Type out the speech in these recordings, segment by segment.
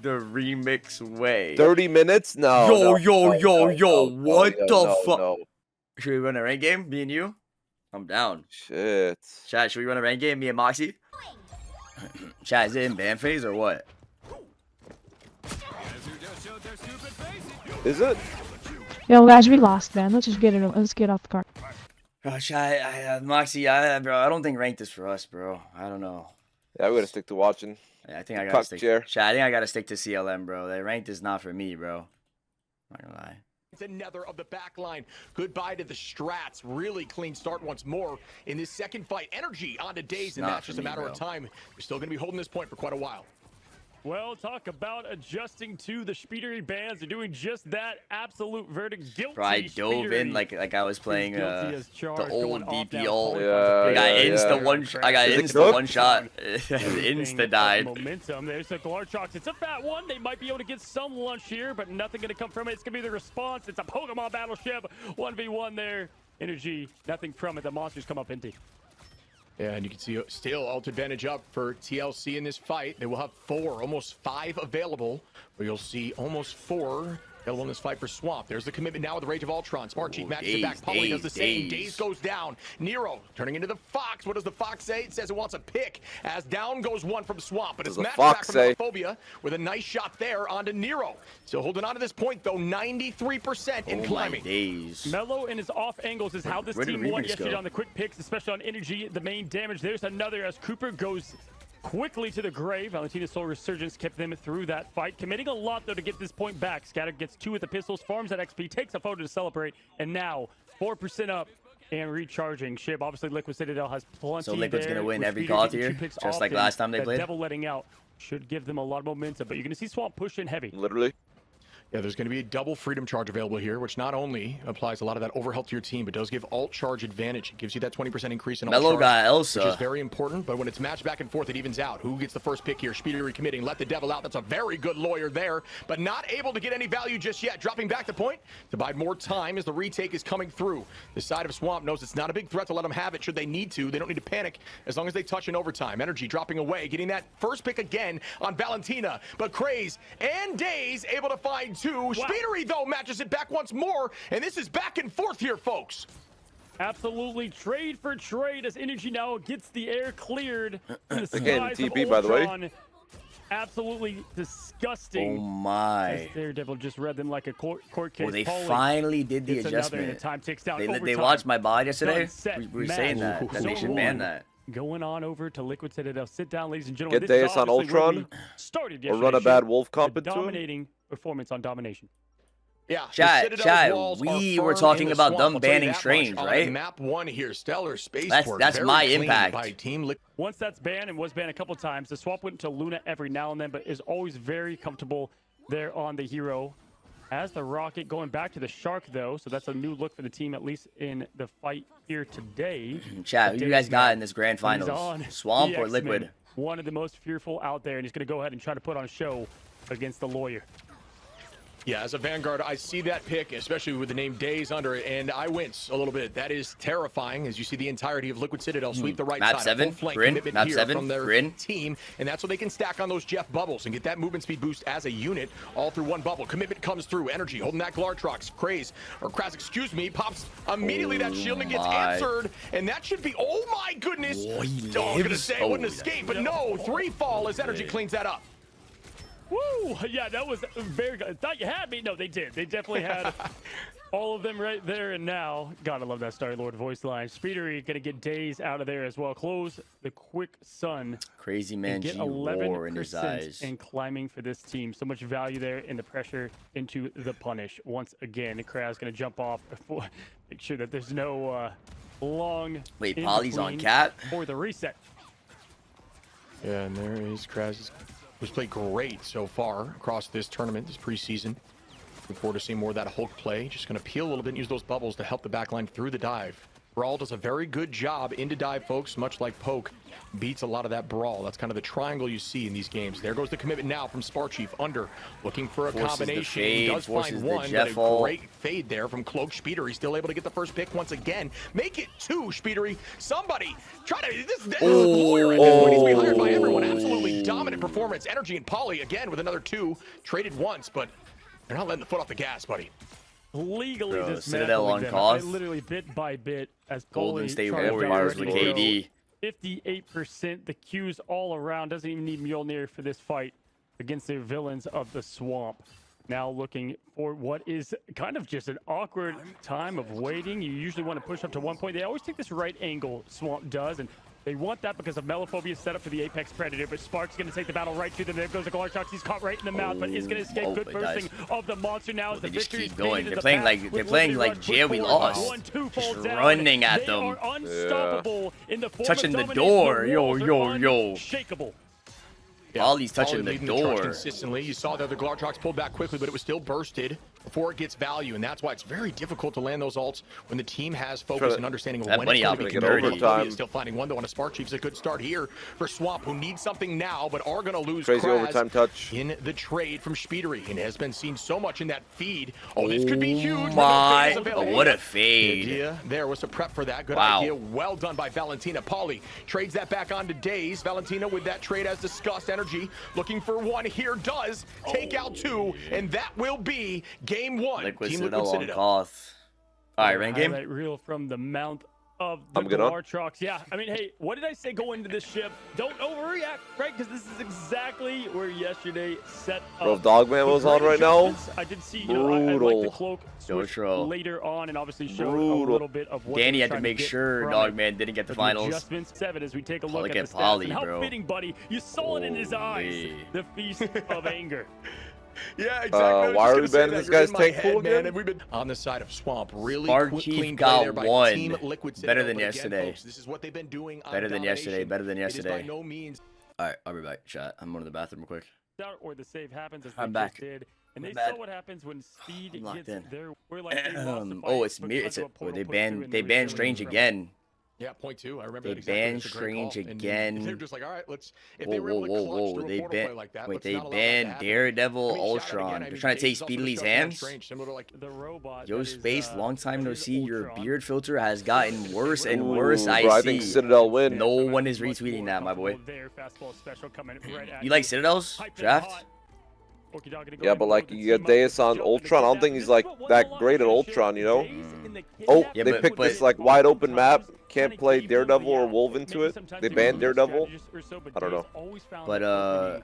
the remix way. 30 minutes? No. Yo, what the fuck? No. Should we run a ranked game, me and you? I'm down. Shit. Chat, should we run a ranked game, me and Moxie? Chat, is it in ban phase or what? Is it? Yo, guys, we lost, man. Let's just get it. Let's get off the card. Oh, chat, Moxie, bro, I don't think ranked is for us, bro. I don't know. Yeah, we gotta stick to watching. Yeah, I think I gotta stick. Chair. Chat, I think I gotta stick to CLM, bro. That ranked is not for me, bro. Not gonna lie. It's another of the back line. Goodbye to the strats. Really clean start once more in this second fight. Energy on to Days, and that's just a matter of time. We're still going to be holding this point for quite a while. Well, talk about adjusting to the Shpeedery bans. They're doing just that. Absolute verdict. Guilty. Bro, I dove in like I was playing the old DP ult. Yeah, I got insta one. I got insta one shot. Insta died. Momentum. There's the Glartrox. It's a fat one. They might be able to get some lunch here, but nothing going to come from it. It's going to be the response. It's a Pokemon battleship. 1v1 there. Energy. Nothing from it. The monsters come up empty. Yeah, and you can see still ult advantage up for TLC in this fight. They will have 4, almost 5 available, but you'll see almost 4 available in this fight for Swamp. There's the commitment now with the Rage of Ultron. Smart Cheek matches it back. Polly does the same. Days goes down. Nero turning into the Fox. What does the Fox say? It says it wants a pick as down goes one from Swamp, but it's matched back from Phobia with a nice shot there onto Nero. Still holding on to this point though, 93% in climbing. Mellow in his off angles is how this team won yesterday on the quick picks, especially on Energy. The main damage. There's another as Cooper goes quickly to the grave. Valentina Soul Resurgence kept them through that fight, committing a lot though to get this point back. Scatter gets 2 with the pistols, farms that XP, takes a photo to celebrate, and now 4% up and recharging. Ship, obviously Liquid Citadel has plenty. So Liquid's there, gonna win every call here, just like last time they played. Devil letting out should give them a lot of momentum, but you're gonna see Swamp push in heavy. Literally. Yeah, there's going to be a double freedom charge available here, which not only applies a lot of that overhealth to your team, but does give ult charge advantage. It gives you that 20% increase in ult charge, got Elsa, which is very important. But when it's matched back and forth, it evens out. Who gets the first pick here? Shpeedy recommitting. Let the devil out. That's a very good lawyer there, but not able to get any value just yet. Dropping back the point to buy more time as the retake is coming through. The side of Swamp knows it's not a big threat to let them have it should they need to. They don't need to panic as long as they touch in overtime. Energy dropping away, getting that first pick again on Valentina, but Craze and Days able to find 2. Wow. Shpeedy though matches it back once more, and this is back and forth here, folks. Absolutely trade for trade as Energy now gets the air cleared. Again, TP by the way. Absolutely disgusting. Oh my! As Daredevil just read them like a court case. Well, they finally did the adjustment. Time ticks down. They watched my body yesterday. We were saying that they should ban that. Going on over to Liquid Citadel. Sit down, ladies and gentlemen. Get Deus on Ultron, or run a bad wolf comp into him. Dominating performance on domination. Yeah, chat. We were talking about them banning Strange, right? Map 1 here, Stellar Space. That's my impact. By team. Once that's banned and was banned a couple times, the swap went to Luna every now and then, but is always very comfortable there on the hero. As the Rocket going back to the Shark though, so that's a new look for the team, at least in the fight here today. Chat, who you guys got in this grand finals? Swamp or Liquid? One of the most fearful out there, and he's going to go ahead and try to put on a show against the Lawyer. Yeah, as a Vanguard, I see that pick, especially with the name Days under it, and I wince a little bit. That is terrifying, as you see the entirety of Liquid Citadel sweep the right Map side. 7, Grin, Map 7, from their Grin. team, and that's what they can stack on those Jeff bubbles and get that movement speed boost as a unit, all through one bubble. Commitment comes through. Energy holding that Glartrox. Kraz, excuse me, pops immediately that shield and gets answered, and that should be, oh my goodness. Oh, I was gonna say it wouldn't escape, but no, 3 fall as Energy cleans that up. Woo! Yeah, that was very good. I thought you had me. No, they did. They definitely had all of them right there. And now, gotta love that Star Lord voice line. Shpeedy gonna get Days out of there as well. Close the quick sun. CrazymanG get 11% in his eyes. And climbing for this team. So much value there in the pressure into the punish. Once again, Kraz gonna jump off. Make sure that there's no long. Wait, Polly's on cat for the reset. Yeah, and there is Kraz. Who's played great so far across this tournament, this preseason. Looking forward to seeing more of that Hulk play. Just going to peel a little bit and use those bubbles to help the backline through the dive. Brawl does a very good job into dive, folks, much like Poke beats a lot of that Brawl. That's kind of the triangle you see in these games. There goes the commitment now from Sparchief. Under, looking for a combination. He does find one, but a great fade there from Cloak. Shpeeder, he's still able to get the first pick once again. Make it 2, Shpeedery. Somebody try to... This lawyer at this point needs to be hired by everyone. Absolutely dominant performance. Energy and Polly again with another 2. Traded once, but they're not letting the foot off the gas, buddy. Legally Citadel on them. cost. Literally bit by bit as Golden State tried Warriors with KD. 58%. The Q's all around. Doesn't even need Mjolnir for this fight against the villains of the swamp. Now looking for what is kind of just an awkward time of waiting. You usually want to push up to 1 point. They always take this right angle, Swamp does, and they want that because of Melophobia's set up for the Apex Predator, but Spark's going to take the battle right to them. There goes the Glartrox. He's caught right in the mouth, but is going to escape. Good bursting of the monster now as the victory is going. They're playing like jail we lost. Just running at them. They are unstoppable in the form touching of the door. Yo. Unshakable. Ollie's touching the door. Consistently. You saw the other Glartrox pulled back quickly, but it was still bursted before it gets value, and that's why it's very difficult to land those ults when the team has focus and understanding of when it's going to be converted. Still finding one though on a Sparchief. Is a good start here for Swamp, who needs something now, but are going to lose Crazy overtime touch in the trade from Shpeedery, and has been seen so much in that feed. Oh, this could be huge. My, what a fade! The idea there was to prep for that. Good idea. Well done by Valentina. Polly trades that back onto Daze. Valentina with that trade as discussed. Energy looking for one here, does take out 2, and that will be game 1. Liquid Citadel on cost. All right, rain game. Highlight reel from the mount of the I'm good on. Glartrox. Yeah, I mean, hey, what did I say going into this ship? Don't overreact, right? Because this is exactly where yesterday set up. Bro, Dogman was on right now. I did see, you know, I like the cloak switch later on and obviously showed a little bit of what Danny had to make sure Dogman didn't get the finals. Adjustments 7 as we take a look at the Polly, stats. And how bro. fitting, buddy. You saw it in his eyes. The feast of anger. Yeah, exactly. Why are we banning this guy's tank pool again? And we've been on the side of Swamp. Really Sparchief got one. Better than yesterday. This is what they've been doing. Better than yesterday. Better than yesterday. By no means. All right, I'll be back. Chat. I'm going to the bathroom real quick. Or the save happens as I'm they back. just did. And they saw what happens when Speed gets there. We're like, oh, it's me. They banned Strange again. Yeah, point 2. I remember they banned Strange again. They're just like, all right, let's. If they were able to clutch through a portal play like that, they banned Daredevil Ultron. They're trying to take Speedly's hands. Yo, Space, long time no see. Your beard filter has gotten worse and worse. I think Citadel win. No one is retweeting that, my boy. You like Citadel's draft? Yeah, but like you get Deus on Ultron. I don't think he's like that great at Ultron, you know? Oh, yeah, they picked this like wide open map. Can't play Daredevil or Wolf into it. They banned Daredevil. I don't know. But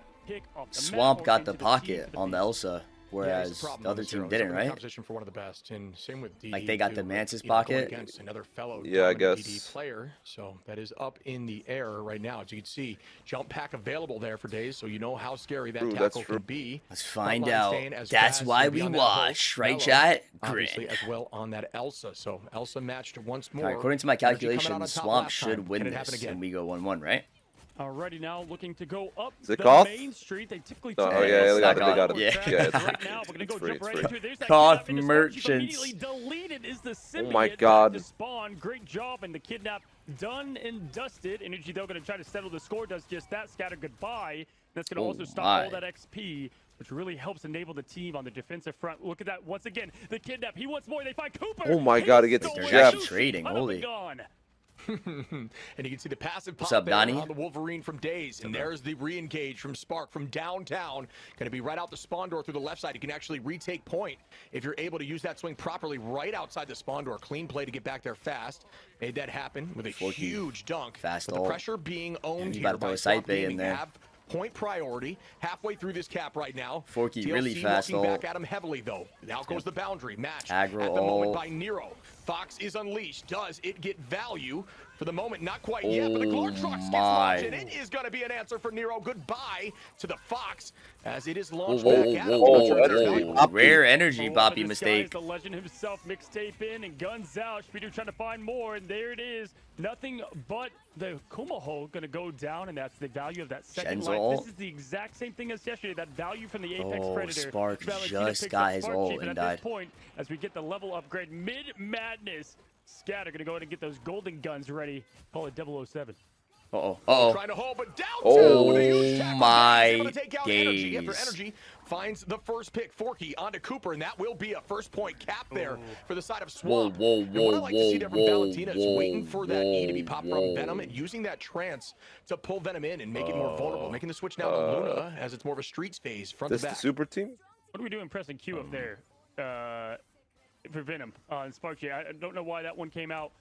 Swamp got the pocket on the Elsa, whereas the other team didn't, right? For one of the best, and same with DD, like they got the Mantis pocket. Against another fellow I guess. DD player, so that is up in the air right now. As you can see, jump pack available there for days, so you know how scary that tackle could be. Let's find out. That's why we watch, right, chat? Obviously, as well on that Elsa. So Elsa matched once more. Right, according to my calculations, Swamp should win this, and we go 1-1, right? Already now looking to go up the cough? Main street. They typically they got it. Yeah. Right now, we're gonna go jump right into it. There's that Cough kidnap merchants. Deleted is the symbiote. Oh my god. To spawn. Great job, and the kidnap done and dusted. Energy though gonna try to settle the score. Does just that. Scatter goodbye. That's gonna also stop all that XP, which really helps enable the team on the defensive front. Look at that once again. The kidnap. He wants more. They find Cooper. Oh my god, he gets jabbed. Trading. Holy. And you can see the passive pop up, Donnie? on the Wolverine from Daze. And there's the re-engage from Spark from downtown. Going to be right out the spawn door through the left side. You can actually retake point if you're able to use that swing properly right outside the spawn door. Clean play to get back there fast. Made that happen with a huge dunk. Fast with the pressure being owned here by throw a side bay in there. Point priority, halfway through this cap right now. Forky TLC really fast. Looking back at him heavily though. Now goes the boundary match aggro at the moment by Nero. Fox is unleashed. Does it get value? For the moment, not quite yet, but the Glartrox gets launched, and it is going to be an answer for Nero. Goodbye to the Fox as it is launched back at Rare energy, Boppy mistake. The legend himself, mixtape in and guns out. Shpeeder trying to find more, and there it is. Nothing but the Kumaho going to go down, and that's the value of that second life. This is the exact same thing as yesterday. That value from the Apex Predator. Spark just got his ult and died. At this point, as we get the level upgrade, mid-madness. Scatter gonna go ahead and get those golden guns ready. Call it 007. Trying to hold, but down Oh with a huge tackle. my Able to take out Energy after days. Energy finds the first pick. Forky onto Cooper, and that will be a first point cap there for the side of Swamp. Whoa, And what I like to see there from Valentina is waiting for that E to be whoa, popped from Venom and using that trance to pull Venom in and make it more vulnerable, making the switch now to Luna as it's more of a streets phase front This to the back. super team? What are we doing pressing Q up there for Venom on SparkJ? I don't know why that one came out.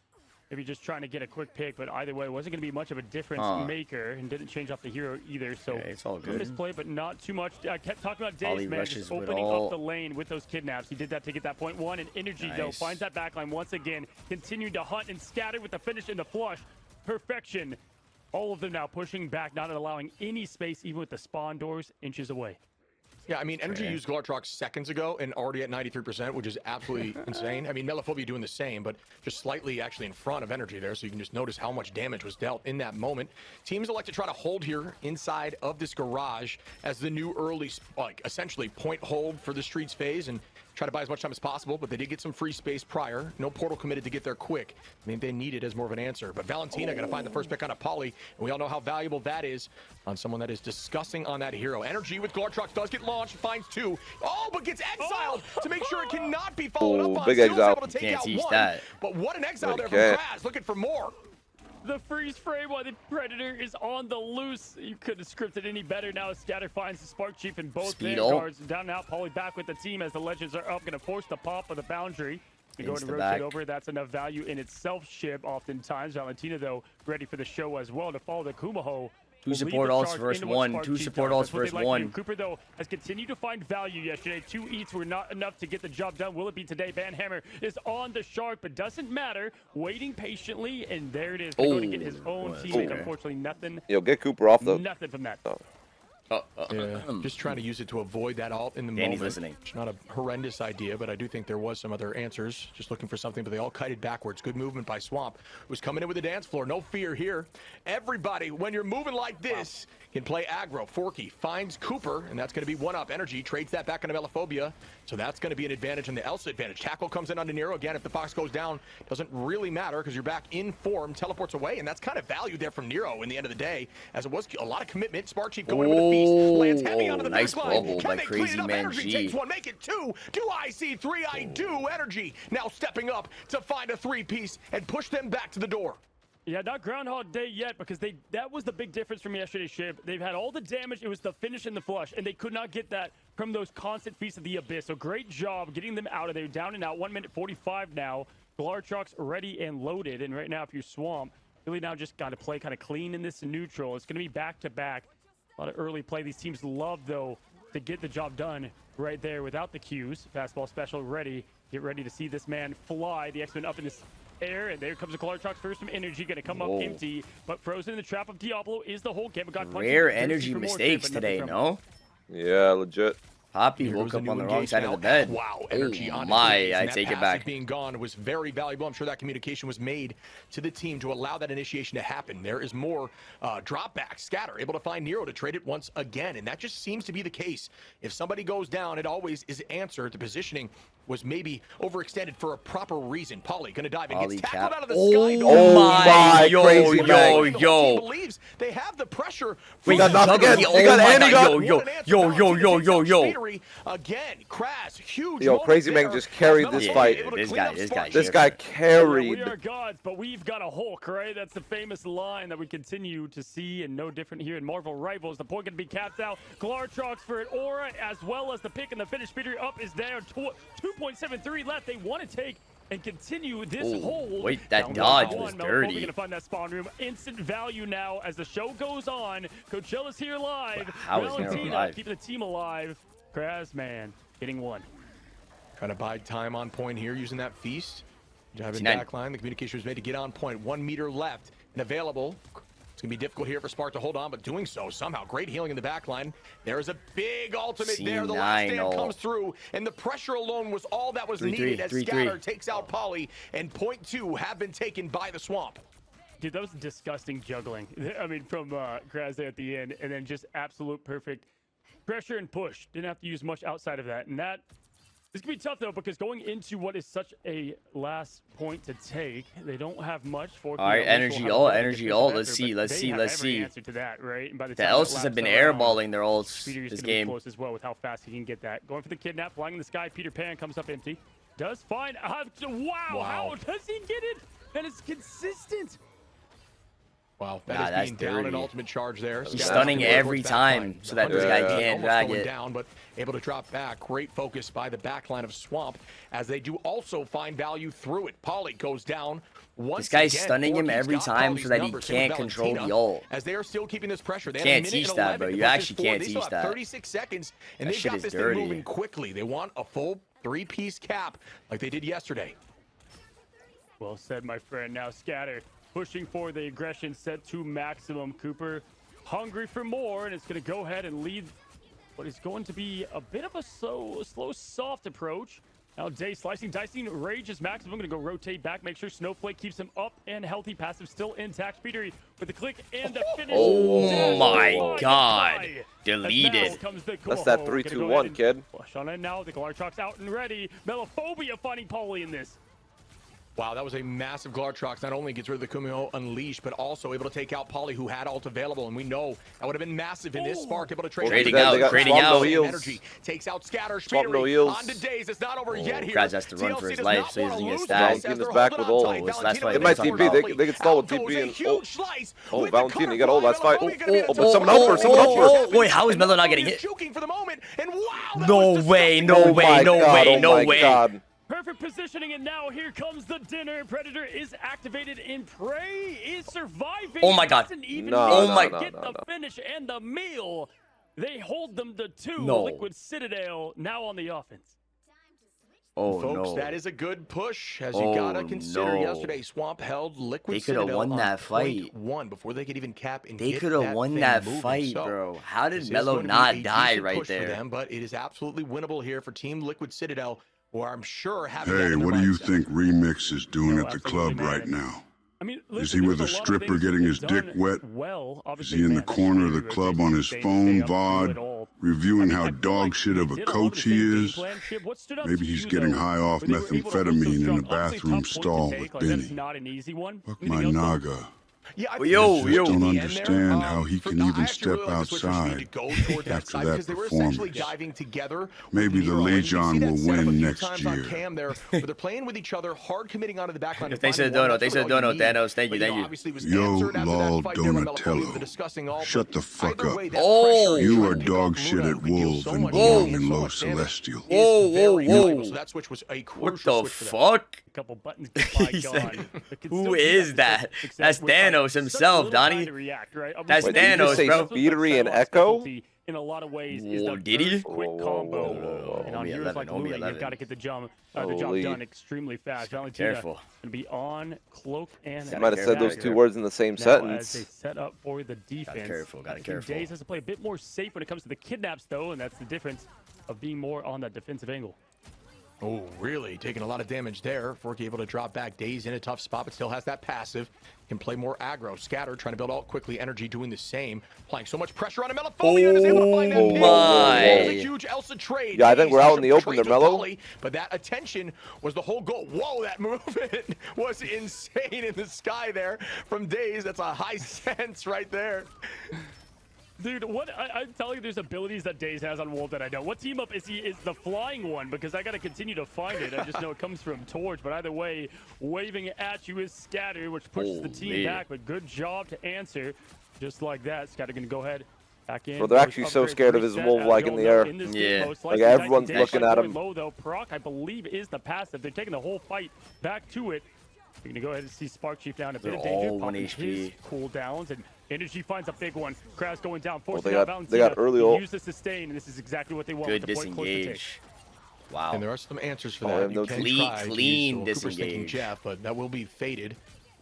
Maybe just trying to get a quick pick, but either way, it wasn't going to be much of a difference maker and didn't change off the hero either. So it's all good. Misplay, but not too much. I kept talking about Ollie Dave's man rushes just with opening all- up the lane with those kidnaps. He did that to get that point one, and Energy though Nice. finds that backline once again, continued to hunt and scatter with the finish and the flush. Perfection. All of them now pushing back, not allowing any space, even with the spawn doors inches away. Yeah, I mean, Energy used Glartrox seconds ago and already at 93%, which is absolutely insane. I mean, Melaphobia doing the same, but just slightly actually in front of Energy there, so you can just notice how much damage was dealt in that moment. Teams elect to try to hold here inside of this garage as the new early, like, essentially point hold for the streets phase and try to buy as much time as possible, but they did get some free space prior. No portal committed to get there quick. I mean, they need it as more of an answer. But Valentina going to find the first pick on a Poly, and we all know how valuable that is on someone that is discussing on that hero. Energy with Glartrox does get launched, finds two. Oh, but gets exiled to make sure it cannot be followed up on. Big Still's exile. able to take Can't out teach one, that. but what an exile But there he from can't. Kraz, looking for more. The freeze frame while the Predator is on the loose. You couldn't have scripted any better. Now Scatter finds the Spark Chief in both Speed vanguards. Down and out, Poly back with the team as the Legends are up. Going to force the pop of the boundary. To go and rotate over. That's enough value in itself, Shib, oftentimes. Valentina, though, ready for the show as well to follow the Kumaho. Two support alts first one. Two support alts first one. Cooper, though, has continued to find value yesterday. 2 eats were not enough to get the job done. Will it be today? Banhammer is on the shark, but doesn't matter. Waiting patiently, and there it is. Going to get his own teammate. Unfortunately, nothing. Yo, get Cooper off though. Nothing from that. Yeah, just trying to use it to avoid that alt in the Danny's moment. listening. It's not a horrendous idea, but I do think there was some other answers. Just looking for something, but they all kited backwards. Good movement by Swamp, who's coming in with the dance floor. No fear here. Everybody, when you're moving like this, can play aggro. Forky finds Cooper, and that's going to be one up. Energy trades that back into Melaphobia, so that's going to be an advantage and the Elsa advantage. Tackle comes in onto Nero. Again, if the Fox goes down, doesn't really matter because you're back in form. Teleports away, and that's kind of value there from Nero in the end of the day, as it was a lot of commitment. Spark Chief going with a feast. Lands heavy onto the nice back line. bubble Can by they clean it up? CrazymanG. Energy takes one, make it two. Do I see three? I do. Energy now stepping up to find a three-piece and push them back to the door. Yeah, not Groundhog Day yet, because that was the big difference from yesterday's Shib. They've had all the damage. It was the finish and the flush, and they could not get that from those constant feasts of the Abyss. So great job getting them out of there. Down and out, 1 minute 45 now. Glartrox ready and loaded, and right now if you're Swamp, really now just got to play kind of clean in this neutral. It's going to be back-to-back. A lot of early play. These teams love, though, to get the job done right there without the Qs. Fastball special ready. Get ready to see this man fly. The X-Men up in this air, and there comes the Glartrox first from Energy, going to come up empty, but frozen in the trap of Diablo is the whole game. Rare Energy mistakes today, no? Yeah, legit. Poppy woke up on the wrong side of the bed. Wow, Energy on my, I that take it passive back. being gone was very valuable. I'm sure that communication was made to the team to allow that initiation to happen. There is more drop back. Scatter able to find Nero to trade it once again, and that just seems to be the case. If somebody goes down, it always is answered. The positioning was maybe overextended for a proper reason. Polly gonna dive and gets tackled out of the sky. Oh my, yo, CrazymanG. The team believes they have the pressure. Wait, got knocked again. oh He got my Andy God, got- yo. Again, Kraz, huge. Yo, CrazymanG just carried this fight. This guy carried. We are gods, but we've got a Hulk, right? That's the famous line that we continue to see, and no different here in Marvel Rivals. The point going to be capped out. Glartrox for an aura, as well as the pick and the finish. Speeder up is there. 2.73 left. They want to take and continue this hold. Wait, that dodge was dirty. We're gonna find that spawn room. Instant value now as the show goes on. Coachella's here live. How is Nero Valentina alive? keeping the team alive. CrazymanG getting one. Trying to buy time on point here using that feast. Driving 69. back line. The communication was made to get on point. 1 meter left and available. It's going to be difficult here for Spark to hold on, but doing so somehow. Great healing in the back line. There's a big ultimate there. The last stand comes through, and the pressure alone was all that was needed as Scatter takes out Polly, and point two have been taken by the Swamp. Dude, that was disgusting juggling. I mean, from Kraz there at the end, and then just absolute perfect pressure and push. Didn't have to use much outside of that. And that This could be tough though, because going into what is such a last point to take, they don't have much for. All right, energy ult, energy ult. Let's see. Answer to that, right? And by the Elsas have been airballing their ults this game. Close as well with how fast he can get that. Going for the kidnap, flying in the sky. Peter Pan comes up empty. Does find. Wow, how does he get it? And it's consistent. Wow, that is being down an ultimate charge there. He's stunning every time so that this guy can't drag it. Down, but able to drop back. Great focus by the backline of Swamp, as they do also find value through it. Polly goes down. This guy's stunning him every time so that he can't control the ult. As they are still keeping this pressure. They can't teach that, bro. You actually can't teach that. 36 seconds, and they've got this thing moving quickly. They want a full 3-piece cap like they did yesterday. Well said, my friend. Now Scatter pushing for the aggression set to maximum. Cooper hungry for more, and it's going to go ahead and lead what is going to be a bit of a slow, soft approach. Now Day slicing, dicing, Rage is maximum. Going to go rotate back, make sure Snowflake keeps him up and healthy. Passive still intact. Speedery with the click and the finish. Oh my God. Deleted. That's that 3-2-1, kid. Flush on it now. The Glartrox out and ready. Melophobia finding Polly in this. Wow, that was a massive Glartrox. Not only gets rid of the Kumio Unleashed, but also able to take out Polly, who had ult available. And we know that would have been massive in this spark. Able to trade trading out. Energy takes out Scatter. Speedery on to Days. It's not over yet here. Kraz has to run for his life, so he doesn't get stacked. Valentina's back with ult. It might TP. They can stall with TP and ult. Oh, Valentina, you got ult. That's fine. Oh, but someone help her. Someone help her. Wait, how is Melo not getting hit? No way, no way, no way, no way. Perfect positioning, and now here comes the dinner. Predator is activated in Prey, is surviving. Oh my God. Get the finish and the meal. They hold them to 2. Liquid Citadel now on the offense. Oh, folks, that is a good push, as you gotta consider yesterday. Swamp held Liquid Citadel. They could have won that fight. Before they could even cap and they could have won that fight, bro. How did Melo not die right there? For them, but it is absolutely winnable here for Team Liquid Citadel. Or I'm sure hey, what do you think Remix is doing at the club right now? I mean, is he with a stripper getting his dick wet? Is he in the corner of the club on his phone, VOD, reviewing how dog shit of a coach he is? Maybe he's getting high off methamphetamine in a bathroom stall with Benny. Fuck my naga. Yo, I just don't understand how he can even step outside after that performance. Maybe the Legion will win next year. They're playing with each other, hard committing onto the backline. Thanks for the donut. Thanks for the donut, Thanos. Thank you. Yo, lol, Donatello. Shut the fuck up. Oh, you are dog shit at Wolves and belong in Low Celestial. What the fuck? Couple buttons. Who is that? That's Thanos himself, Donnie. That's Thanos, bro. Speedery and Echo? In a lot of ways, is the quick combo. And on heroes like Luna, you've got to get the job done extremely fast. Valentina going to be on Cloak and... You might have said those 2 words in the same sentence. As they set up for the defense. Gotta careful. Days has to play a bit more safe when it comes to the kidnaps, though, and that's the difference of being more on that defensive angle. Oh, really? Taking a lot of damage there. Forky able to drop back. Days in a tough spot, but still has that passive. Can play more aggro. Scatter trying to build ult quickly. Energy doing the same. Applying so much pressure on him. Melophobia is able to find that kill. That was a huge Elsa trade. Yeah, I think we're out in the open there, Melo. But that attention was the whole goal. Whoa, that movement was insane in the sky there from Days. That's a high sense right there. Dude, I'm telling you, there's abilities that Days has on Wolf that I know. What team up is he? Is the flying one? Because I got to continue to find it. I just know it comes from Torch. But either way, waving at you is Scatter, which pushes the team back. But good job to answer. Just like that, Scatter going to go ahead back in. Bro, they're actually so scared of his wolf like in the air. Yeah. Like everyone's looking at him. Low, though. Proc, I believe, is the passive. They're taking the whole fight back to it. You're going to go ahead and see Spark Chief down a bit of danger. Popping his cooldowns, and Energy finds a big one. Kraz going down, forcing out Valentina. They got early ult. Use the sustain, and this is exactly what they want. Good disengage. Wow. And there are some answers for that. Clean disengage. Jeff, but that will be faded.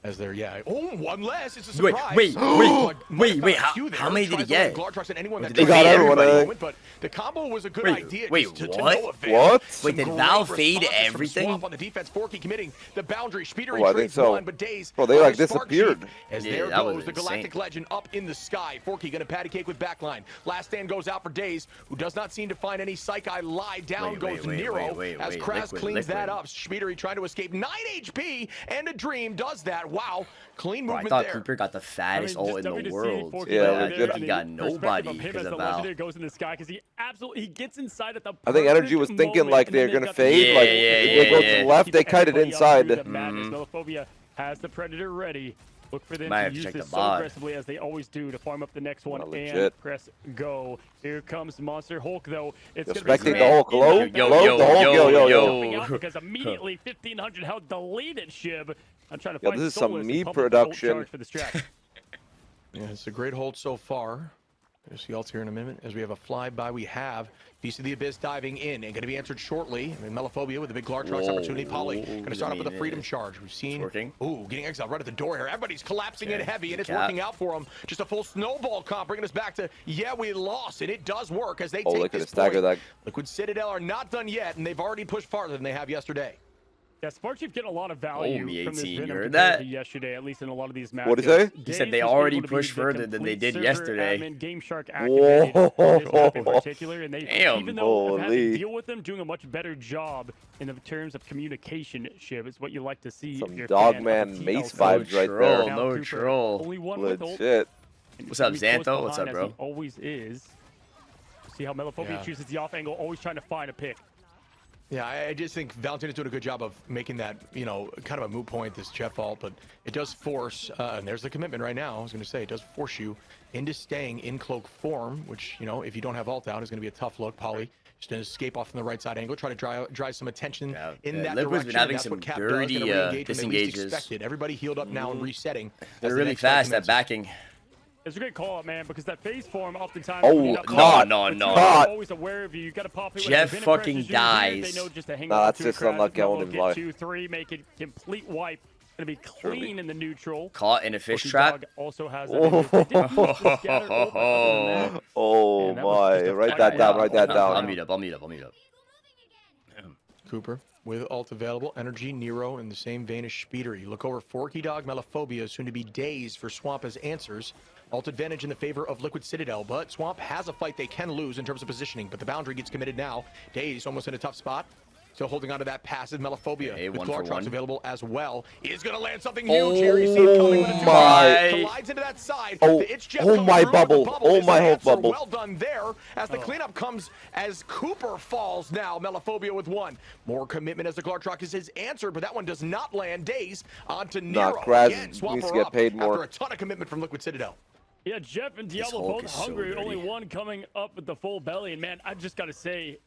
As they're, one less. It's a surprise. Wait. How many did he get? They got everyone. But the combo was a good idea. Wait, to what? no avail. What? Wait, did Val fade everything? On the defense, Forky committing the boundary. Shpeed I think so. but Days Bro, they like disappeared. As there goes the Galactic Legend up in the sky. Forky gonna patty cake with backline. Last stand goes out for Days, who does not seem to find any psych eye lie. Down goes Nero as Kraz cleans that up. Shpeed trying to escape 9 HP, and a Dream does that. Wow, clean movement there. I thought there. Cooper got the fattest ult in the world. Yeah, he got nobody because of Val. Goes in the sky because he gets inside at the I think Energy was thinking like they're gonna fade. Yeah, like they go to the left, they kite it inside. Melophobia has the Predator ready. Look for them to use this so aggressively as they always do to farm up the next one and press go. Here comes Monster Hulk though. It's gonna be the Hulk. Yo. Because immediately 1500 health deleted Shib. I'm trying to find this is some me production. For the strat. Yeah, it's a great hold so far. We'll see ults here in a minute as we have a flyby. We have Beast of the Abyss diving in and going to be answered shortly. I mean, Melophobia with the big Glartrox opportunity. Polly going to start off with a freedom charge. We've seen, getting exiled right at the door here. Everybody's collapsing in heavy, and it's working out for them. Just a full snowball comp, bringing us back to, we lost, and it does work as they take this point. Liquid Citadel are not done yet, and they've already pushed farther than they have yesterday. Yeah, Spark Chief getting a lot of value from this Venom heard that? yesterday, at least in a lot of these matches. What did he say? He said they already pushed further than they did yesterday. Game Shark activated this map in particular, and they, even though I've had to deal with them, doing a much better job in the terms of communication. Shib is what you like to see. Some Dogman Mace vibes right there. No troll. Only one with ult. What's up, Xantho? What's up, bro? Always is. See how Melophobia chooses the off angle, always trying to find a pick. Yeah, I just think Valentina is doing a good job of making that, kind of a moot point, this Jeff ult, but it does force, and there's the commitment right now, I was going to say, it does force you into staying in cloak form, which, if you don't have ult out, is going to be a tough look. Polly just going to escape off from the right side angle, try to drive some attention in that Liquid's direction. been having some dirty disengages. Everybody healed up now and resetting. They're really fast at backing. It's a great call, man, because that phase form oftentimes. No. Always aware of you. You got to pop it. Jeff fucking dies. They know just to hang that's just unlucky. I won't even lie. 2-3, make it complete wipe. Gonna be clean in the neutral. Caught in a fish trap. Also has. Oh my! Write that down. I'll meet up. Cooper with ult available. Energy, Nero in the same vein as Shpeeder. You look over Forky Dog, Melophobia, soon to be Days for Swamp as answers. Ult advantage in the favor of Liquid Citadel, but Swamp has a fight they can lose in terms of positioning, but the boundary gets committed now. Days almost in a tough spot. Still holding on to that passive. Melophobia with Glartrox available as well. Is going to land something huge here. You see it coming with a collides into that side. My bubble. Oh, my whole bubble. Well done there as the cleanup comes as Cooper falls now. Melophobia with one. More commitment as the Glartrox is his answer, but that one does not land. Days onto Nero. Again, Swamp needs to get paid more. After a ton of commitment from Liquid Citadel. Yeah, Jeff and Diablo both hungry. Only one coming up with the full belly. And man, I just got to say,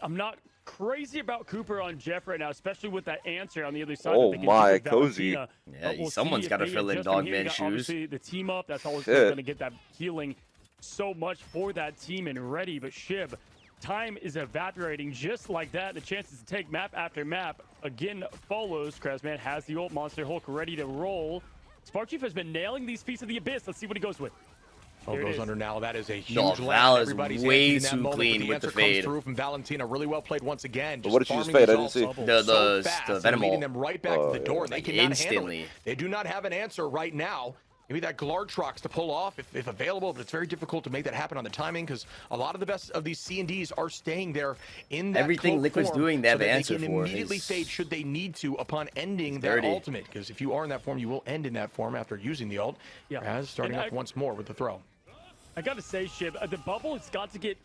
I'm not crazy about Cooper on Jeff right now, especially with that answer on the other side. Oh my, cozy. Yeah, someone's got to fill in Dogman shoes. Obviously, the team up, that's always going to get that healing so much for that team and ready. But Shib, time is evaporating just like that. The chances to take map after map again follows. CrazymanG has the ult. Monster Hulk ready to roll. Spark Chief has been nailing these Feasts of the Abyss. Let's see what he goes with. Goes under now. That is a huge land. Val is way too clean with the fade. Through from Valentina, really well played once again. What did she just fade? I didn't see. The Venom leading them right back to the door. They cannot instantly. Handle it. They do not have an answer right now. Maybe that Glartrox to pull off if available, but it's very difficult to make that happen on the timing because a lot of the best of these C&Ds are staying there in that everything Liquid's doing. They have an answer for. They can immediately fade should they need to upon ending their ultimate. Because if you are in that form, you will end in that form after using the ult. Yeah, as starting up once more with the throw. I gotta say, Shib, the bubble has got to get,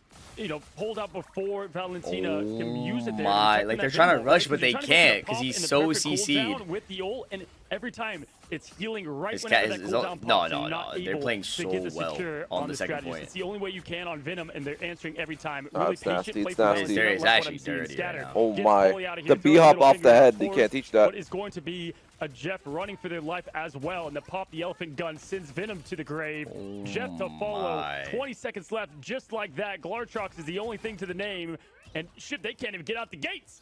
pulled out before Valentina can use it there. Like they're trying to rush, but they can't because he's so CC'd. With the ult, and every time it's healing right when that cooldown pops. No. They're playing so well on the second point. It's the only way you can on Venom, and they're answering every time. Really patient play from Valentina. It's actually dirty right now. Oh my. The B-hop off the head, you can't teach that. What is going to be a Jeff running for their life as well, and the pop the elephant gun sends Venom to the grave. Jeff to follow. 20 seconds left, just like that. Glartrox is the only thing to the name, and shit, they can't even get out the gates.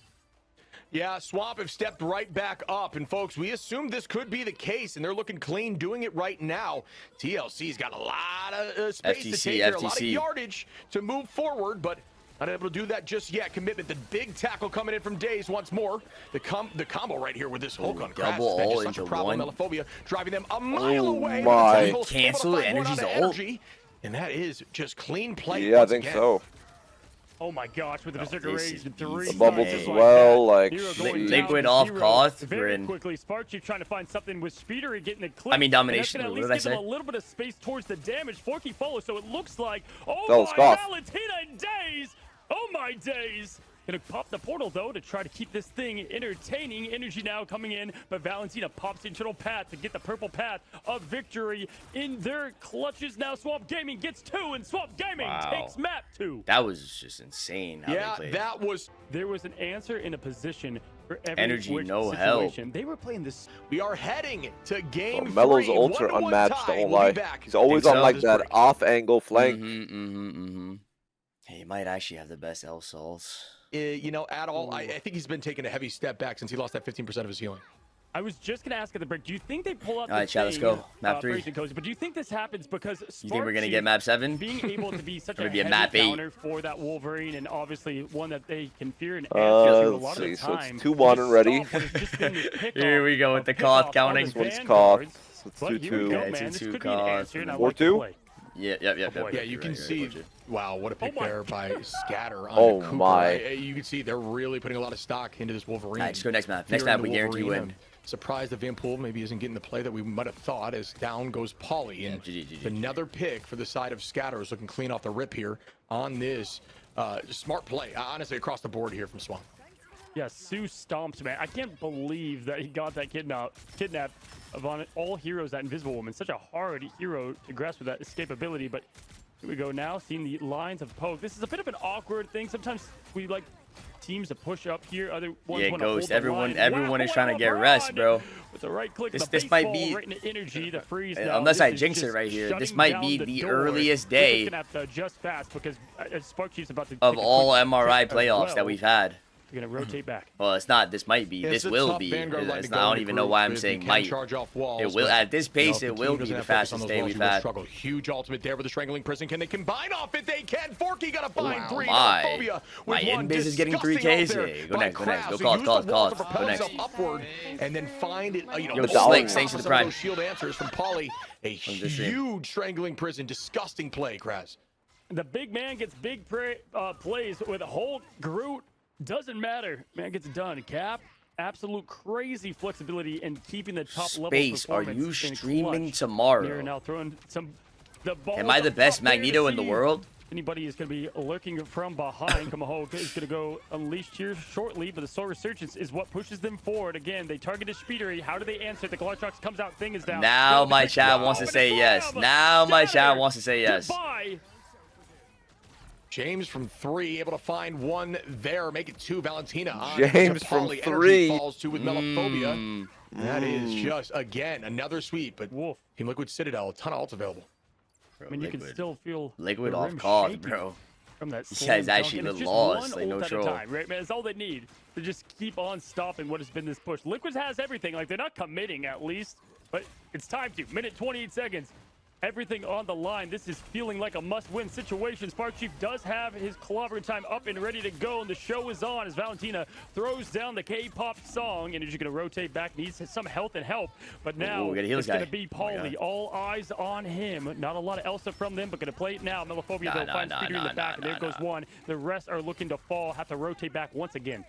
Yeah, Swamp have stepped right back up. And folks, we assumed this could be the case, and they're looking clean doing it right now. TLC's got a lot of space to take here, a lot of yardage to move forward, but not able to do that just yet. Commitment, the big tackle coming in from Daze once more. The combo right here with this Hulk on Crash. Double all such a into problem. one. Melaphobia driving them a mile away. My. Cancel Energy's ult. And that is just clean play. Yeah, I think so. Oh my gosh, with the Berserker Rage, the bubbles as well, like Liquid off cost. Very quickly, Sparky trying to find something with Speeder and getting the clip. I mean domination. At least give them a little bit of space towards the damage. Forky follows, so it looks like Valentina and Daze. Oh my days. Gonna pop the portal though to try to keep this thing entertaining. Energy now coming in, but Valentina pops the internal path to get the purple path of victory in their clutches. Now Swamp Gaming gets 2, and Swamp Gaming takes map 2. That was just insane how they played. That was. There was an answer in a position for every Energy, no situation. help. They were playing this. We are heading to game 3. Melo's ults are unmatched, don't lie. He's always on like that off angle flank. He might actually have the best Elsa ults. You know, at all. I think he's been taking a heavy step back since he lost that 15% of his healing. I was just going to ask at the break, do you think they pull out all right, chat, let's go. Map 3. But do you think this happens because you think we're going to get map 7? Being able to be such a heavy map counter for that Wolverine, and obviously one that they can fear and answer to a lot of the time. So it's 2-1 already. Here we go with the cost counting. This one's cost. So it's 2-2. Yeah, 2-2 cost. 4-2? Yeah, you can see. Wow, what a pick there by Scatter on the Cooper. My. You can see they're really putting a lot of stock into this Wolverine. All right, just go next map. Next map, we guarantee you win. Surprised that Van Poel maybe isn't getting the play that we might have thought, as down goes Pauly. And another pick for the side of Scatter is looking clean off the rip here on this smart play. Honestly, across the board here from Swamp. Yeah, Sue stomps, man. I can't believe that he got that kidnapped of on all heroes, that Invisible Woman. Such a hard hero to grasp with that escapability, but here we go now, seeing the lines of poke. This is a bit of an awkward thing. Sometimes we like teams to push up here. Other ones want to hold the line. Everyone is trying to get rest, bro. With the right click, this might be right into energy, the freeze. Unless I jinx it right here, this might be the earliest day just fast because Spark Chief's about to of all MRI playoffs that we've had. You're gonna rotate back. Well, it's not. This might be. This will be. I don't even know why I'm saying might. It will. At this pace, it will be the fastest day we've had. Huge ultimate there with the strangling prison. Can they combine off it? They can. Forky got to find 3. My Invis is getting 3Ks. Hey, go next. Go next. Go cause. Go next. Upward and then find it. Yo, Slick, thanks for the prime. Shield answers from Pauly. A huge strangling prison. Disgusting play, Kraz. The big man gets big plays with Hulk, Groot. Doesn't matter. Man gets it done. Cap, absolute crazy flexibility and keeping the top level performance. Are you streaming tomorrow? Here now throwing the ball. Am I the best Magneto in the world? Anybody is going to be lurking from behind. Kamahog is going to go unleashed here shortly, but the Soul Resurgence is what pushes them forward. Again, they targeted Speedery. How do they answer? The Glutrox comes out. Thing is down. Now my chat wants to say yes. Now my chat wants to say yes. Goodbye. James from 3, able to find 1 there, make it 2. Valentina. James from 3 falls 2 with Melaphobia. That is just again another sweep. But Wolf, Team Liquid Citadel, a ton of ults available. Bro, I mean, you can still feel Liquid off cause, bro. From that these guys actually lost, like no troll. Right, man, that's all they need to just keep on stopping what has been this push. Liquid has everything. Like they're not committing at least, but it's time to. Minute 28 seconds. Everything on the line. This is feeling like a must-win situation. Spark Chief does have his clobbering time up and ready to go, and the show is on as Valentina throws down the K-pop song, and is going to rotate back. Needs some health and help, but now it's going to be Pauly. All eyes on him. Not a lot of Elsa from them, but going to play it now. Melaphobia, they'll find Speeder in the back, and there goes 1. The rest are looking to fall, have to rotate back once again.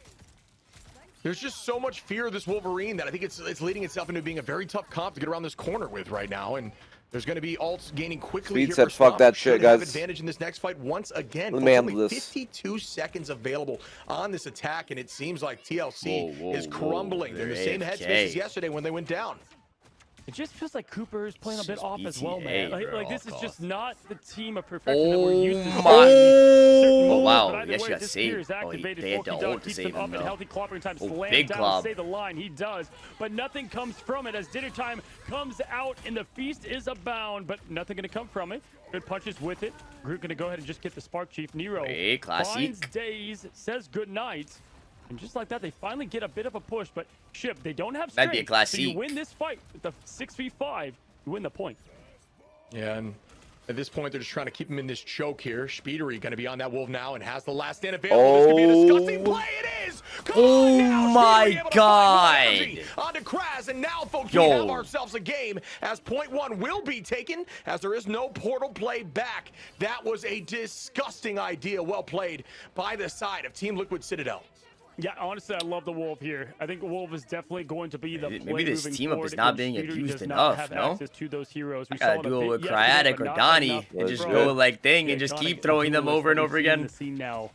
There's just so much fear of this Wolverine that I think it's leading itself into being a very tough comp to get around this corner with right now, and there's going to be ults gaining quickly. Speed said, fuck that shit, guys. Advantage in this next fight once again. Only 52 seconds available on this attack, and it seems like TLC is crumbling. They're in the same headspace as yesterday when they went down. It just feels like Cooper is playing a bit off as well, man. Like this is just not the team of perfection that we're used to. Oh wow! Yes, you got saved. They had to ult to save him, though. Big club. Say the line, he does, but nothing comes from it as dinner time comes out and the feast is abound, but nothing gonna come from it. Good punches with it. Groot gonna go ahead and just get the Spark Chief. Nero finds Daze, says good night. And just like that, they finally get a bit of a push. But Ship, they don't have Might strength. be a class so C. you win this fight with the 6v5. You win the point. Yeah, and at this point, they're just trying to keep him in this choke here. Shpeedery going to be on that wolf now and has the last stand available. This could be a disgusting play. It is. Come on now. My Shpeedery able to God. find more energy onto Kraz, and now, folks, we have ourselves a game as point 1 will be taken as there is no portal play back. That was a disgusting idea. Well played by the side of Team Liquid Citadel. Yeah, honestly, I love the Wolf here. I think Wolf is definitely going to be the play maybe this moving team up forward is not when being Shpeedery used does enough, not have no? access to those heroes. We I gotta saw it a duel bit with yesterday, Cryatic but or not Donnie enough and just from- go like thing Yeah, and just Donnie keep throwing them duelist over and that over we see in again. the scene now.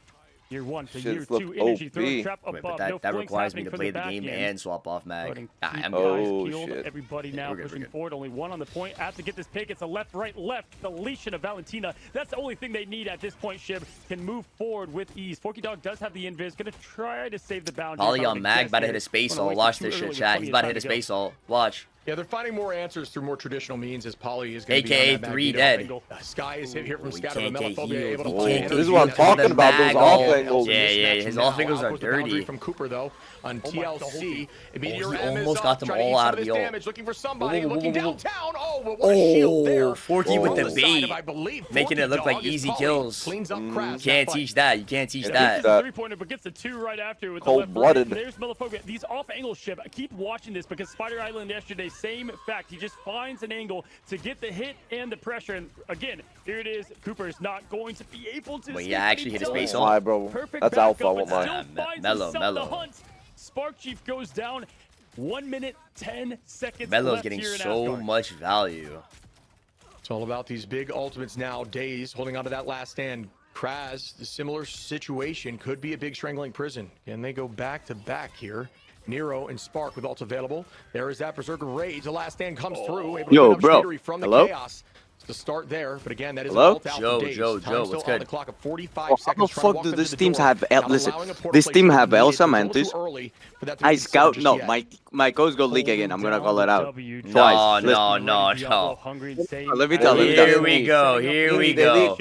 Year 1 to Shit, year look 2, energy throw OP. trap Wait, above. but No that flinks requires me happening to for play the back game end. and swap off mag. Loading. I'm Guys good. killed. shit. Everybody now We're good, we're pushing good. forward. Only one on the point. Have to get this pick. It's a left, right, left. Deletion of Valentina. That's the only thing they need at this point. Shib can move forward with ease. Forky Dog does have the invis. Gonna try to save the boundary. Polly on mag, about to hit a space ult. Watch this shit, chat. He's about to hit a space ult. Watch. Yeah, they're finding more answers through more traditional means as Poly is going to be AKA on that 3 Magneto dead. angle. Sky is hit here from We Scatter can't get Melophobia, healed. able to We find can't energy. This is what I'm get talking healed. about, those The off mag angles. ult. Yeah, Mismatch his now. off angles Out are goes the boundary dirty. from Cooper though on my God. TLC. Meteor he M is almost up, got them trying to all eat some out of of this the ult. damage, looking for somebody, Whoa, whoa, looking whoa, whoa, whoa. downtown. Oh, but what a shield there. Forky with From the side bait. of, I believe, Making Forky it look like Dog is easy Poly. kills. Cleans up Kraz. You can't teach that. You can't teach Yeah, that. that. Three-pointer, but gets the 2 right after with Cold-blooded. the left. There's Melophobia. These off-angle Ship. Keep watching this because Spider Island yesterday, same fact. He just finds an angle to get the hit and the pressure. And again, here it is. Cooper's not going to be able to. Wait, escape, yeah, but he actually hit his does. face Why, off. bro? Perfect That's backup, alpha. I but won't still lie. finds Mellow, himself mellow. the hunt. Spark Chief goes down. 1 minute, 10 seconds Melo's left getting here in so Asgard. much value. It's all about these big ultimates now. Daze holding on to that last stand. Kraz, the similar situation, could be a big strangling prison. Can they go back to back here? Nero and Spark with ults available. There is that Berserker Rage. The last stand comes through. Able to Yo, clean up bro. Shpeedery from the Hello? chaos. To start there, but again, that is Hello? an ult out Joe, for Daze. Joe, Time Joe, still what's on good? the clock of 45 How the seconds. trying to fuck walk do them these to the teams door. have Not listen, allowing a portal this play team should be have needed. Elsa It's a little Mantis. too early for that to I be scout just no, yet. my goes go leak again. I'm gonna call it out. W. Twice. No, Listen. no, no, no. Let me tell, let me tell. Here we go, here we go.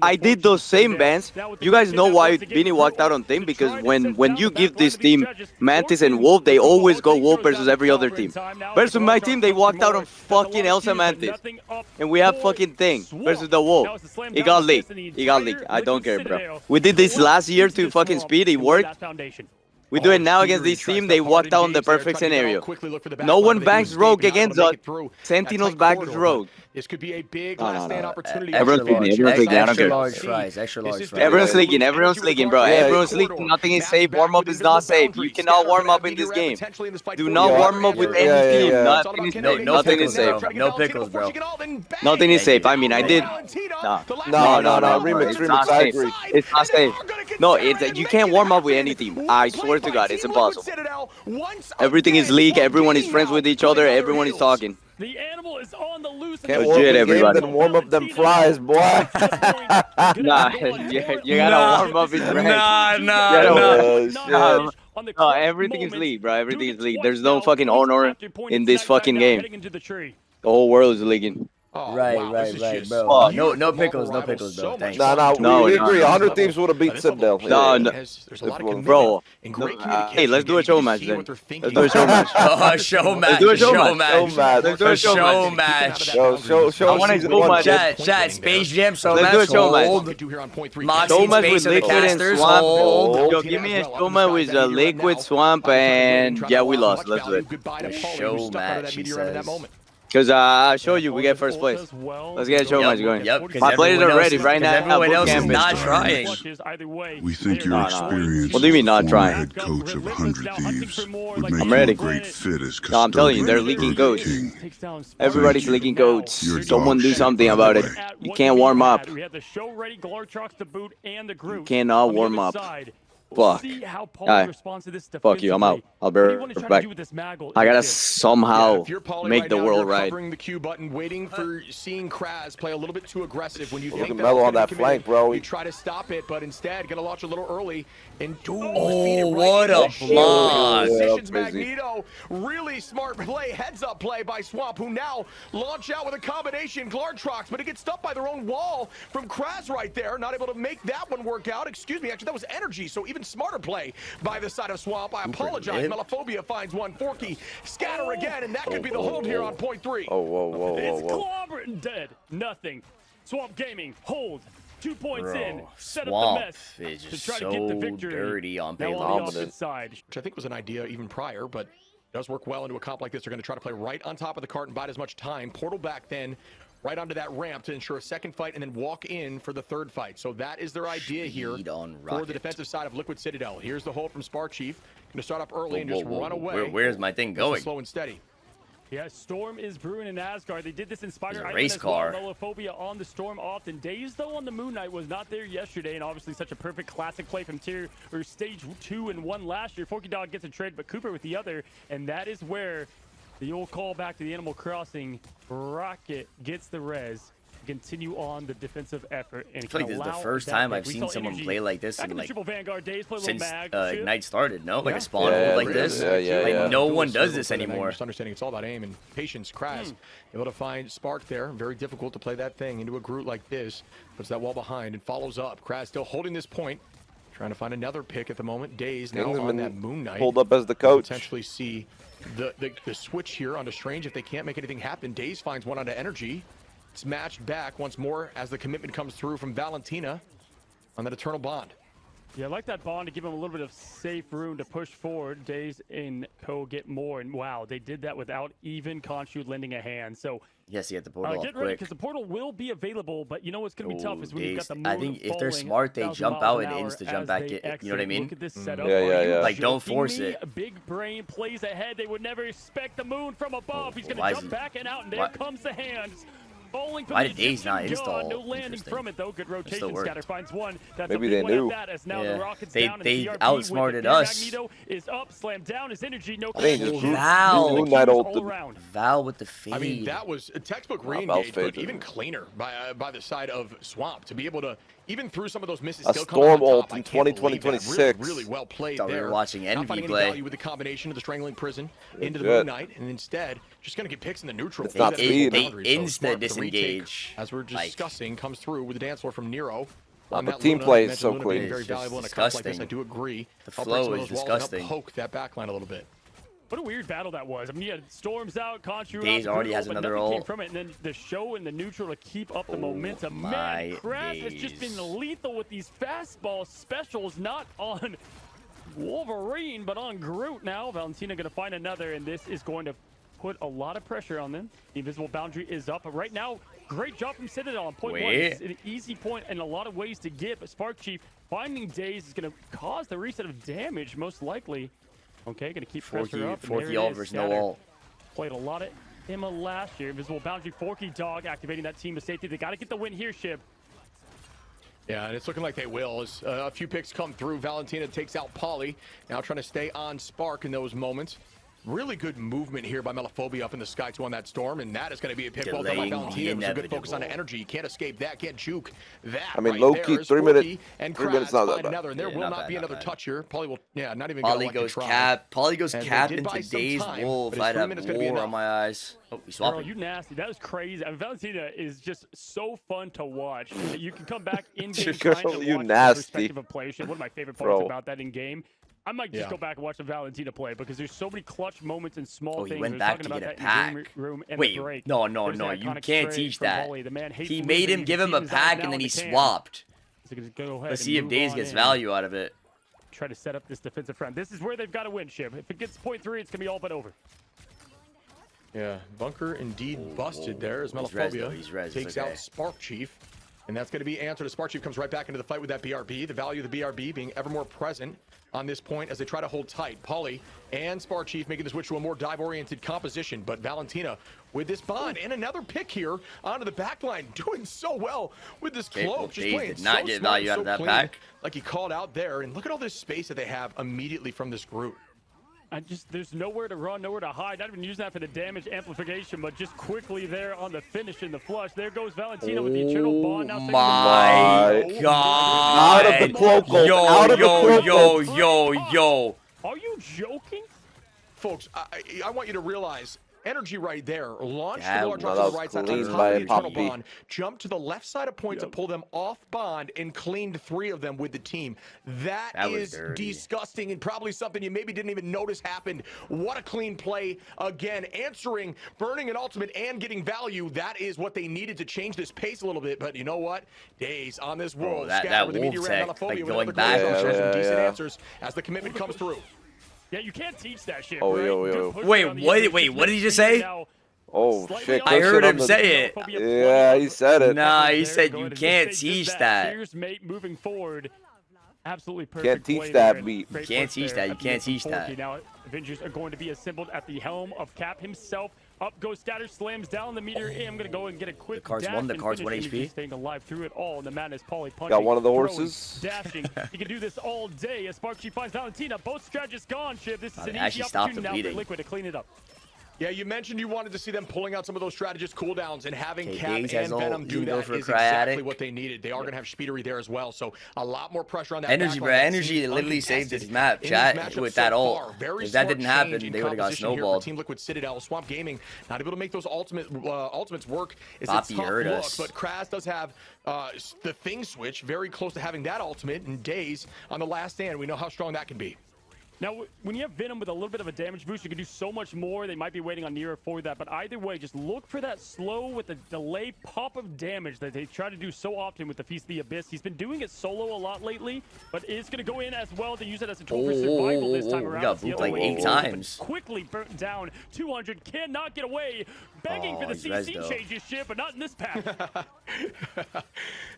I did those same bans. You guys know why Vinny walked out on team? Because when you give this team Mantis and Wolf, they always go Wolf versus every other team. Versus my team, they walked out on fucking Elsa Mantis. And we have fucking thing versus the Wolf. He got leaked. He got leaked. I don't care, bro. We did this last year to fucking Speed. It worked. We do it now against this team. They walked out on the perfect scenario. No one banks Rogue against us. Sentinels banks Rogue. This could be a big last stand opportunity. Everyone's leaking, everyone's leaking, I don't Extra care. large fries, extra large fries. Everyone's leaking, bro. Everyone's leaking. Nothing is safe. Warm up is not safe. You cannot warm up in this game. Do not warm up with any team. Nothing is safe. No Nothing is pickles, safe. bro. No pickles, bro. Nothing is safe. I mean, I did. No. Remix, I agree. It's not safe. No, it's you can't warm up with any team. I swear to God, it's impossible. Everything is leaked. Everyone is friends with each other. Everyone is talking. The animal is on the loose. Can't Legit, warm up the game, everybody. then warm up them fries, boy. Nah, you gotta warm up in rank. Nah. No, everything is leaked, bro. Everything is leaked. There's no fucking honor in this fucking game. The whole world is leaking. Right, bro. No pickles, bro. Thanks. We agree. 100 Thieves would have beat Citadel. Bro. Hey, let's do a show match then. Let's do a show match. A show match. do a show match. Let's do a show match. Show I wanna season go one. match. Chat, Space Jam, show Let's match. do a show match. Hold. Moxie, Show match Space, with and the Liquid and casters. Swamp. Hold. Yo, give me a show match with Liquid, Swamp, and yeah, we lost. Let's do it. A show match, he says. Because I'll show you, we get first place. Let's get a show match going. Yep, My players are ready right now. Everyone else is Boot camp not is- trying. We think your experience What do you mean not as a trying? former head coach of 100 Thieves would make I'm you ready. a great fit as No, I'm telling you, they're custodian leaking of Burger goats. King. Everybody's leaking goats. You're Someone dog do shit, something by about the it. way. You can't warm up. We had the show ready, Glartrox to boot, and the group. You cannot On the warm other up. side, Fuck. see how Paul Alright. responds to this Fuck you, I'm out. defensively. I'll be What do you want to try right back. to do with this Maggle? I gotta Is it- somehow If you're Poly make right the now, world you're right. covering the Q button, waiting for seeing Kraz play a little bit too aggressive. When you Look think at that Melo it's on gonna that be flank, committed, bro. You try to stop it, but instead gonna launch a little early and feed it Oh, right what into a the shield. block. Positions Yeah, busy. Magneto. Really smart play, heads up play by Swamp, who now launch out with a combination Glartrox, but it gets stuffed by their own wall from Kraz right there. Not able to make that one work out. Excuse me, actually that was energy. So even smarter play by the side of Swamp. I apologize. Melophobia finds one. Forky scatter again, and that could be the hold here on point 3. Whoa. It's clobbering dead. Nothing. Swamp Gaming, hold. 2 points in. Set up the mess is to just try so to get the victory. dirty on Now payload. on the opposite side. Which I think was an idea even prior, but does work well into a comp like this. They're going to try to play right on top of the cart and bide as much time. Portal back then, right onto that ramp to ensure a second fight and then walk in for the third fight. So that is their idea here for the defensive side of Liquid Citadel. Here's the hold from Spark Chief. Going to start up early and just run away. Where's my thing going? Slow and steady. Yeah, Storm is brewing in Asgard. They did this in Spider Island race as well. car. Melophobia on the Storm often. Days, though, on the Moon Knight was not there yesterday, and obviously such a perfect classic play from stage 2 and 1 last year. Forky Dog gets a trade, but Cooper with the other, and that is where the old call back to the Animal Crossing. Rocket gets the res. Continue on the defensive effort. And I feel like this is the first time I've seen someone play like this in like since Ignite started. No, like a spawn hold like this. Like no one does this anymore. Just understanding it's all about aim and patience. Kraz able to find Spark there. Very difficult to play that thing into a Groot like this. Puts that wall behind and follows up. Kraz still holding this point. Trying to find another pick at the moment. Days now on that Moon Knight. Hold up as the coach. Potentially see the switch here onto Strange if they can't make anything happen. Days finds one onto Energy. It's matched back once more as the commitment comes through from Valentina on that Eternal Bond. Yeah, I like that bond to give him a little bit of safe room to push forward. Days and Co get more, and wow, they did that without even Khonshu lending a hand. So yes, you have the portal get ready because the portal will be available, but you know what's going to be tough is when you've got the moon I think if they're smart, they jump out and insta jump back in. You know what I mean? Look at this setup. Yeah. Like don't force it. Big brain plays ahead. They would never expect the moon from above. He's going to jump back and out, and there comes the hands. Why did Days not install? No landing from it though. Good rotation. Scatter finds one. That's maybe they knew. They outsmarted us. Magneto is up, slammed down his energy. No. Val with the fade. I mean, that was a textbook re-engage, but even cleaner by the side of Swamp to be able to even through some of those misses. A Storm ult in 2026. Really well played there. We were watching Envy play. Value with the combination of the Strangling Prison into the Moon Knight, and instead just going to get picks in the neutral. It's not speed. They insta disengage. As we're discussing, comes through with the dance floor from Nero. The team play is so clean. Very valuable in a comp like this. I do agree. The flow is disgusting. Poke that backline a little bit. What a weird battle that was. I mean, you had Storms out, Khonshu Days already has another ult. Came from it, and then the show and the neutral to keep up the momentum. Man, Kraz has just been lethal with these fastball specials, not on Wolverine, but on Groot now. Valentina going to find another, and this is going to put a lot of pressure on them. The invisible boundary is up, but right now, great job from Citadel on point 1. It's an easy point and a lot of ways to get, but Spark Chief finding Days is going to cause the reset of damage, most likely. Okay, going to keep pressure up. Forky ult versus no ult. Played a lot of Emma last year. Invisible boundary, Forky Dog activating that team of safety. They got to get the win here, Shib. Yeah, and it's looking like they will as a few picks come through. Valentina takes out Polly. Now trying to stay on Spark in those moments. Really good movement here by Melophobia up in the sky 2 on that Storm, and that is going to be a pick well done by Valentina. It was a good focus on the energy. You can't escape that, can't juke that. I mean, right low-key, 3 minutes. And 3 minutes not that bad. Another, and there will not be another touch here. Polly will, not even Polly goes cap. Polly goes cap into Days Wolf. I'd have war on my eyes. Oh, we swapped. Girl, you nasty. That was crazy. I mean, Valentina is just so fun to watch. You can come back in game trying to you watch nasty. the perspective of play. One of my favorite parts about that in game. I might just go back and watch the Valentina play because there's so many clutch moments and small things. He went back to get a pack. Wait, no, you can't teach that. He made him give him a pack and then he swapped. Let's see if Days gets value out of it. Try to set up this defensive front. This is where they've got to win, Shib. If it gets point 3, it's going to be all but over. Yeah, Bunker indeed busted there as Melophobia takes out Spark Chief. And that's going to be answered as Spark Chief comes right back into the fight with that BRB. The value of the BRB being ever more present on this point as they try to hold tight. Polly and Spark Chief making the switch to a more dive-oriented composition. But Valentina with this bond and another pick here onto the backline. Doing so well with this cloak. Just playing did not get value out of that pack. Like he called out there. And look at all this space that they have immediately from this group. There's nowhere to run, nowhere to hide. Not even using that for the damage amplification, but just quickly there on the finish and the flush. There goes Valentina with the eternal bond. Now my God. Out of the cloak. Yo. Are you joking? Folks, I want you to realize Energy right there. Launch Yeah, the large well, on that the was right side, clean on top by of the eternal Poppy. bond, jump to the left side of point to pull them off bond, and cleaned 3 of them with the team. That was is dirty. disgusting, and probably something you maybe didn't even notice happened. What a clean play. Again, answering, burning an ultimate, and getting value. That is what they needed to change this pace a little bit. But you know what? Days on this wolf. that Scatter with the wolf meteor tech, Melophobia like with going another back great and shot. shit. Some decent Yeah. answers as the commitment comes through. Yeah, you can't teach that shit. Oh, right? yo, Good yo. push Wait, around the what- edges. wait, Just what did he makes just Peter say? now Oh, slightly shit. off. I Good heard shit him on the- say it. Yeah, he said it. Nah, he There, said go you ahead and can't just teach just that. Cheers, mate, moving forward. Absolutely perfect. Can't teach play that there, and beat. great Can't push teach there that. You at the can't end from teach that. Forky. Now Avengers are going to be assembled at the helm of Cap himself. Up goes Scatter, slams down the meter. I'm gonna go and get a quick The card's dash one, the and card's finish 1 Energy HP. staying alive through it all. And the madness, Polly punching. Got one of the throwing, horses. dashing. He can do this all day as Spark, she finds Valentina. Both strategists gone, Ship. This is They an actually easy stopped opportunity the now for bleeding. Liquid to clean it up. Yeah, you mentioned you wanted to see them pulling out some of those strategist cooldowns, and having Okay, Cap Daze has and ult. Venom You do can go that for a is exactly Cryatic. what they needed. They are going to have Speedery there as well, so a lot more pressure on that Energy, backline bro. that Energy seems literally saved uncontested this map, in chat, these matchups with so that ult. far. Very If that smart didn't happen, change in they would've got composition here for snowballed. Team Liquid Citadel. Swamp Gaming not able to make those ultimates work. It's a Poppy tough heard look, us. but Kraz does have the thing switch, very close to having that ultimate in Days on the last stand. We know how strong that can be. Now, when you have Venom with a little bit of a damage boost, you can do so much more. They might be waiting on Nero for that, but either way, just look for that slow with the delay pop of damage that they try to do so often with the Feast of the Abyss. He's been doing it solo a lot lately, but it's going to go in as well to use it as a tool for survival this time around. We got It's the booped other like way 8 he goes, but times. Quickly burnt down. 200 cannot get away. Begging for the he's res CC though. changes shit, but not in this pack.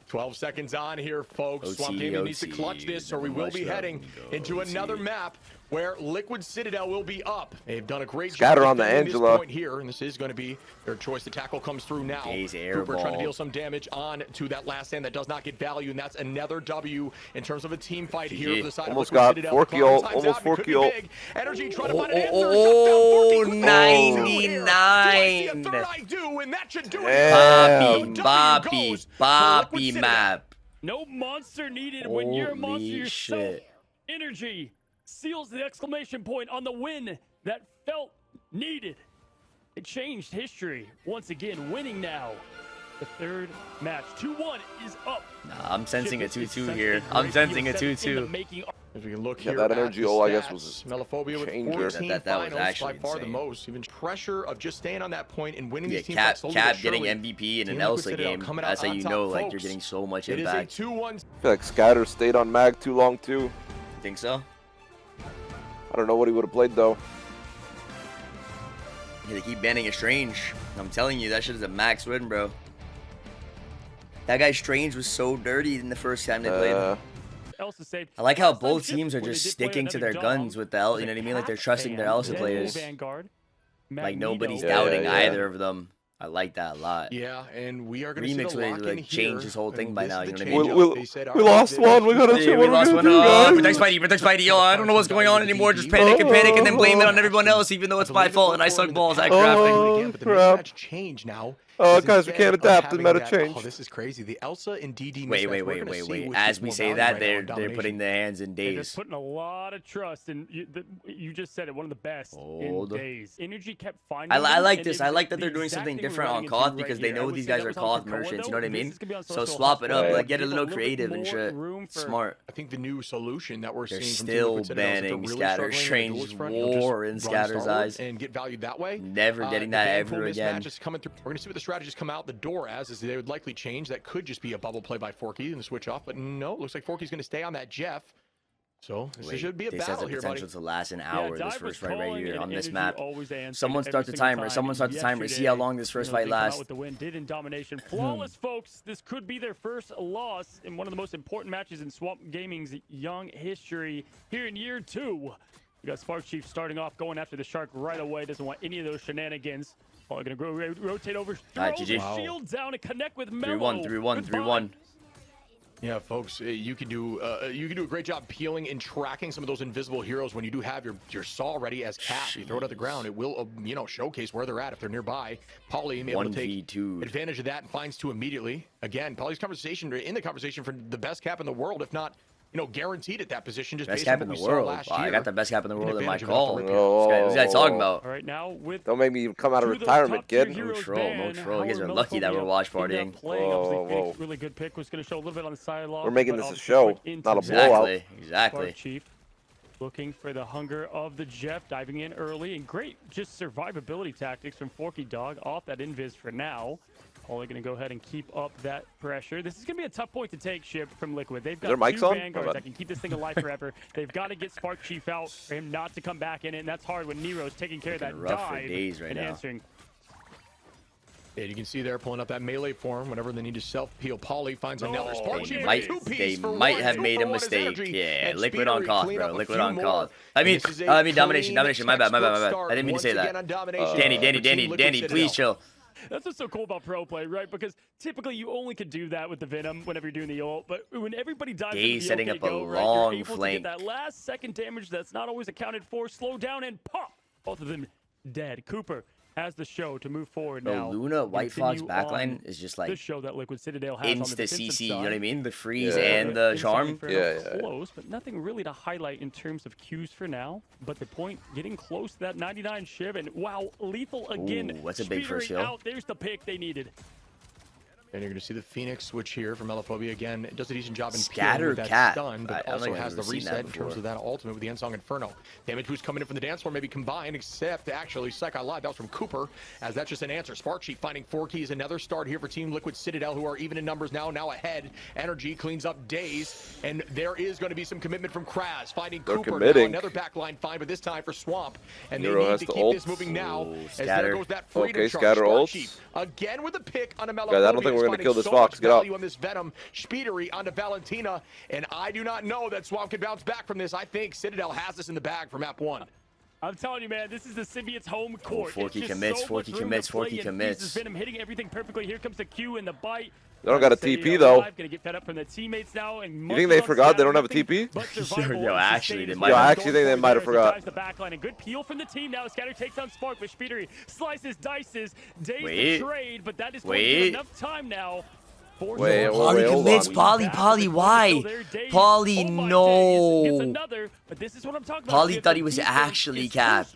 12 seconds on here, folks. OT, Swamp Gaming needs to clutch this, or we will be much heading love, into OT. another map where Liquid Citadel will be up. They've done a great Scatter job on the defending Angela. this point here, and this is going to be their choice. The tackle comes through now. Daze air Cooper trying to ball. deal some damage on to that last stand that does not get value, and that's another W in terms of a team fight here GG. for the side Almost of Liquid got Citadel. Forky The clock ult, times almost out, and it could Forky be ult. big. Energy trying to find an answer. Oh, Shut down Forky quickly. 99. Do I see a third eye do, and that should do it. Damn. Boppy map. No monster needed when you're a monster Holy yourself. shit. Energy seals the exclamation point on the win that felt needed. It changed history. Once again, winning now. The third match. 2-1 is up. Nah, I'm sensing a Shit, this is 2-2 such here. a I'm great sensing a deal set in the 2-2. making. As we can look Yeah, here that at energy the ult, I guess, stats, was a Melophobia with changer. 14 That was finals, by actually far the insane. most. Even pressure of just staying on that point and winning Yeah, these team Cap fights slowly but getting surely. MVP in an Team Liquid Elsa Citadel game. coming out That's how on you top, know, like, folks. you're getting so much It is a impact. 2-1. I feel like Scatter stayed on Mag too long, too. Think so? I don't know what he would have played, though. Yeah, they keep banning a Strange. I'm telling you, that shit is a max win, bro. That guy Strange was so dirty in the first time they played. Elsa saved. I like how Last time both Ship, teams are when they just did play sticking to their another guns dom, with the Elsa, you the know what I mean? Like they're Cap trusting their fan, Elsa then players. Vanguard, Like nobody's Magneto. doubting yeah. either of them. I like that a lot. Yeah, and we are going to see Remix the would lock in like here. change this whole thing And by this now, is you the know what I mean? change-up. They said, We all right, lost they- one. We gotta see Yeah, what we we're lost gonna one. do, guys. Protect Spidey. Yo, I don't know what's going on anymore. Just panic and then blame it on everyone else, even though it's my fault and I suck balls at crafting. But the crap. mismatch change now. Oh, is guys, we instead can't of adapt. The having meta that- changed. Oh, this is crazy. The Elsa and DD Wait. mismatch, we're gonna see which As is we more say valuable that, right now they're in domination. putting their hands in They're Daze. just putting a lot of trust in you just said it, one of the best Hold. in Days. Energy kept finding I them, like and this. it I was like that the they're doing exact something thing we're different on running into Koth right because here. they I know would these say guys that are was on Koth Krakoa, merchants, you though. know what I This mean? is gonna be on So social swap it up, hospital. like get a Give little bit creative and more shit. room for- Smart. I think the new solution that we're They're seeing from still Team Liquid Citadel is that they're banning really Scatter. struggling on the Strange duelist front. You'll just war in run Scatter's Starward eyes. and get valued that way. Never getting The that Vanpool ever mismatch again. is coming through. We're gonna see what the strategies come out the door as they would likely change. That could just be a bubble play by Forky and the switch off, but no, it looks like Forky's gonna stay on that Jeff. So this should be a This has battle the here, buddy. potential to last an Yeah, hour, this Dive was first fight right calling here and on this Energy map. always answered Someone every start the single timer. time. Someone start the timer. See how long this first fight they come out lasts. with the win, did in domination. Flawless, folks. This could be their first loss in one of the most important matches in Swamp Gaming's young history here in year 2. We got Spark Chief starting off, going after the Shark right away. Doesn't want any of those shenanigans. Probably gonna go rotate over, throw Alright, the GG. shield down and connect with Melo. 3-1, 3-1, Goodbye. 3-1. Yeah, folks, you can do a great job peeling and tracking some of those invisible heroes when you do have your saw ready as Cap. You throw it at the ground, it will showcase where they're at if they're nearby. Pauly may be able to take 1v2. advantage of that and finds 2 immediately. Again, Pauly's in the conversation for the best Cap in the world, if not guaranteed at that position. Just Best based on cap in what the we saw world. last I year. got the best cap in the world in my Advantage of call. it. What's guy talking about? All right, now with Don't make me come out of retirement, kid. No troll, no troll. You guys are lucky that we're watch partying. Whoa. Really good pick. Was going to show a little bit on the sideline. We're making this a show, not a blowout. Exactly. Chief looking for the hunger of the Jeff, diving in early, and great just survivability tactics from Forky Dog off that invis for now. All they're going to go ahead and keep up that pressure. This is going to be a tough point to take, Ship, from Liquid. They've got mics two on? Vanguards that can keep this thing alive forever. They've got to get Spark Chief out for him not to come back in it, and that's hard when Nero's taking care of that dive and answering. Yeah, you can see there pulling up that melee form whenever they need to self-peel. Poly finds another Spark Chief. They might have made a mistake. Yeah, Liquid on cost, bro. Liquid on cost. I mean, domination. My bad. I didn't mean to say that. Danny, please chill. That's what's so cool about pro play, right? Because typically you only could do that with the Venom whenever you're doing the ult, but when everybody dives into the setting up a right, long you're able flank. to get that last second damage that's not always accounted for, slow down and pop. Both of them dead. Cooper has the show to move forward now. Luna White Fox backline is just like the show that Liquid Citadel has insta on the defensive CC. side. You know what I mean? The freeze and the charm. Close, but nothing really to highlight in terms of Qs for now. But the point, getting close to that 99 Shiv, and wow, lethal again. Ooh, that's a big first kill. Out. There's the pick they needed. And you're going to see the Phoenix switch here from Melophobia again. It does a decent job in Scatter peeling with that cat. stun, but also has the reset in terms of that ultimate with the Ensong Inferno. Damage boost coming in from the dance floor, maybe combined, except actually Psycho Live. That was from Cooper, as that's just an answer. Spark Chief finding 4 keys. Another start here for Team Liquid Citadel, who are even in numbers now ahead. Energy cleans up Days, and there is going to be some commitment from Kraz, finding Cooper. Now another backline find, but this time for Swamp. And they need to keep this moving now, as there goes that freedom charge. Spark Chief again with a pick on a Melophobia. Guys, I don't think we're going to kill this Fox. Get up. On this Venom, Shpeedery onto Valentina, and I do not know that Swamp can bounce back from this. I think Citadel has this in the bag for map 1. I'm telling you, man, this is the Symbiote's home court. Forky commits, Forky commits. Venom hitting everything perfectly. Here comes the Q and the bite. They don't got a TP though. Gonna get fed up from the teammates now, and you think they forgot they don't have a TP? Yo, actually, they might. Yo, I actually think they might have forgot. The backline, a good peel from the team now. Scatter takes on Spark, but Shpeedery slices, dices, Days the trade, but that is going to be enough time now. Poly commits, Poly, why? Poly, no. Poly thought he was actually capped.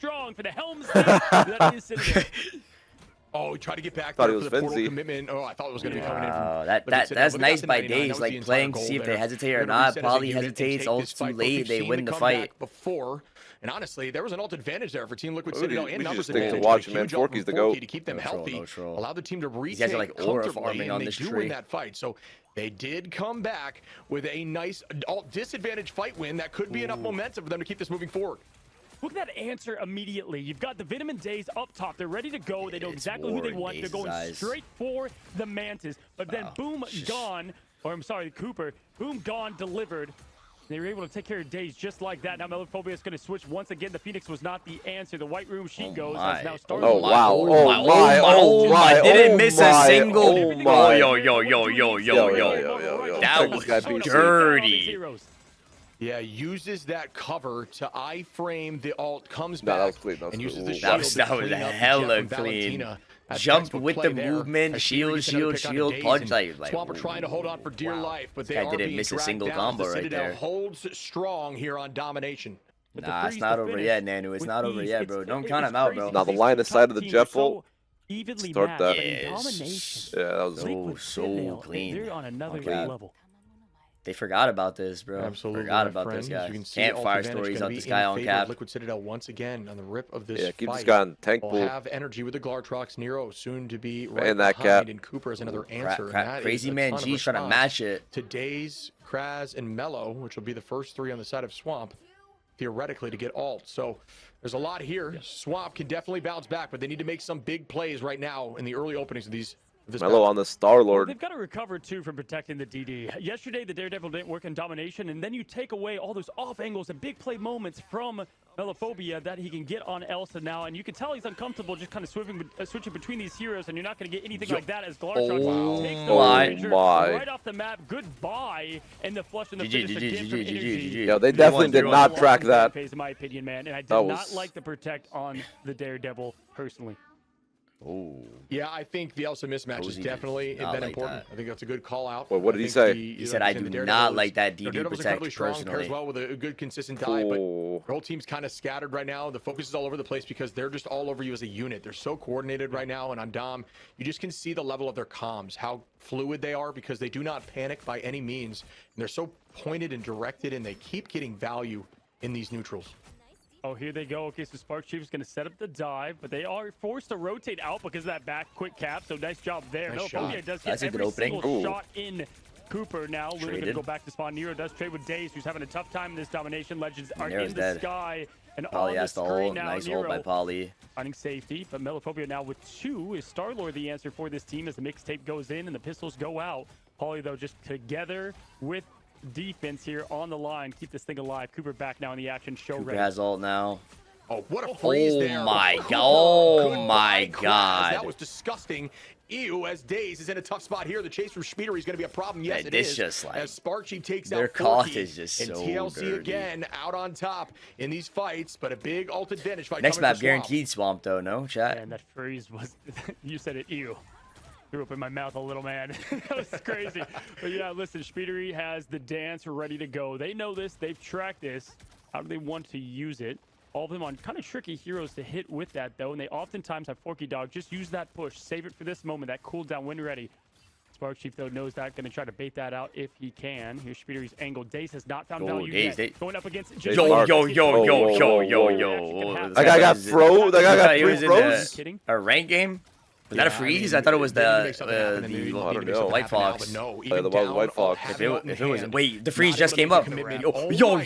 Oh, he tried to get back there for was the portal Fenzy. commitment. Oh, I thought it was going to be coming in from... That's nice by Days, like playing to see if they hesitate or not. Poly hesitates, ult's too late, they win the fight. Before. And honestly, there was an ult advantage there for Team Liquid Citadel. We just stick to watching, man. Forky's the GOAT. To keep them healthy, allow the team to retake guys are like aura comfortably, farming on and they this do tree. win that fight. So they did come back with a nice alt disadvantage fight win. That could be enough momentum for them to keep this moving forward. Look at that answer immediately. You've got the Venom and Days up top. They're ready to go. They know exactly who they want. They're going straight for the Mantis. But then boom, gone. Or I'm sorry, Cooper. Boom, gone, delivered. They were able to take care of Days just like that. Now Melophobia is going to switch once again. The Phoenix was not the answer. The White Room sheet goes. That's now starting. Oh my! Didn't miss a single. Oh Yo. That was dirty. Yeah, uses that cover to iframe the ult, comes back, that was clean. and uses the That shield was hella clean. Jump with the movement, shield, punch. Like, Swamp are trying to hold on for dear life, but they are didn't miss a single combo right there. Holds strong here on domination. Nah, it's not over yet, Nanu. It's not over yet, bro. Don't count him out, bro. Now the line of sight of the Jet Bolt. Evenly Start that. Yeah, that was so clean. They're on another level. They forgot about this, bro. Absolutely, forgot about this guy. Campfire stories out this guy on cap. Liquid Citadel once again on the rip of this fight. Keep this fight. guy in tank pool. We'll have energy with the Glartrox. Nero soon to be right and that behind, cap. and Cooper is another answer. CrazymanG trying to match it. Today's Kraz and Mello, which will be the first 3 on the side of Swamp, theoretically to get ult. So there's a lot here. Swamp can definitely bounce back, but they need to make some big plays right now in the early openings of these. Mello on the Star-Lord. They've got to recover, too, from protecting the DD. Yesterday, the Daredevil didn't work in domination, and then you take away all those off angles and big play moments from Melophobia that he can get on Elsa now, and you can tell he's uncomfortable just kind of switching between these heroes, and you're not going to get anything like that as Glartrox takes the right off the map. Goodbye, and the flush in the finish again from Energy. Yeah, they definitely did not track that. In my opinion, man, and I did not like the protect on the Daredevil personally. Oh. Yeah, I think the Elsa mismatch has definitely been like important. that. I think that's a good call out. Well, what did he say? He said, I do not like that DD protect personally. Pairs well with a good consistent dive, but your whole team's kind of scattered right now. The focus is all over the place because they're just all over you as a unit. They're so coordinated right now, and on Dom, you just can see the level of their comms, how fluid they are because they do not panic by any means. And they're so pointed and directed, and they keep getting value in these neutrals. Oh, here they go. Okay, so Spark Chief is going to set up the dive, but they are forced to rotate out because of that back quick cap. So nice job there. Nice shot. Does That's get a good every opening. single shot in Cooper. Now Luna going to Traded. go back to spawn. Nero does trade with Daze, who's having a tough time in this domination. Legends are Nero's in the dead. sky. And Polly on the has to screen ult. now, Nice Nero ult by Polly. finding safety. But Melophobia now with 2. Is Star-Lord the answer for this team as the mixtape goes in and the pistols go out? Polly, though, just together with defense here on the line. Keep this thing alive. Cooper back now in the action. Show Cooper ready. has ult now. Oh, what a freeze there. My Cooper, God. Oh goodbye, my Kraz. God. That was disgusting. Ew, as Daze is in a tough spot here. The chase from Shpeed is going to be a problem. Yes, Man, it this is. just, like, as Sparky takes their out cost Forky, is just and so TLC dirty. again out on top in these fights, but a big ult advantage fight. Next coming map for Swamp. guaranteed swamp though, no chat. And that freeze was, you said it, ew. Threw up in my mouth a little, man. That was crazy. But yeah, listen, Shpeed has the dance ready to go. They know this, they've tracked this. How do they want to use it? All of them on kind of tricky heroes to hit with that, though, and they oftentimes have Forky Dog. Just use that push. Save it for this moment, that cooldown when ready. Spark Chief, though, knows that. Going to try to bait that out if he can. Here's Shpeeder's angle. Daze has not found value yet. Going up against... Yo. That guy got froze. That guy got he was in froze. a rank game. Was that a freeze? I thought it was the White Fox. No, the White Fox. If it was, wait, the freeze just came up. Yo.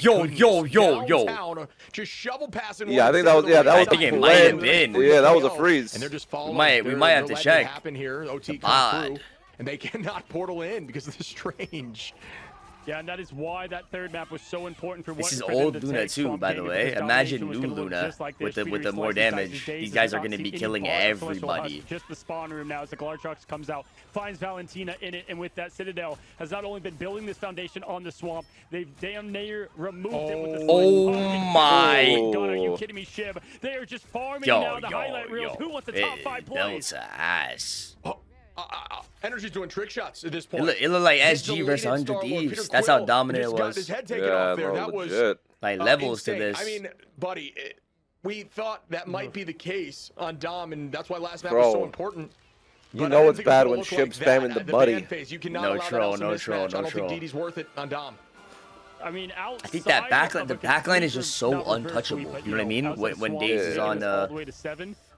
Just shovel passing. Yeah, I think that was. Yeah, that was. I think it might have been. Yeah, that was a freeze. And they're just following. We might have to check. OT comes through, and they cannot portal in because of the strange. Yeah, and that is why that third map was so important for This is old Luna too, by the way. Imagine new Luna with the more damage. These guys are going to be killing everybody. Just the spawn room now as the Glartrox comes out, finds Valentina in it, and with that, Citadel has not only been building this foundation on the swamp, they've damn near removed it with the my God, are you kidding me, Shib? They are just farming now the highlight reels. Who wants the top 5 plays? Elsa ass. Energy's doing trick shots at this point. It looked like SG versus 100 Thieves. That's how dominant it was. His head taken off there. That was like levels insane. to this. I mean, buddy, we thought that might be the case on Dom, and that's why last map was so important. You know it's bad when Shib's spamming the buddy. No troll. I don't think DD's worth it on Dom. I mean, I think that backline, the backline is just so untouchable. You know what I mean? When Daze is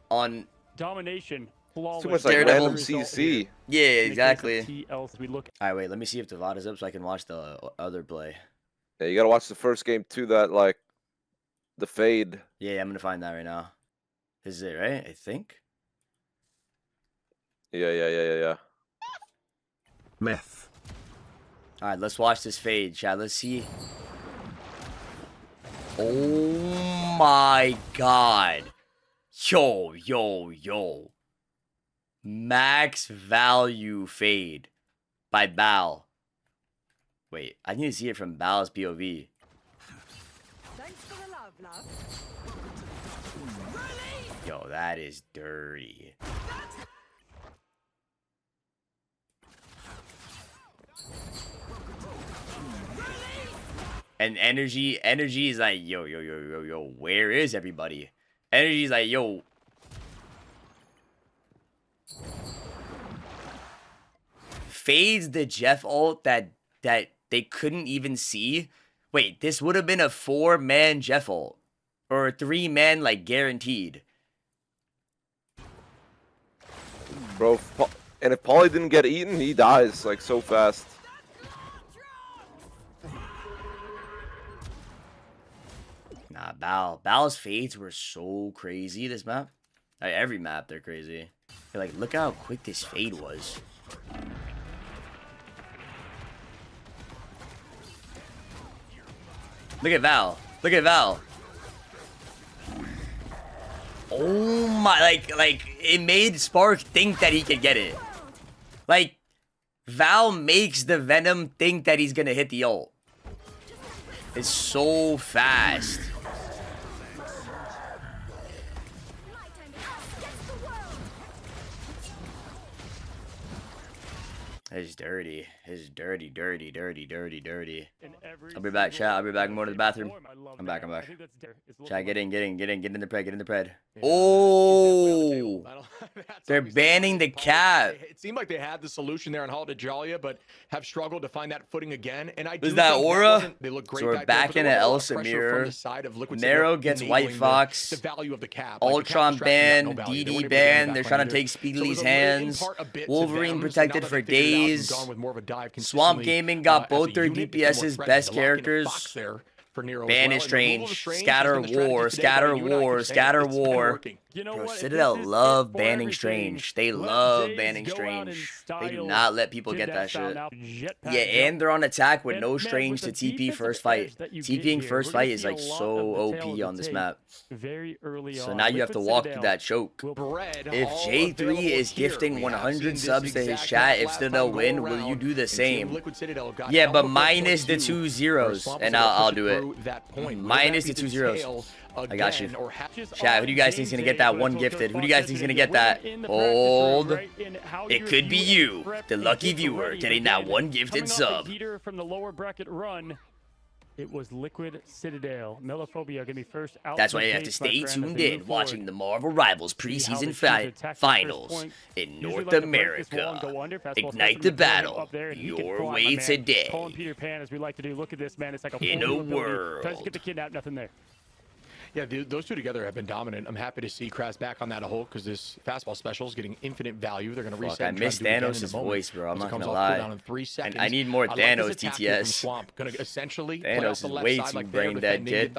on domination. Too much like random CC. Yeah, exactly. Alright, wait, let me see if the VOD is up so I can watch the other play. Yeah, you gotta watch the first game too, that like the fade. Yeah, I'm gonna find that right now. This is it, right? I think. Yeah. Meth. Alright, let's watch this fade, chat. Let's see. Oh my god. Yo. Max value fade by Val. Wait, I need to see it from Val's POV. Thanks for the love. Yo, that is dirty. And energy is like, yo, where is everybody? Energy is like, yo. Fades the Jeff ult that they couldn't even see. Wait, this would have been a 4-man Jeff ult. Or a 3-man, like, guaranteed. Bro, and if Paulie didn't get eaten, he dies, like, so fast. Nah, Bal's fades were so crazy this map. Like, every map, they're crazy. Like, look how quick this fade was. Look at Val. Oh my, like it made Spark think that he could get it. Like, Val makes the Venom think that he's gonna hit the ult. It's so fast. It's dirty. It's dirty, dirty, dirty, dirty, dirty. I'll be back, chat. I'll be back. I'm going to the bathroom. I'm back. I'm back. Chat, get in the pred, get in the pred. Oh! They're banning the cap. It seemed like they had the solution there on Hall to Jalia, but have struggled to find that footing again. And I was that aura? They look great. So we're back in at Elsa mirror. Nero gets White Fox. The value of the cap. Ultron ban, DD ban. They're trying to take Speedly's hands. Wolverine protected for days. Swamp Gaming got both their DPS's best characters. Ban is strange. Scatter war, scatter war, scatter war. Bro, Citadel love banning strange. They love banning strange. They do not let people get that shit. Yeah, and they're on attack with no strange to TP first fight. TPing first fight is like so OP on this map. So now you have to walk through that choke. If J3 is gifting 100 subs to his chat, if Citadel win, will you do the same? Yeah, but minus the 2 zeros, and I'll do it. Minus the 2 zeros. I got you. Chat, who do you guys think is going to get that one gifted? Who do you guys think is going to get that? Hold. It could be you, the lucky viewer, getting that one gifted sub. From the lower bracket run, it was Liquid Citadel. Melophobia going to be first out. That's why you have to stay tuned in, watching the Marvel Rivals preseason finals in North America. Ignite the battle your way today. Peter Pan, as we like to do. Look at this, man. It's like a in a world. Tries to get the kidnap, nothing there. Yeah, those two together have been dominant. I'm happy to see Kraz back on that a whole because this fastball special is getting infinite value. They're going to reset. I miss Thanos' voice, bro. I'm not going to lie. And I need more Thanos TTS. Thanos is way too brain dead, kid.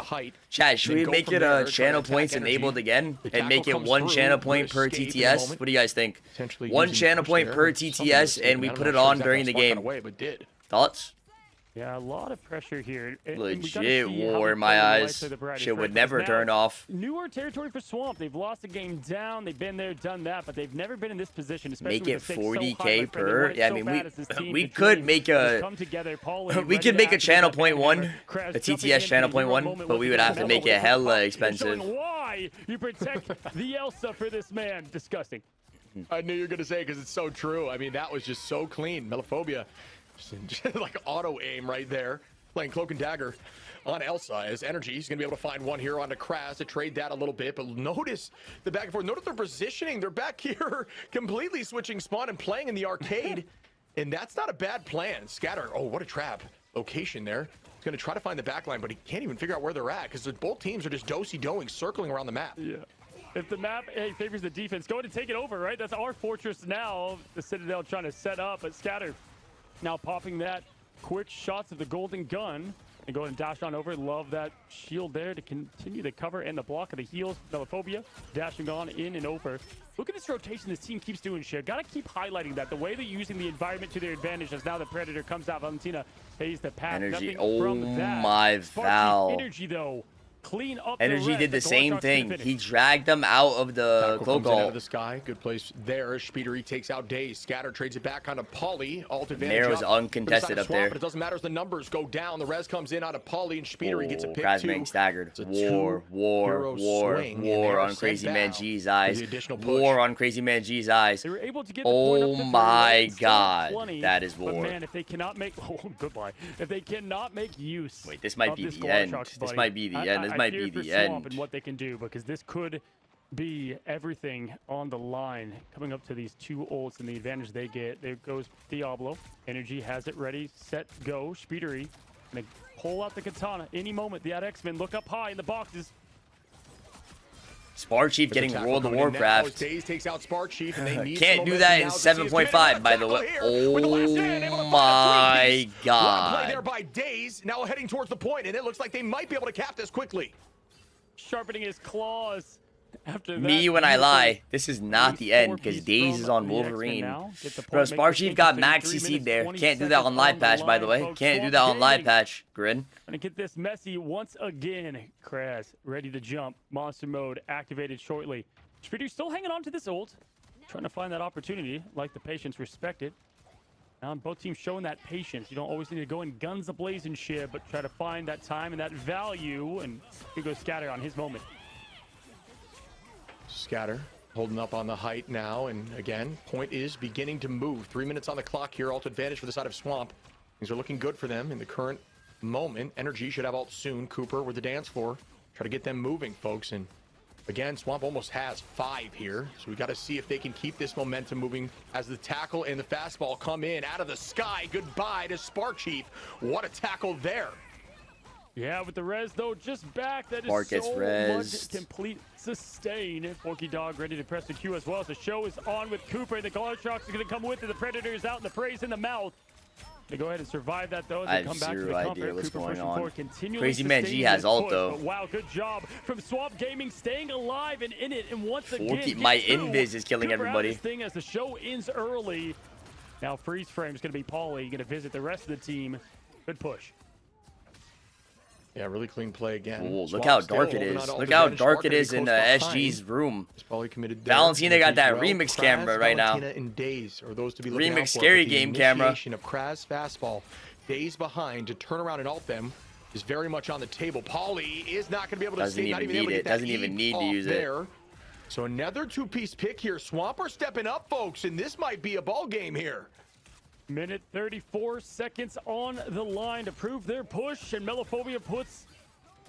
Chat, should we make it channel points enabled again and make it 1 channel point per TTS? What do you guys think? 1 channel point per TTS and we put it on during the game. Thoughts? Yeah, a lot of pressure here. Legit war in my eyes. Shit would never turn off. Newer territory for Swamp. They've lost a game down. They've been there, done that, but they've never been in this position. Make it 40K per. Yeah, I mean we could make a channel point 1, a TTS channel point 1, but we would have to make it hella expensive. Why you protect the Elsa for this man? Disgusting. I knew you were gonna say because it's so true. I mean that was just so clean. Melophobia. Like auto aim right there, playing Cloak and Dagger on Elsa as Energy. He's gonna be able to find one here onto Kraz to trade that a little bit, but notice the back and forth. Notice their positioning. They're back here completely switching spawn and playing in the arcade, and that's not a bad plan. Scatter, oh, what a trap location there. He's gonna try to find the backline, but he can't even figure out where they're at because both teams are just do-si-doing, circling around the map. Yeah. If the map favors the defense, go ahead and take it over, right? That's our fortress now. The Citadel trying to set up, but Scatter now popping that quick shots of the golden gun and go ahead and dash on over. Love that shield there to continue the cover and the block of the heals. Melophobia dashing on in and over. Look at this rotation this team keeps doing, shit. Gotta keep highlighting that. The way they're using the environment to their advantage as now the Predator comes out. Valentina pays the path. Energy, oh my Val. Energy though. Clean up Energy did the same thing. He dragged them out of the cloak out of the sky. Good place there. Shpeed takes out Daze. Scatter trades it back onto Polly. Alt advantage. Nero's uncontested up there. But it doesn't matter as the numbers go down. The res comes in out of Polly and Shpeed gets a pick CrazymanG staggered. War on CrazymanG's eyes. War on CrazymanG's eyes. They were able to get oh my god. That is war. But man, if they cannot make goodbye. If they cannot make use. Wait, this might be the end. This might be the end. This might be the end. And what they can do, because this could be everything on the line coming up to these 2 ults and the advantage they get. There goes Diablo. Energy has it ready, set, go. Shpeed gonna pull out the katana any moment. The X-Men look up high in the boxes. Spark Chief getting World of Warcraft. Takes out Spark Chief and they need can't do that in 7.5, by the way. Oh my god. Play there by Daze, now heading towards the point, and it looks like they might be able to cap this quickly. Sharpening his claws. After that, me when I lie, this is not the end because Daze is on Wolverine. Bro, Spark Chief got max CC'd there. Can't do that on live patch, by the way. Can't do that on live patch. Grin. Gonna get this messy once again. Kraz ready to jump. Monster mode activated shortly. Shpeed still hanging on to this ult. Trying to find that opportunity. Like the patience, respect it. Now both teams showing that patience. You don't always need to go in guns a-blazing shit, but try to find that time and that value. And here goes Scatter on his moment. Scatter Holding up on the height now, and again, point is beginning to move. 3 minutes on the clock here. Ult advantage for the side of Swamp. Things are looking good for them in the current moment. Energy should have ult soon. Cooper with the dance floor. Try to get them moving, folks. And again, Swamp almost has 5 here. So we got to see if they can keep this momentum moving as the tackle and the fastball come in out of the sky. Goodbye to Spark Chief. What a tackle there. Yeah, with the res though, just back. That is Spark gets so rezzed. much complete sustain. Forky Dog ready to press the Q as well. So the show is on with Cooper. The Guard Sharks are going to come with it. The Predator is out and the Prey's in the mouth. They go ahead and survive that though. As I they have come back to zero the idea what's Cooper going on. forward, CrazymanG has ult though. But wow, good job from Swamp Gaming staying alive and in it. And once again, My invis is killing Cooper everybody. out this thing as the show ends early. Now freeze frame is going to be Paulie. Going to visit the rest of the team. Good push. Yeah, really clean play again. Ooh, look how dark it is. Look how dark it is in SG's room. Valentina got that remix camera right now. Remix scary game camera. Of Kraz fastball, days behind to turn around and ult them is very much on the table. Paulie is not going to be able to Doesn't even need it. Doesn't even need to use it. So another 2-piece pick here. Swamper stepping up, folks, and this might be a ball game here. Minute 34 seconds on the line to prove their push, and Melophobia puts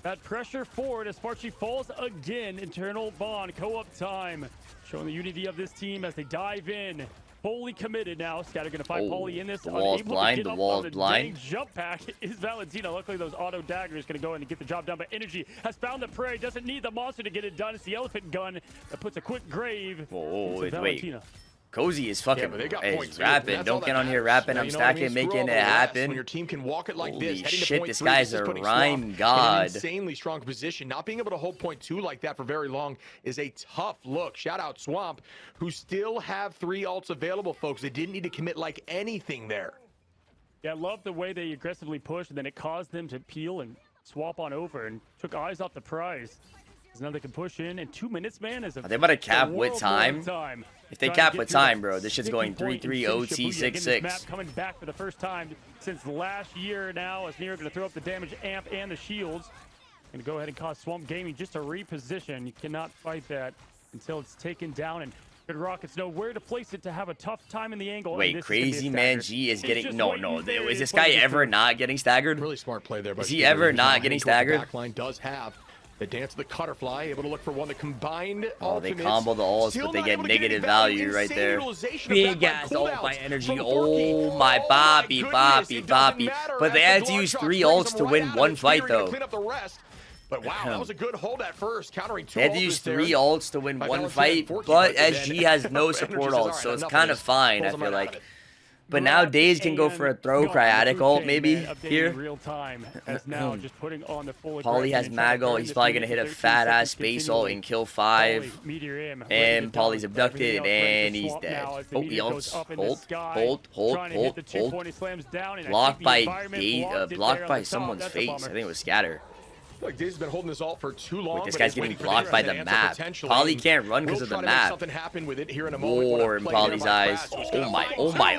that pressure forward as Sparky falls again. Internal bond, co-op time, showing the unity of this team as they dive in. Fully committed now. Scatter gonna find Paulie in this. The wall's blind. The wall's blind. Jump pack is Valentina. Luckily, those auto daggers gonna go in and get the job done. But Energy has found the prey. Doesn't need the monster to get it done. It's the elephant gun that puts a quick grave. Oh, wait. Valentina. Cozy is fucking is rapping. Don't get on here rapping. I'm stacking, making it happen. When your team can walk it like Holy this, shit, this guy's a rhyme god. Insanely strong position. Not being able to hold point 2 like that for very long is a tough look. Shout out Swamp, who still have 3 ults available, folks. They didn't need to commit like anything there. Yeah, I love the way they aggressively pushed, and then it caused them to peel and swap on over and took eyes off the prize. Now they can push in 2 minutes, man. Is Are they about to cap with time? If they cap with time, bro, this shit's going 3-3 OT 6-6. Coming back for the first time since last year now, as Nero going to throw up the damage amp and the shields. Going to go ahead and cause Swamp Gaming just to reposition. You cannot fight that until it's taken down, and Good Rockets know where to place it to have a tough time in the angle. Wait, CrazymanG is getting no. Is this guy ever not getting staggered? Really smart play there. Is he ever not getting staggered? Backline does have the dance of the Cutterfly, able to look for one that combined. Oh, they combo the ults, but they get negative value right there. Big ass ult by Energy. Oh my boppy. But they had to use 3 ults to win 1 fight though. But wow, that was a good hold at first, countering 2 ults. They had to use 3 ults to win 1 fight, but SG has no support ults, so it's kind of fine, I feel like. But now Daze can go for a throw cryotic ult maybe here. Paulie has mag ult. He's probably going to hit a fat ass space ult and kill 5. And Paulie's abducted and he's dead. Oh, he ults. Hold. Blocked by someone's face. I think it was Scatter. Like Dave's been holding this ult for too long. Wait, this guy's getting blocked by the map. Paulie can't run because of the map. War in Paulie's eyes. Oh my.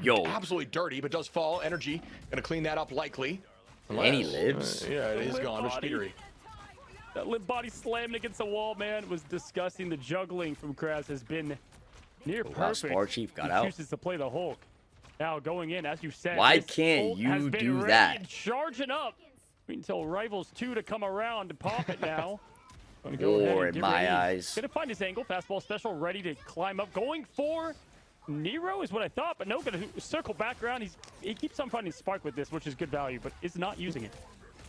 Yo. Absolutely dirty, but does fall. Energy gonna clean that up likely. And he lives. Yeah, it is gone. Speedery. That limp body slamming against the wall, man, was disgusting. The juggling from Kraz has been near perfect. Spark Chief got out. He chooses to play the Hulk. Now going in, as you said. Why can't you do that? Charging up. Until Rivals 2 to come around to pop it now. War in my eyes. Gonna find his angle. Fastball special ready to climb up. Going for Nero is what I thought, but no, gonna circle back around. He keeps on finding Spark with this, which is good value, but is not using it.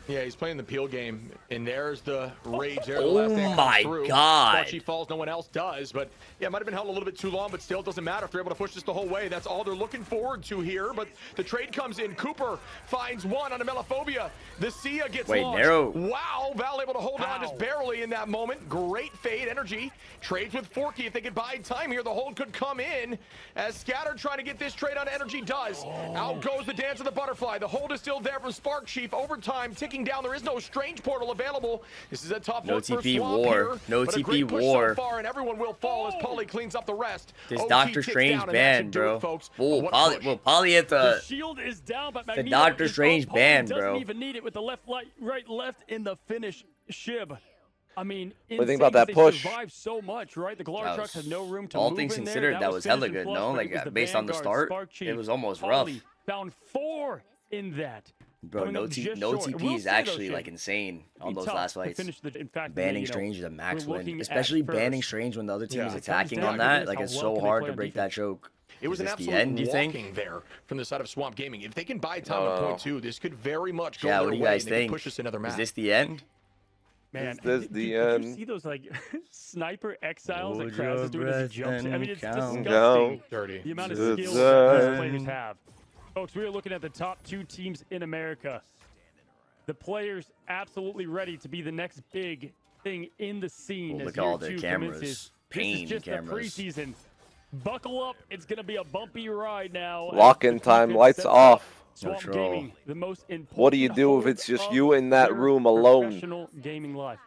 Yeah, he's playing the peel game, and there's the rage there. Oh my god. She falls, no one else does, but yeah, it might have been held a little bit too long, but still, it doesn't matter if they're able to push this the whole way. That's all they're looking forward to here, but the trade comes in. Cooper finds one on a Melophobia. The Sia gets launched. Nero. Wow, Val able to hold on just barely in that moment. Great fade. Energy trades with Forky. If they could buy time here, the hold could come in, as Scatter trying to get this trade on Energy does. Out goes the dance of the butterfly. The hold is still there from Spark Chief. Overtime ticking down. There is no strange portal available. This is a tough look for TP Swamp war. here, No but a TP great push war. So far, and everyone will fall as Paulie cleans up the rest. This OT Doctor ticks Strange down, ban, bro. Oh, Paulie hit the shield is down, but the Doctor Strange ban, bro. Doesn't even need it with the right, left in the finish. Shib I mean, what do you think about that push? Survived so much, right? The Glory Trucks had no room to all move things in considered, there. that was hella finishing good, flush, no? but Like, it was the based on the Vanguard, start, Spark Chief, it was almost Polly rough. Found 4 in that. Bro, Coming no, up just no short. TP We'll is say, though, actually, Shane, like, insane on be those tough last to fights. finish the, in fact, Banning you know, Strange is a max we're win. looking at Especially banning first. Strange when the other team Yeah, is it comes attacking down on to that. this, Like, how it's well so can they hard play to on break defense. that choke. It was Is an this absolute the end, you think? walking there from the side of Swamp Gaming. If they can buy time on point 2, this could very much go Yeah, their what do you way guys and they can think? push us another match. Is this the end? Man, Is this the did end? you see those like sniper exiles that Hold Kraz your is doing as he breath jumps? I and mean, it's count. disgusting. Dirty. The amount of Good skills that time. these players have. Folks, we are looking at the top 2 teams in America. The players absolutely ready to be the next big thing in the scene. Well, as look at all year their 2 cameras. commences. Pain This is just cameras. the preseason. Buckle up. It's going to be a bumpy ride now. Lock-in time, lights off. Swamp No Gaming, the most important What do you do if it's just you in that room alone? Professional gaming life.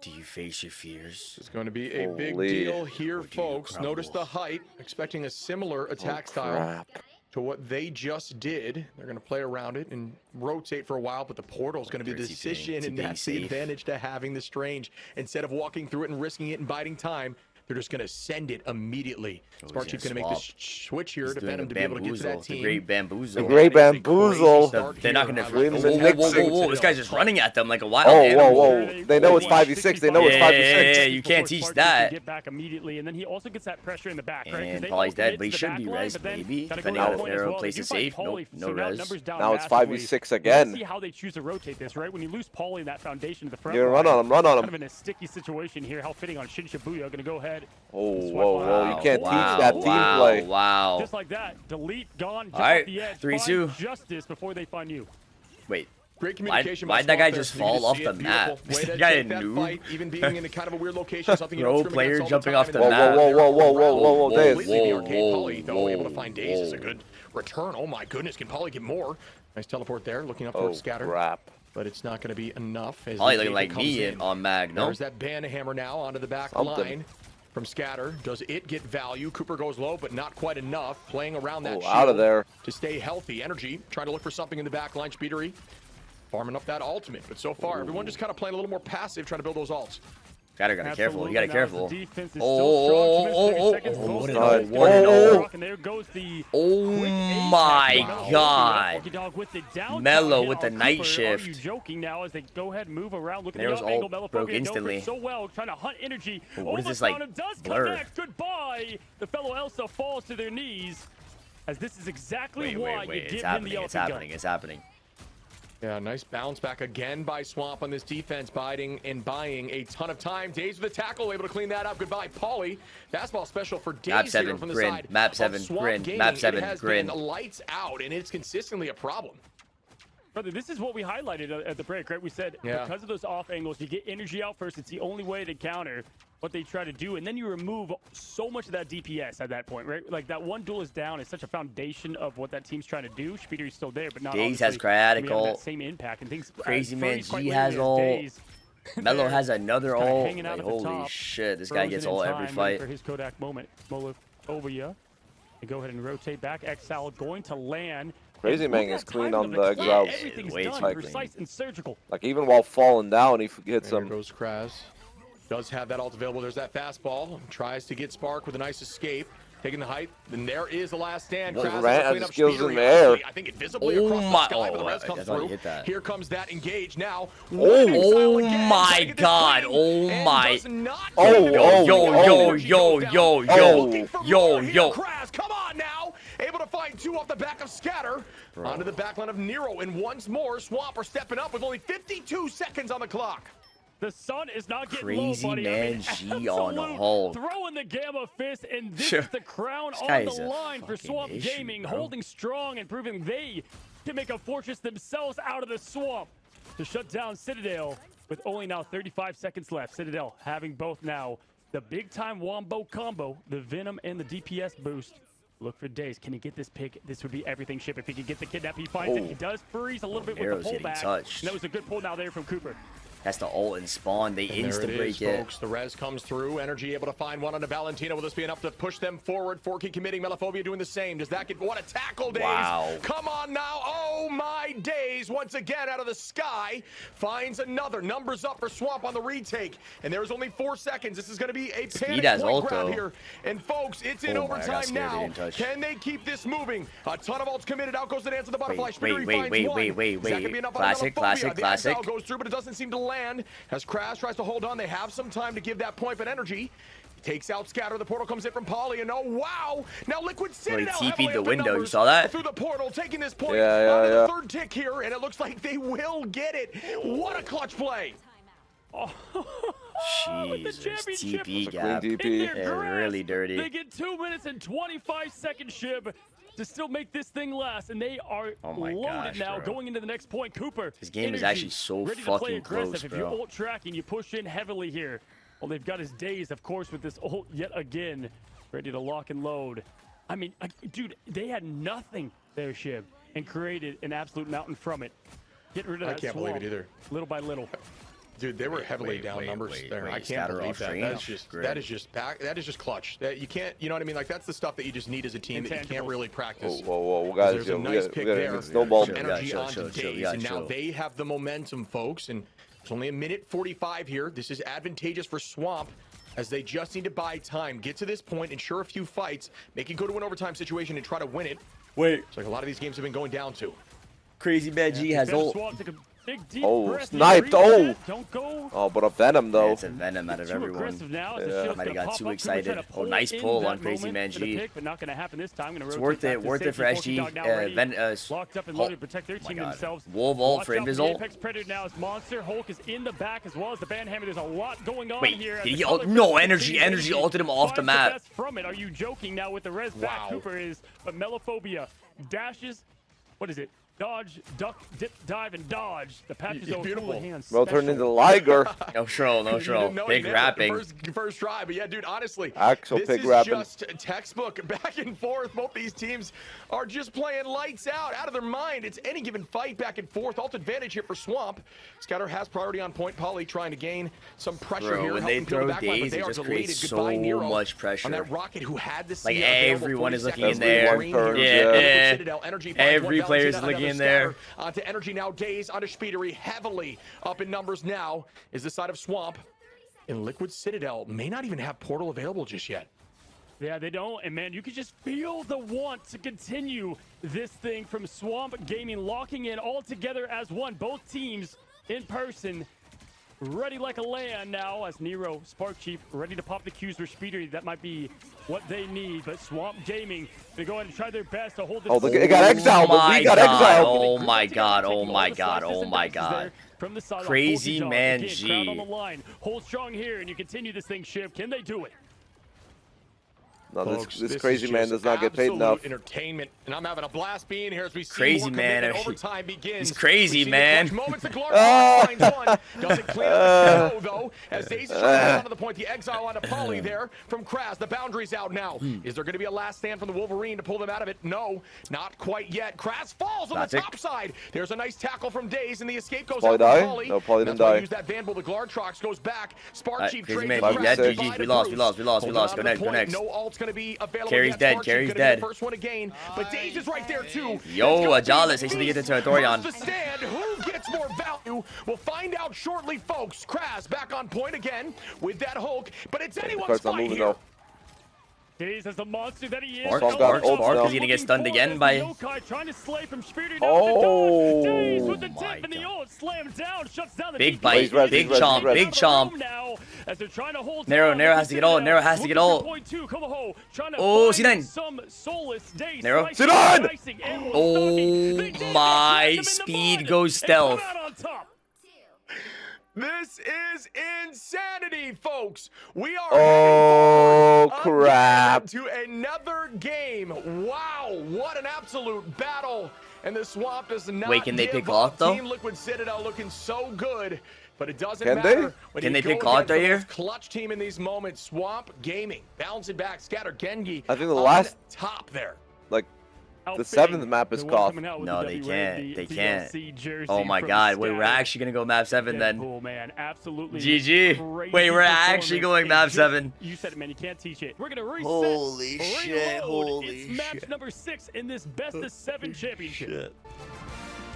Do you face your fears? It's going to be a big Holy. deal here, Or do you folks. crumble? Notice the height, expecting a similar attack style Crap. to what they just did. They're going to play around it and rotate for a while, but the portal is going to be the What's he doing? decision, Is he and being that's the safe? advantage to having the Strange. Instead of walking through it and risking it and biding time, they're just going to send it immediately. Spark Chief going to make this switch here He's to doing Venom the to be able to get to that bamboozle, the team. great bamboozle. The great bamboozle. They're not gonna. Win Whoa, the whoa, whoa, mixing. whoa, whoa! This guy's just running at them like a wild Oh, animal. whoa, whoa. They know it's 5v6. They know it's 5v6. Yeah, you can't teach that. Get back immediately, and then he also gets that pressure in the back, right? 'Cause And they Polly's all dead, commit but he to the should be back line, res, but then maybe. gotta Depending go on to if the point their as well. place They is do find safe. Pauly, Nope, no so now res. numbers down Now it's massively. 5v6 Let's again. see how they choose to rotate this, right? When you lose Pauly in that foundation of the front You're gonna line, run on him, run on kind him. of in a sticky situation here. How fitting on Shin Shibuya. Going to go ahead. Oh, Swipe whoa, on whoa. out. You can't Wow, teach that team play. Wow. Just like that. Delete, gone, jump All right, off the edge. 3-2. Find justice before they find you. Wait. Great communication. Why'd that guy just fall off the map? Way Is to that guy take a that noob? fight, even being in a kind of a weird location, something you Pro don't scrim player against all jumping the off time. the And map. then Whoa, whoa, whoa, whoa, whoa, Daze. Completely the arcade. Whoa, Polly, though, able to find Daze is a whoa. good return. Oh my goodness, can Polly get more? Nice teleport there, looking up Oh, towards Scatter. crap. But it's not going to be enough. As Polly the looking engagement like comes me in. on Mag, no? There's that ban hammer now onto the back Something. line from Scatter. Does it get value? Cooper goes low, but not quite enough. Playing around that Oh, shield out of there. to stay healthy. Energy, trying to look for something in the back line. Speedery farming up that ultimate. But so far, everyone just kind of playing a little more passive, trying to build those ults. Gotta be careful. You gotta be careful. The defense is Oh, still strong. oh, Tremendous 30 seconds. oh, Both oh, sides what an rock, oh. and there goes the Oh quick ace my attack. God. Lucky Dog with the down Mello hit with the on night Cooper. shift. Are you joking now as they go ahead and move around? Look at There the was up angle. ult Mello broke poking it over instantly. so well, trying to hunt energy. What is Almost this, like, found him, does blur? connect. Goodbye. The fellow Elsa falls to their knees, as this is exactly why you It's give him happening. the It's elephant happening. gun. It's happening. Yeah, nice bounce back again by Swamp on this defense, biding and buying a ton of time. Daze with the tackle, able to clean that up. Goodbye, Pauly. Fastball special for Daze Map here 7, from the grin. side. Map of 7, Swamp grin. Gaming. Map 7, it has grin. been lights out, and it's consistently a problem. Brother, this is what we highlighted at the break, right? We said Yeah. because of those off angles, you get energy out first. It's the only way to counter what they try to do. And then you remove so much of that DPS at that point, right? Like that one duel is down. It's such a foundation of what that team's trying to do. Speedery's still there, but not Daze has obviously Cryatic we have that ult. same impact. And things CrazymanG quite has literally as ult. Daze Mello there, has another kinda ult. hanging out Like, at the holy top, shit, this guy frozen gets in ult time, every waiting fight. for his Kodak moment. Molo over you. And go ahead and rotate back. Exile going to land. CrazymanG is clean on the exile. exiles. Everything's Way done, too clean. precise and surgical. Like, even while falling down, he hits There him. goes Kraz. Does have that ult available. There's that fastball. Tries to get Spark with a nice escape. Taking the height. Then there is the last stand. Well, Kraz Ran- has to clean up skills in Speedery. the air. I think it visibly Oh across my- the sky, but the oh, res I comes thought he through. hit that. Here comes that engage now. Oh Exile again, my trying to get this God. clean, Oh and my- does not Oh, get it. oh, yo, oh, yo, Energy yo, goes down. yo, yo. Looking for Yo, more here, yo. Kraz, come on now. Able to find two off the back of Scatter. Onto the back line of Nero. And once more, Swamp are stepping up with only 52 seconds on the clock. The sun is not getting low, buddy. CrazymanG on absolute hold. Throwing the gamma fist, and this Sure. is the crown This guy on is the a line for fucking Swamp issue, Gaming, bro. holding strong and proving they can make a fortress themselves out of the swamp to shut down Citadel with only now 35 seconds left. Citadel having both now the big-time wombo combo, the Venom and the DPS boost. Look for Daze. Can he get this pick? This would be everything ship if he could get the kidnap. He finds it. He does freeze a little bit with Arrow's the getting pullback. touched. And that was a good pull now there from Cooper. That's the ult and spawn. They insta-break it. Folks. The res comes through. Energy able to find one on the Valentina. Will this be enough to push them forward? Forky committing. Melophobia doing the same. Does that get... What a tackle, Days. Wow. Come on now. Oh, my days. Once again, out of the sky. Finds another. Numbers up for Swamp on the retake. And there's only 4 seconds. This is going to be a panic point grab here. And, folks, it's in overtime now. Can they keep this moving? A ton of ults committed. Out goes the dance of the butterfly. Wait. Classic. Goes through, but it doesn't seem to land as Crash tries to hold on. They have some time to give that point, but Energy takes out Scatter. The portal comes in from Polly, and oh wow! Now Liquid Citadel he TP'd the window. You saw that? Through the portal, taking this point. Yeah. The third tick here, and it looks like they will get it. What a clutch play! Oh, Jesus, TP gap. Yeah, really dirty. They get 2 minutes and 25 seconds, Shib, to still make this thing last, and they are loaded now, going into the next point. Cooper, this game is actually so fucking close, If you ult tracking, you push in heavily here. Well, they've got his days, of course, with this ult yet again, ready to lock and load. I mean, dude, they had nothing there, Shib, and created an absolute mountain from it. Getting rid of that I can't believe it either. Little by little. Dude, they were heavily down numbers there. I can't believe that. That is just clutch. You can't, you know what I mean? Like, that's the stuff that you just need as a team that you can't really practice. Whoa, guys, there's a nice pick there. Snowball. Energy onto Days, and now they have the momentum, folks. And it's only 1:45 here. This is advantageous for Swamp, as they just need to buy time, get to this point, ensure a few fights, make it go to an overtime situation, and try to win it. It's like a lot of these games have been going down to. CrazymanG has ult. Sniped. But a Venom though. Yeah, it's a Venom out of everyone. Might have got too excited. Nice pull on CrazymanG. It's worth it for SG. Locked up and loaded to protect their team themselves. Wolf ult for Invis. Apex Predator now is Monster. Hulk is in the back as well as the Banhammer. There's a lot going on here. Did he ult? No, Energy ulted him off the map. From it. Are you joking now with the res back? Cooper is, but Melophobia dashes. What is it? Dodge, duck, dip, dive, and dodge. The patch is beautiful. Bro, turned into Liger. No troll. Big rapping. First try, but yeah, dude, honestly, this is just textbook back and forth. Both these teams are just playing lights out of their mind. It's any given fight back and forth. Ult advantage here for Swamp. Scatter has priority on point. Polly trying to gain some pressure here. When they throw Days, it just creates so much pressure. On that Rocket who had this. Like, everyone is looking in there. Every player is looking in there. Onto Energy now. Days onto Shpeedery. Heavily up in numbers now is the side of Swamp. And Liquid Citadel may not even have portal available just yet. Yeah, they don't. And man, you can just feel the want to continue this thing from Swamp Gaming, locking in all together as one. Both teams in person, ready like a lamb now, as Nero, Spark Chief, ready to pop the Qs for Shpeedery. That might be what they need, but Swamp Gaming, they go ahead and try their best to hold this. Oh, it got exiled. We got exiled. Oh my god. CrazymanG. On the line. Hold strong here, and you continue this thing, Shib. Can they do it? No, this crazy man does not get paid enough. Entertainment, and I'm having a blast being here as we see crazy man. Overtime begins. He's crazy, man. Moments of glory. Finds one. Doesn't clear the show, though. As Days is trying to the point, the exile onto Polly there from Kraz. The boundary's out now. Is there going to be a last stand from the Wolverine to pull them out of it? No, not quite yet. Kraz falls on the top side. There's a nice tackle from Days, and the escape goes out to Polly. No, Polly didn't die. Use that Vandal. The Glartrox goes back. Spark Chief trades. GG. We lost. Go next. No ults going to be available. Carry's dead. Carry's dead. First one again, but Days is right there too. Yo, Ajalis actually get the Territorion. Who gets more value? We'll find out shortly, folks. Kraz back on point again with that Hulk, but it's anyone's fight here. Days as the monster that he is. Spark is gonna get stunned again by. Trying to slay from Shpeedery. Oh with the tip and the ult slams down, shuts down the big bite, big chomp. Now as they're trying to hold. Nero has to get ult. Oh, C9. Some solace. Days. Nero. C9. Oh my, Speed goes stealth. This is insanity, folks. We are crap to another game. Wow, what an absolute battle. And the Swamp does not. Wait, can they pick off though? Team Liquid Citadel looking so good, but it doesn't matter. Can they pick off right here? Clutch team in these moments. Swamp Gaming bouncing back. Scatter Genji. I think the last top there. Like The 7th map is cough. No, they can't. They can't. Oh my God. Wait, we're actually gonna go map 7 then. Man, absolutely. GG. Wait, we're actually going map 7. You said it, man. You can't teach it. We're gonna reset. Holy shit. Holy it's shit. match number 6 in this best of 7 championship.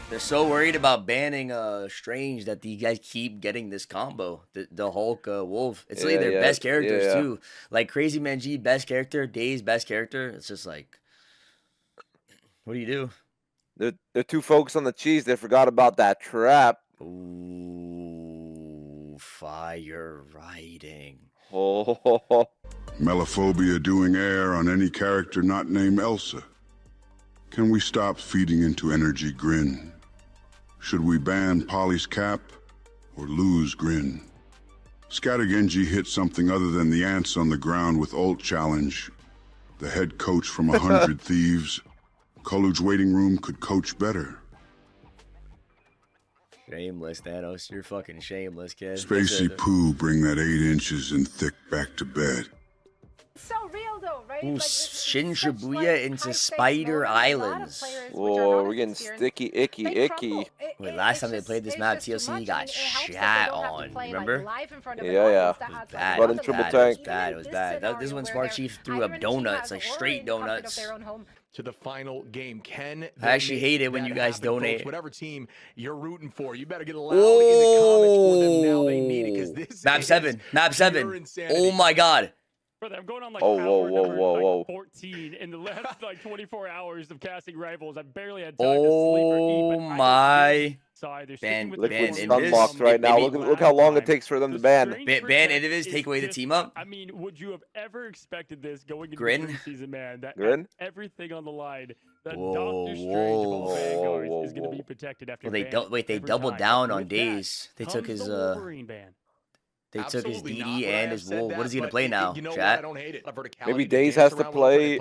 They're so worried about banning Strange that these guys keep getting this combo. The Hulk Wolf. It's like their best characters too. Like CrazymanG best character, Days best character. It's just like, what do you do? They're too focused on the cheese. They forgot about that trap. Ooh, fire writing. Oh. Melophobia doing air on any character not named Elsa. Can we stop feeding into energy Grin? Should we ban Polly's cap or lose Grin? Scattergenji hit something other than the ants on the ground with ult challenge. The head coach from 100 Thieves. College waiting room could coach better. Shameless, Thanos. You're fucking shameless, kid. Spacey Poo, bring that 8 inches and thick back to bed. So real though, right? Ooh, Like, Shin it's such, Shibuya like, into high-stakes Spider moments. A lot of Islands. players which are Whoa, not we're as getting experienced, sticky, they icky. crumble. Wait, last time they played this map, It's just too TLC much, got and it helps that they shat don't have to on. play, like, Remember? live in front of an Yeah. audience that It was has, like, bad. a But lot in of triple fans. tank. It was bad. It was bad. This one's Where Smart they're Chief threw either up in the donuts, team like house or straight in the comfort of donuts. their own home. To the final game. Can I actually they hate it make when you that guys happen, folks? donate. Whatever team you're rooting for, you better get loud in the comments for them now. They need it because this Map is 7. Map pure 7. insanity. Oh my God. Brother, I'm going on like Oh, hour number whoa. like 14 in the last like 24 hours of casting Rivals. I barely had time to sleep or eat. But my. They're Ban- sticking with Liquid's ban the Invis. unlocked right now. Look how long it takes for them to ban. Ban Invis, take away the team up. I mean, would you have ever expected this going into Grin. the preseason, man? That Grin? everything on the line. That Whoa, Doctor Strange of all whoa, Vanguards is going to be protected after. Well, they ban they every doubled time. down But on with that Days. They took comes his the Wolverine ban. They took his Absolutely not. DD Would I and have his said Wolf. that? What is he gonna But play now, you know what? I chat? don't hate it. Maybe Days has to play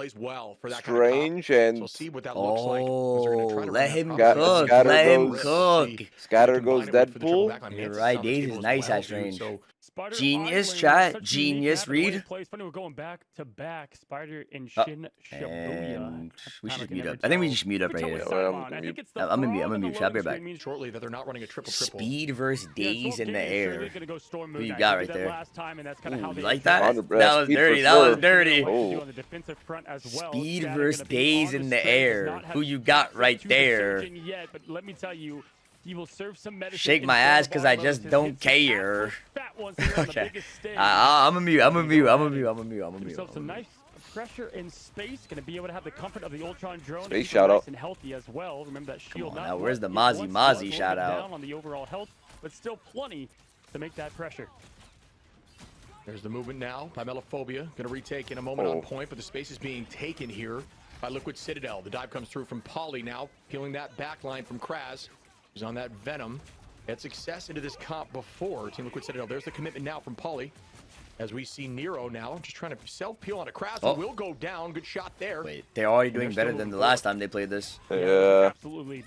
Strange and So see what that looks like. Oh, They're gonna try to let run that him proper. cook. Scatter Let him goes- cook. Scatter Combine goes it with the triple Deadpool. back on You're Mantis right, on the Days table is as nice well, at dude. Strange. So Spider Genius, Island, chat. such a Genius, unique map, and the way read. it plays, funny, we're going back to back. Spider and Shin Shibuya. And we should Kinda just can mute never up. I think we tell just mute up which right one here. was Yeah, Simon. I think it's the I'm gonna mute. frog I'm gonna on the mute. Chat, I'll be loading right screen means shortly that they're not running a triple. Speed versus Days in the air. Gonna go Storm Who Moon you Knight. got They right did that there? last time, and that's kind of Ooh, how you they like that? Speed That was for dirty. sure. That was dirty. Oh. On the defensive front as well. Speed Scatter versus gonna be Days on in the the string, does air. not have Who you got access right to the there? surgeon yet, but let me tell you, he will serve some medicine. Shake in my form ass of because I Arlo just to don't hit some care. absolute fat ones here on the Okay. biggest stage. I'm a mute. I'm a mute. I'm a mute. I'm a mute. I'm a Give mute. yourself some nice pressure in space. Going to be able to have the comfort of the Ultron drone. Space and shout nice out. and healthy as well. Remember that shield. on not now, where's what the it Mozzie once Mozzie was. A little shout bit out? down on the overall health, but still plenty to make that pressure. There's the movement now by Melophobia. Going to retake in a moment on point, but the space is being taken here by Liquid Citadel. The dive comes through from Polly now, peeling that back line from Kraz. He's on that Venom. Had success into this comp before. Team Liquid Citadel. There's the commitment now from Polly. As we see Nero now, just trying to self-peel on a Kraz. Oh. Will go down. Good shot there. Wait, they're already And they're doing still better than moving the last time they played this. Yeah. Absolutely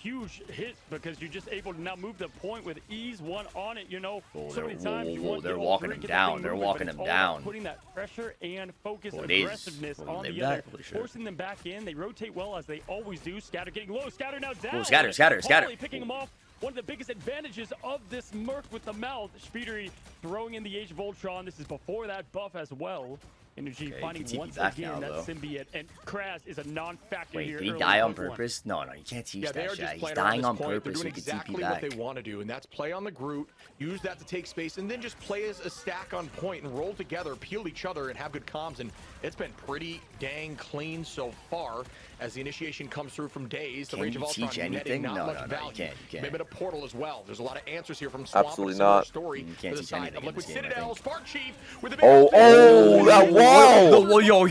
huge hit because you're just able to now move the point with ease. One on it, you know. So many times you want they're to walking him down. They're walking him down. Putting that pressure and focus, Days. aggressiveness Will on live the that? other, Holy shit. forcing them back in. They rotate well as they always do. Scatter getting low. Scatter now down. Oh, Scatter, Scatter, Scatter. Polly picking him off. One of the biggest advantages of this Merc with the mouth. Shpeed throwing in the Age of Ultron. This is before that buff as well. Energy Okay, finding TP once back again now, that though. symbiote, and Kraz is a non-factor Wait, here. did he early die on Part 1. purpose? No, no, you can't teach Yeah, they that are shit. just He's playing dying on around this point. purpose so They're he doing can TP exactly back. what they want to do, and that's play on the Groot, use that to take space, and then just play as a stack on point and roll together, peel each other, and have good comms. And it's been pretty dang clean so far as the initiation comes through from Days. The Can Rage you of Ultron teach netting anything? not No, much no, no, you value. can't, you can't. Maybe a portal as well. There's a lot of answers here from Swamp. Absolutely and a similar not. story You can't to the teach side anything of in this Liquid game, I Citadel. think. Spark Chief with a big Oh, that wall! Yo,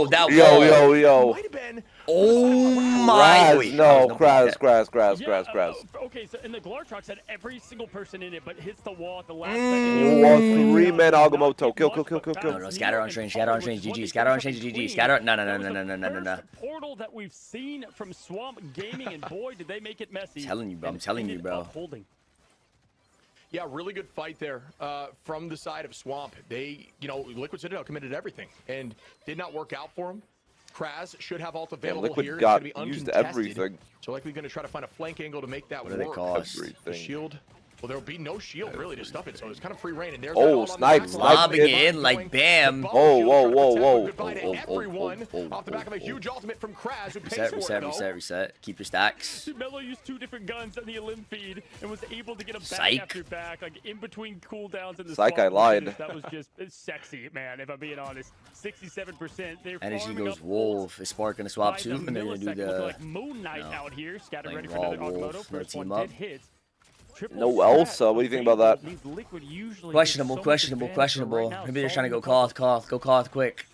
that Yo, wall. yo. Might have been. Oh my. Kraz, Wait, no, no, Kraz. Okay, so in the Glartrox had every single person in it, but hits the wall at the last Ooh, second. 3-man Agamotto. Kill. No, no, Scatter on Strange, Scatter on Strange, GG, Scatter on Strange, GG, Scatter. No. Portal that we've seen from Swamp Gaming, and boy, did they make it messy. I'm telling you, bro. Holding. Yeah, really good fight there from the side of Swamp. They, Liquid Citadel committed everything and did not work out for them. Kraz should have ult Damn, available Liquid here. got It's gonna be used uncontested. everything. So likely going to try to find a flank angle to make that What do they work. cost? The Everything. shield. Well, there'll be no shield really to stuff it, so it's kind of free reign. And there's Oh, that ult on the snipe, back snipe line. Lobbing it in like bam. Whoa, whoa, whoa, whoa. Goodbye to everyone off the back of a huge ultimate from Kraz, who pays Reset, for reset, it, though. reset, reset. Keep your stacks. Melo used 2 different guns on the Elim feed and was able to get a back Psych. after back, like in between cooldowns and the Psych, swap I lied. pushes. That was just sexy, man, if I'm being honest. 67%. They're Energy farming goes up Wolf. ults Is Spark gonna swap by too? And they're gonna do millisecond. Looking the like Moon Knight no. out here. Scatter Playing ready for raw another Wolf, Augmoto. no First one team up. did hit. Triple No strat Elsa, what do you think about that? means Liquid usually questionable, gets so much questionable, advantage, but questionable. right now, Maybe they're trying to go solving the Koth. Go Koth quick.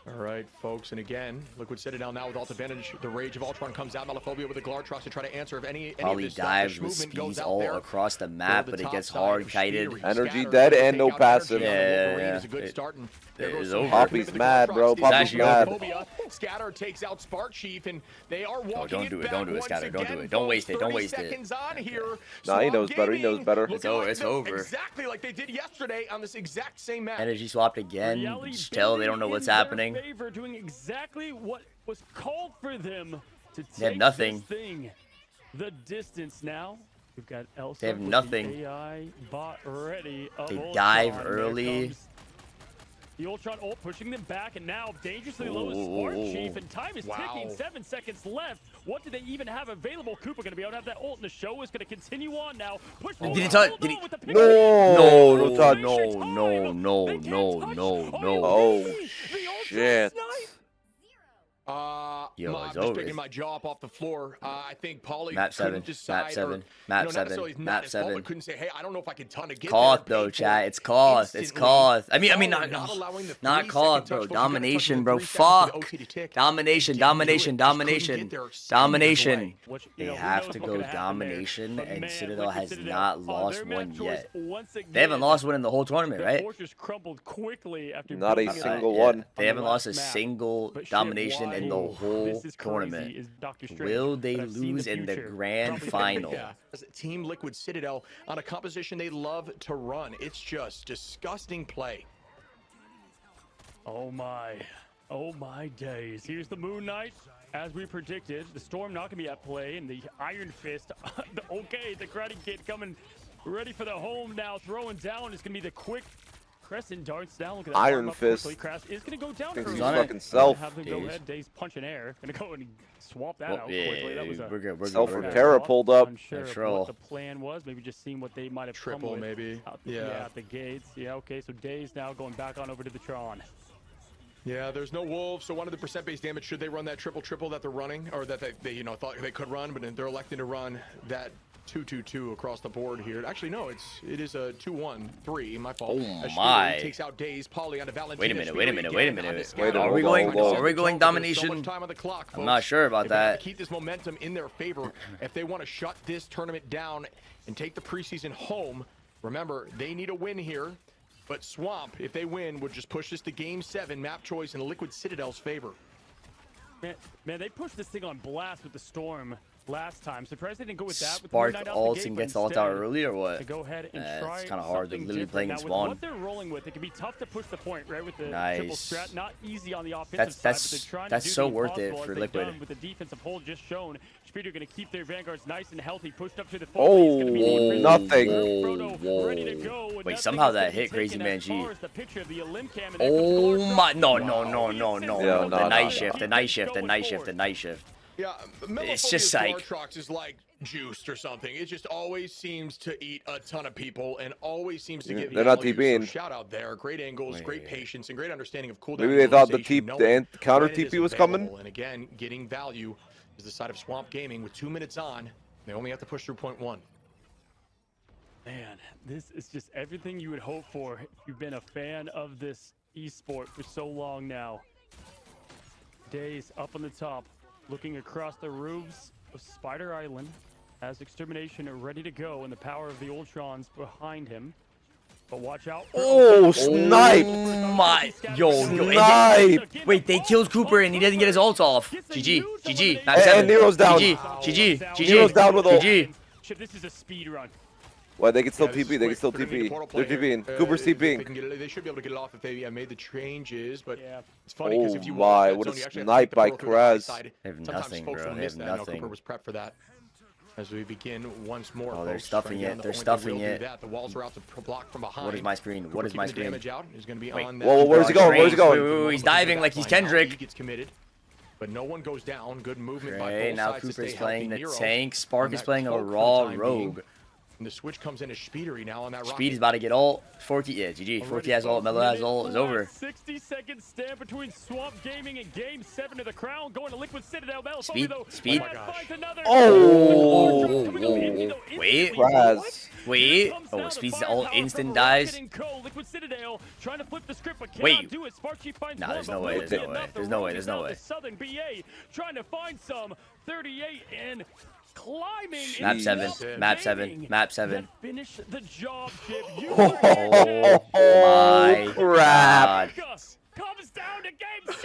All right, folks, and again, Liquid Citadel now with ult advantage. The Rage of Ultron comes out. Malaphobia with the Glartrox to try to answer if any of Probably this dives stuff, with this movement Speed's goes out all there. across the map, The but it top gets side hard of kited. Shpeed, Energy Scatter, dead take and no out passive. energy on the Yeah, Wolverine yeah, is a good yeah. start, and It there goes is the over. Poppy's with the mad, Glartrox. bro. The Poppy's mad. Malaphobia. Scatter takes out Spark Chief, and they are walking don't do it, back don't do it, once Scatter, don't do again, it. Don't folks. waste it, don't 30 waste it. seconds on here. Nah, he Swap knows better, he knows Gaming better. looking It's over, like it's them over. Exactly like they did yesterday on this exact same map. Energy swapped again. Reality Just tell they don't know bending what's in their happening. favor, doing exactly what was called for them to They have take nothing. this thing the distance now. We've got Elsa. They have with the nothing. AI bot ready. They Ultron. dive There early. comes the Ultron ult pushing them back, and now dangerously low is Spark Chief, and time is ticking. 7 seconds left. What do they even have available? Cooper going to be able to have that ult, and the show is going to continue on now. Push Did he forward, touch? hold Did on he? with the pick No, No, no touch. no. Oh, The Ultron shit. snipe. Yo, I'm it's just over. picking my jaw up off the floor. I think Paulie Map couldn't 7, decide, map 7, or, map not 7, necessarily not map his fault, 7. but couldn't say, hey, I don't know if I can ton to get Koth there. though, Paid for chat. it It's Koth. It's instantly. Koth. I mean, Not not allowing the 3 not second Koth, touch bro. push. You gotta touch Domination, within bro. 3 seconds for the Fuck. OT to tick. Domination, Didn't do it. domination, Just couldn't domination, get there 7 years domination. away. Which, They who have knows to what go could happen there. domination, But and man, Citadel Liquid has Citadel, not lost their map one choice yet. once They haven't again. lost one in the whole tournament, The right? fortress crumbled quickly after Not a beating it single up Yeah, one. they on haven't the lost a last map. single But shit, domination why? in the Ooh, whole this is crazy, tournament. is Dr. Strange, Will they but I've seen lose in the future. grand Probably final? Yeah. As Team Liquid Citadel on a composition they love to run. It's just disgusting play. Oh my days. Here's the Moon Knight. As we predicted, the Storm not going to be at play, and the Iron Fist, okay, the Karate Kid coming ready for the home now, throwing down is going to be the quick Crescent darts down. Look at that. Iron arm up Fist. quickly. Crass is going to go down Thinks early. he's on it. fucking self. Have them go Days. ahead. Days punching air. Going to go and swap that Well, out quickly. That was yeah, a we're good. We're Self good. from We're good. Terra pulled up. Unsure Nice of roll. what the plan was. Maybe just seeing what they might have come Triple with maybe. out Yeah. at the gates. Yeah, okay, so Days now going back on over to the Tron. Yeah, there's no wolves, so one of the percent-based damage, should they run that triple that they're running, or that they thought they could run, but they're electing to run that 2-2-2 across the board here. Actually, no, it is a 2-1-3. My fault. Oh As Shpeed my. takes out Days, Paulie onto Valentina. wait a minute. Shpeed Wait a again minute. Wait a on the minute. scatter. Are we going? whoa. Are we going There's so domination? much time on the clock, I'm folks. not sure about If they have that. to keep this momentum in their favor, if they want to shut this tournament down and take the preseason home, remember, they need a win here. But Swamp, if they win, would just push this to Game 7, map choice in Liquid Citadel's favor. Man, they pushed this thing on blast with the Storm last time. Surprised they didn't go with that. With Spark Moon Knight out the ults gate, and but gets ult out instead, early or what? to go ahead and try it's kind of hard. They're something literally different. playing now, in with spawn. what they're rolling with, it can be tough to push the point, right? With the triple Nice. strat, not easy on the offensive That's side, but they're trying that's to do so the worth it impossible for as they've Liquid. done with the defensive hold just shown. Shpeed are going to keep their vanguards nice and healthy, pushed up to the Oh, full. nothing. Ready to go. Wait, Nothing somehow is that gonna be hit taken as CrazymanG. far as the picture of the Elim cam, and there comes the Oh Glartrox. my! No! Yeah, The night no. shift. The night shift. The night shift. The night shift. Yeah, It's just like- Glartrox is like juiced or something. It just always seems to eat a ton of people and always seems to give They're not value. TPing. So shout out there. Great angles, great patience, and great understanding of cooldown. Maybe they thought the utilization, knowing counter when it is TP was available. coming. And again, getting value is the side of Swamp Gaming with 2 minutes on. They only have to push through point 1. Man, this is just everything you would hope for if you've been a fan of this esport for so long now. Days up on the top, looking across the roofs of Spider Island, has Extermination ready to go, and the power of the Ultrons behind him. But watch out. Oh, snipe! Oh my! Yo! Snipe! Wait, they killed Cooper and he doesn't get his ult off. GG. Map And 7. Nero's down. GG. Nero's down with ult. GG. This is a speed run. Well, they can still Yeah, this is TP. They can quick. still They're gonna need a TP. portal They're play here. TPing. Cooper's They TPing. can get it, they should be able to get it off if they made the changes, but Yeah. it's funny because Oh if you my, watch what that a zone, you actually have to snipe take the by portal through the high Kraz. side. They have Sometimes nothing, folks bro. will They miss have that. I know nothing. Cooper was prepped for that. As we begin once more. Oh, they're folks, stuffing trying to it. get They're on the stuffing point. They will it. do that. The walls are out to block from behind. What is my screen? What Cooper is my keeping the screen? damage out. He's going to be Wait. on that. Whoa, where's he going? Where's he going? Wait, he's diving like he's Kendrick. He gets committed. But no one goes down. Good movement by Okay, both now sides to Cooper's stay playing healthy. the Nero tank. Spark on is that playing a cloak for the raw time rogue. being. And the switch comes in as Shpeedery now on that Shpeed is about to get ult. Forky, yeah, GG. Forky has ult. Melo has ult. It's over. 60-second stand between Swamp Gaming and Game 7 of the Crown. Going to Liquid Citadel. Speed, speed. Oh, wait. Kraz. Wait. Oh, Speed's ult instant dies. Liquid Citadel trying to flip the script, but Wait. cannot do it. Sparky finds Nah, one, there's no but way, won't there's be no way, enough. The there's no way, rogue there's is no out way. to Southern BA trying to find some 38 and climbing. Map in 7. Swamp Map 7. Gaming. Map 7. Then finish the job, Chip. You Oh my crap. god. comes down to Game 7.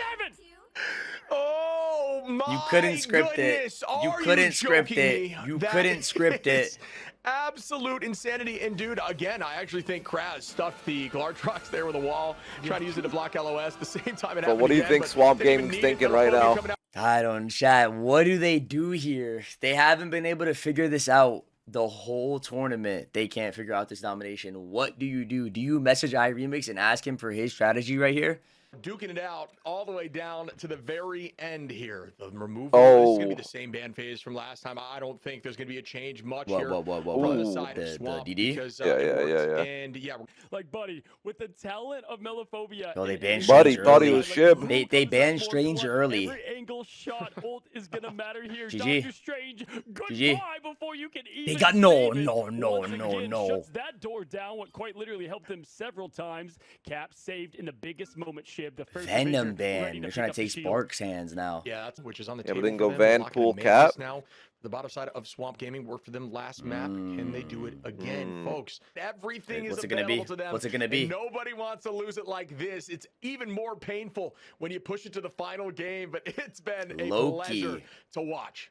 Oh my You couldn't script goodness. it. You Are couldn't script joking it. me? You That couldn't script it. is Absolute insanity. And dude, again, I actually think Kraz stuffed the Glartrox there with a wall, trying to use it to block LOS at the same time. But what do you think Swamp Gaming's thinking right now? I don't chat. What do they do here? They haven't been able to figure this out the whole tournament. They can't figure out this domination. What do you do? Do you message iRemix and ask him for his strategy right here? Duking it out all the way down to the very end here. The removal is going to be the same ban phase from last time. I don't think there's going to be a change much here Whoa. from the side of Swamp. DD? Because, Yeah. And yeah, Like, buddy, with the talent of Melophobia. No, they banned Buddy Strange thought he early. was Shib. They banned Strange early. Every angle shot ult is going to matter here. GG. Dr. Strange, goodbye GG. before you can even They got save it. Once no. again, shuts that door down, what quite literally helped him several times. Cap saved in the biggest moment, Shib. The first Venom Avenger ban. ready They're to trying pick to up take the shield. Spark's hands now. yeah, that's which is on the Yeah, but table. then for go them. Van, Locking Pool, Mantis Cap. Now, the bottom side of Swamp Gaming worked for them last map. Can they do it again, folks? Everything What's is it gonna be? available to them. What's it gonna be? And nobody wants to lose it like this. It's even more painful when you push it to the final game, but it's been a Loki. pleasure to watch.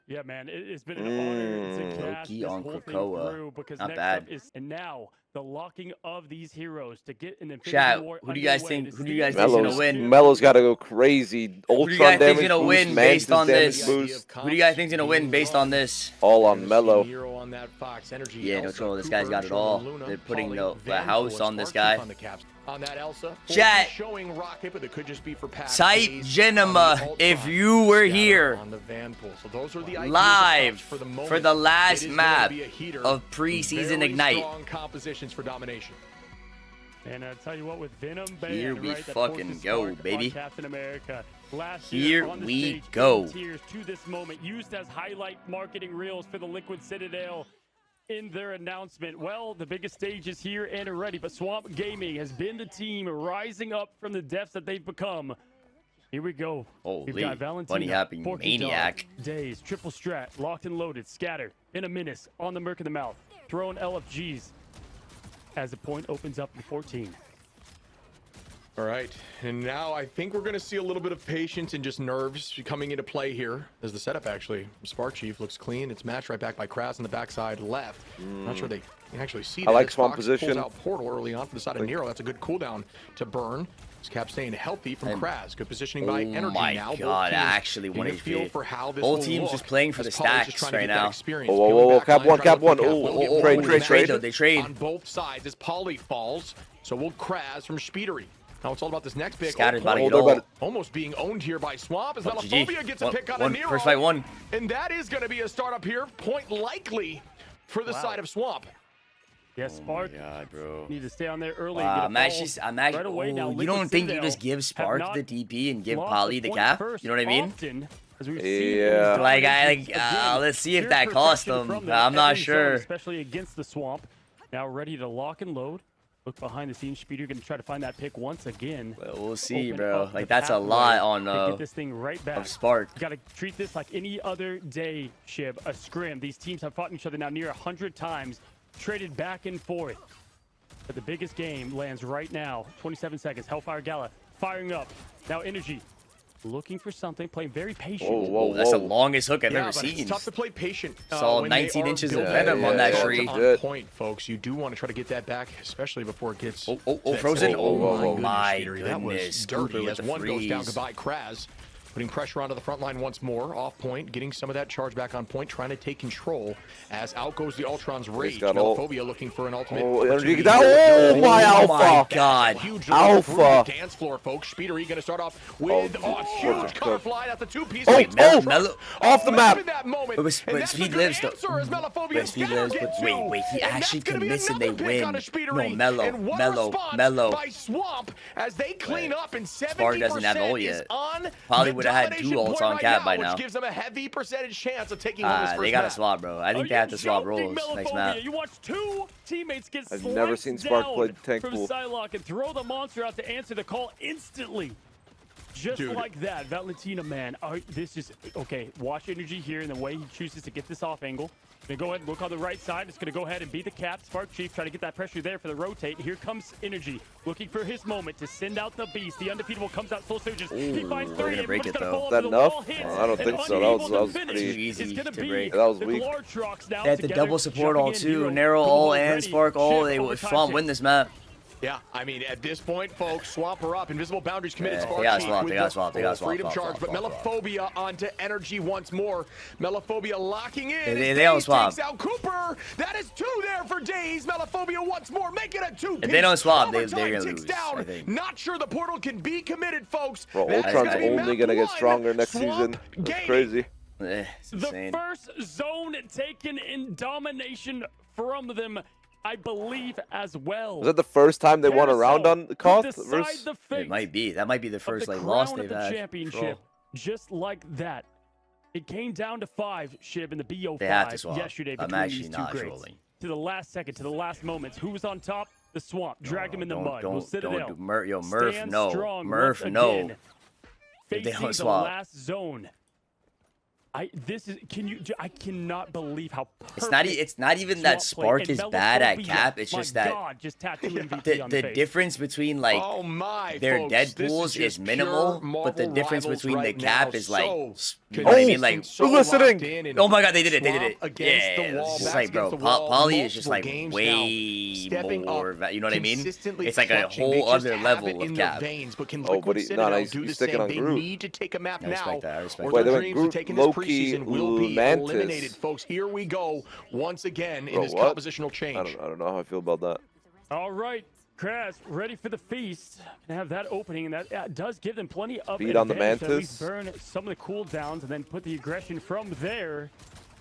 Yeah, man, it's been an honor to cast Loki this on whole thing Krakoa. through because Not next bad. up is and now the locking of these heroes to get an Infinity Chat, War who do you guys underway. think? This Who do you guys team think's is gonna win? Melo's got to go crazy. Who do you guys Ultron think's damage gonna boost, win Mantis based on damage this? boost. Who do you guys think's gonna win based on this? All on Melo. Nero on that Fox Energy. Yeah, no Elsa, trouble. This guy's got it Cooper, all. Luna, They're putting Polly, the Van house Pool, on this Sparky guy. on the caps. On that Elsa, Chat. showing Rocket, but it could just be for pass. Type JINEMA if you were here on the Van Pool. So those are the ideas live for the, for moment. the It last is gonna map be a heater. of Preseason Very Ignite. Strong compositions for domination. And I tell you what, with Venom Band, Here we right, that fucking forces go, Spark baby. on Captain America. Last Here year on the we stage, go. Tears to this moment, used as highlight marketing reels for the Liquid Citadel in their announcement. Well, the biggest stage is here and ready, but Swamp Gaming has been the team rising up from the depths that they've become. Here we go. Holy, We've got Valentina, bunny happy Forky Dog, maniac. Days, triple strat, locked and loaded, scatter, in a menace, on the Merc of the Mouth, throwing LFGs as the point opens up in 14. All right, and now I think we're going to see a little bit of patience and just nerves coming into play here. As the setup actually, Spark Chief looks clean. It's matched right back by Kraz on the backside left. Not sure they can actually see that. I like As Swamp Fox position. pulls out Portal early on for the side of Nero. That's a good cooldown to burn. This Cap staying healthy from Kraz. Good positioning by Oh Energy my now. Both god, teams actually getting 1 a feel HP. for how this Whole will team's look just playing for as the Polly's just stacks trying to right get that now. experience. Whoa, Peeling back Cap line, one, trying to Cap one. look for Ooh, Cap. We'll get trade, one trade, match trade. though, they trade. on both sides as Polly falls. So will Kraz from Shpeedery. Now it's all about this next pick. Scattered about to Hold get on, ult. but- Almost being owned here by Swamp as Oh, GG. Melophobia gets a pick on One- a Nero. first fight won. And that is going to be a startup here. Point likely for the side of Swamp. Yes, Spark. Oh my god, bro. Need to stay on there early. Wow, and get a ball I'm actually, right away. Now, you Liquid don't think you Citadel just give have Spark not the DP and give lost Polly a the point cap? first You know what I mean? often, as we've seen Yeah. in Like, dominations. Again, let's see if sheer that cost perfection them. from them I'm not every zone, sure. Especially against the Swamp. Now ready to lock and load. Look behind the scenes. Shpeeder going to try to find that pick once again. Well, we'll see, Open bro. up Like, the that's a pathway lot on to get this thing right back. of Spark. You got to treat this like any other day, Shib. A scrim. These teams have fought each other now near 100 times, traded back and forth. But the biggest game lands right now. 27 seconds. Hellfire Gala firing up. Now Energy looking for something, playing very patient. Whoa, that's the longest hook I've ever seen. It's tough to play patient. Saw when 19 they are inches of building venom on that tree. on point, folks. You do want to try to get that back, especially before it gets. Frozen. Oh my goodness, that was goodness. dirty. As one goes down, freeze. goodbye, Kraz. Putting pressure onto the front line once more, off point, getting some of that charge back on point, trying to take control as out goes the Ultron's Rage. Melophobia looking for an ultimate. Oh, my Alpha! God. Huge Alpha! dance floor, folks. Shpeed going to start off with a huge cover fly. That's a two-piece. Off the map. But Shpeed lives though. But Shpeed lives. But wait, he actually could miss and they win. No, Mellow. By Swamp as they clean up, and Spark doesn't have ult yet. Probably would have had 2 ults on cap by now. Which gives them a heavy percentage chance of taking home this first they got to map. swap, bro. I think they have to swap roles next map. You watch 2 teammates get I've never seen Spark play tank from pool. Psylocke and throw the monster out to answer the call instantly. Just like that, Valentina, man. This is okay. Watch energy here and the way he chooses to get this off angle. Gonna go ahead and look on the right side. It's gonna go ahead and beat the cap. Spark Chief trying to get that pressure there for the rotate. Here comes energy, looking for his moment to send out the beast. The undefeatable comes out, soul surges. He finds 3. Gonna break it though. Is that enough? I don't think so. That was pretty easy to break. That was weak. They had the double support all too. Narrow all and Spark all. They would win this map. Yeah, I mean, at this point, folks, swap her up. Invisible boundaries committed. They got swapped. Freedom charge, but Melophobia onto energy once more. Melophobia locking in. They don't swap. Takes out Cooper. That is 2 there for days. Melophobia once more, make it a 2-piece. If they don't swap, they're gonna lose. I think. Not sure the portal can be committed, folks. Bro, Ultron's only gonna get stronger next season. That's crazy. It's insane. The first zone taken in domination from them, I believe, as well. Was that the first time they won a round on the cost? It might be. That might be the first loss they've had. Championship, just like that. It came down to 5, Shib, in the BO5 they have to swap. yesterday between I'm actually these 2 not greats. trolling. To the last second, to the last moments. Who was on top? The Swamp. Dragged him in the mud. Citadel. Murph, no. Murph, no. If they don't swap. The last zone. I cannot believe how it's not even that Spark is bad at cap. It's just that the difference between like their Deadpools is minimal, but the difference between the cap is like, you know what I mean? Like, listening. Oh my God, they did it. Yeah, it's just like, bro, Poly is just like way more. You know what I mean? It's like a whole other level of cap. Oh, but he's sticking on Groot. They need to take a map now. I respect that. Wait, they went Groot, Preseason will be eliminated, folks. Here we go once again in this compositional change. I don't know how I feel about that. All right, Kraz, ready for the feast. Gonna have that opening, and that does give them plenty of Speed on the Mantis. Burn some of the cooldowns, and then put the aggression from there.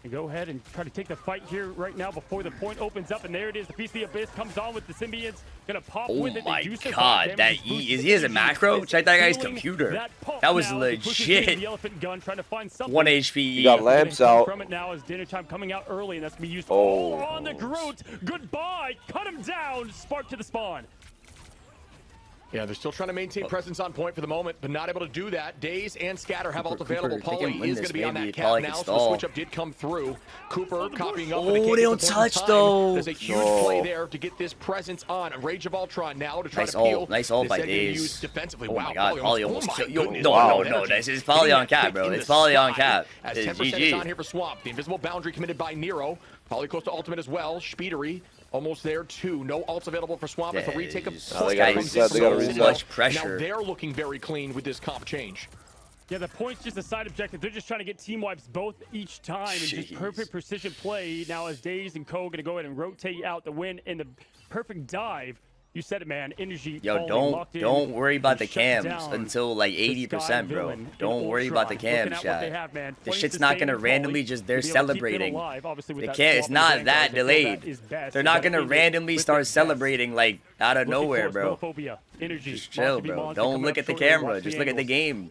And go ahead and try to take the fight here right now before the point opens up. And there it is. The Feast of the Abyss comes on with the symbiotes. Gonna pop with it. Oh my God, that he has a macro? Check that guy's computer. That was legit. 1 HP. He got lamps out. From it now as dinner time coming out early, and that's gonna be used all on the Groot. Goodbye. Cut him down. Spark to the spawn. Yeah, they're still trying to maintain presence on point for the moment, but not able to do that. Daze and Scatter have ult available. Poly is going to be on that cap now, so the switch-up did come through. Cooper copying up. Oh, they don't touch, though. There's a huge play there to get this presence on. Rage of Ultron now to try to peel. Nice ult by Daze. Defensively. Oh my God, Poly almost killed. No, this is Poly on cap, bro. It's Poly on cap. As 10% is on here for Swamp. The invisible boundary committed by Nero. Poly close to ultimate as well. Speedery. Almost there, too. No ults available for Swamp. It's a retake of they got so much pressure. Now they're looking very clean with this comp change. Yeah, the point's just a side objective. They're just trying to get team wipes both each time. And just perfect precision play. Now as Daze and Co. going to go ahead and rotate out the win in the perfect dive. You said it, man. Energy. Yo, don't worry about the cams until like 80%, bro. Don't worry about the cams, chat. The shit's not gonna randomly just they're celebrating. They can't. It's not that delayed. They're not gonna randomly start celebrating like out of nowhere, bro. Just chill, bro. Don't look at the camera. Just look at the game.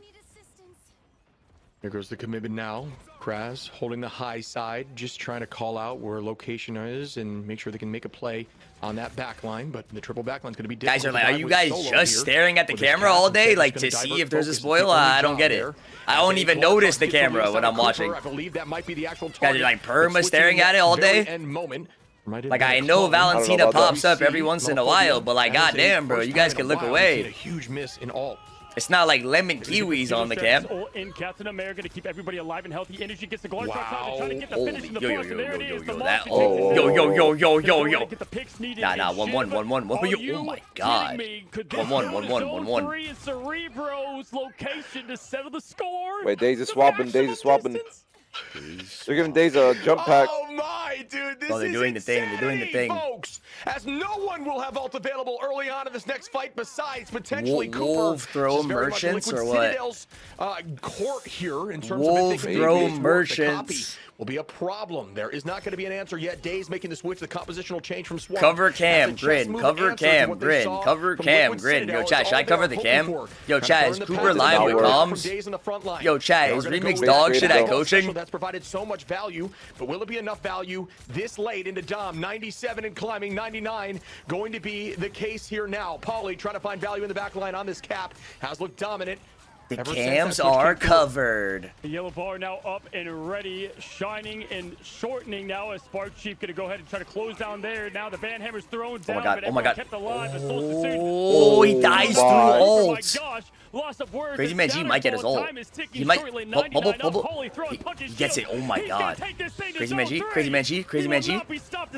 Here goes the commitment now. Kraz holding the high side, just trying to call out where location is and make sure they can make a play on that back line, but the triple back line is going to be difficult. Guys are like, are you guys just staring at the camera all day, like to see if there's a spoil? I don't get it. I don't even notice the camera when I'm watching. I believe that might be the actual guys are like perma staring at it all day. Like I know Valentina pops up every once in a while, but like goddamn, bro, you guys can look away. A huge miss in all. It's not like lemon kiwis on the camp. In Captain America to keep everybody alive and healthy. Energy gets the guard trying to get the finish in the Yo, force, and there it is. The that, yo. Nah, 1-1. Oh my god. 1-1. 3 is Cerebro's location to settle the score. Wait, Days is swapping. They're giving Days a jump pack. Oh my, dude, this they're is doing the thing. They're doing the insanity, thing. folks. As no one will have ult available early on in this next fight besides potentially Wolf Cooper. throw merchants or what? Citadel's court here in terms Wolf of throw merchants. Will be a problem. There is not going to be an answer yet. Days making the switch, the compositional change from Swamp. Cover cam, grin. Cover cam, grin. Cover cam, grin. Yo, chat, should I cover the cam? Yo, chat, is Cooper live with comms? Yo, chat, is Remix dog shit at coaching? That's provided so much value, but will it be enough value this late into Dom? 97 and climbing, 99 going to be the case here now. Pauly trying to find value in the back line on this cap. Has looked dominant. The cams are covered. The yellow bar now up and ready, shining and shortening now as Spark Chief going to go ahead and try to close down there. Now the Van Hammer's thrown down. Oh my god. Kept alive. Oh, he dies through ult. Oh my gosh. Loss of words. CrazymanG might get his ult. He might bubble. He gets it. Oh my god. CrazymanG.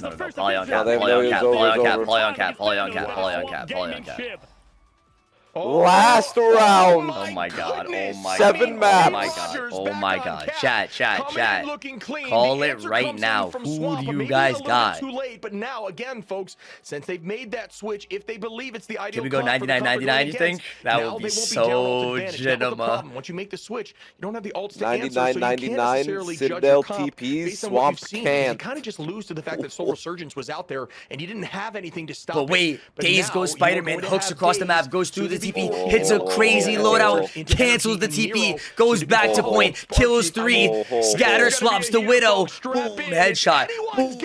No, Poly on cap. Last round. Oh my god. 7 maps. Oh my god. Chat. Call it right now. Who do you guys got? Too late, but now again, folks, since they've made that switch, if they believe it's the ideal. Can we go 99-99? You think that would be so JINEMA? Once you make the switch, you don't have the ults to 99-99. Citadel TPs. Swamp can't. You kind of just lose to the fact that Soul Resurgence was out there and you didn't have anything to stop. But wait, Days goes Spider-Man, hooks across the map, goes through the TP, hits a crazy loadout, cancels the TP, goes back to point, kills 3, scatter swaps to Widow, boom, headshot, boom,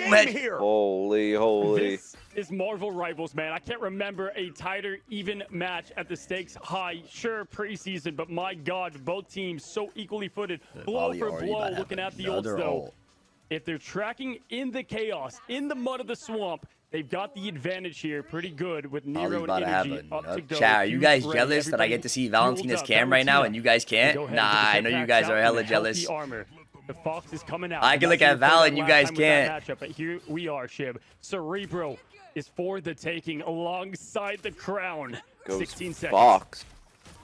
Holy. This is Marvel Rivals, man. I can't remember a tighter, even match at the stakes high. Sure, preseason, but my God, both teams so equally footed, blow for blow, looking at the ults, though. If they're tracking in the chaos, in the mud of the swamp, they've got the advantage here pretty good with Nero and Energy up to go. Chat, are you guys jealous that I get to see Valentina's cam right now and you guys can't? Nah, I know you guys are hella jealous. The Fox is coming out. I can look at Val and you guys can't. But here we are, Shib. Cerebro is for the taking alongside the crown. 16 seconds. Fox.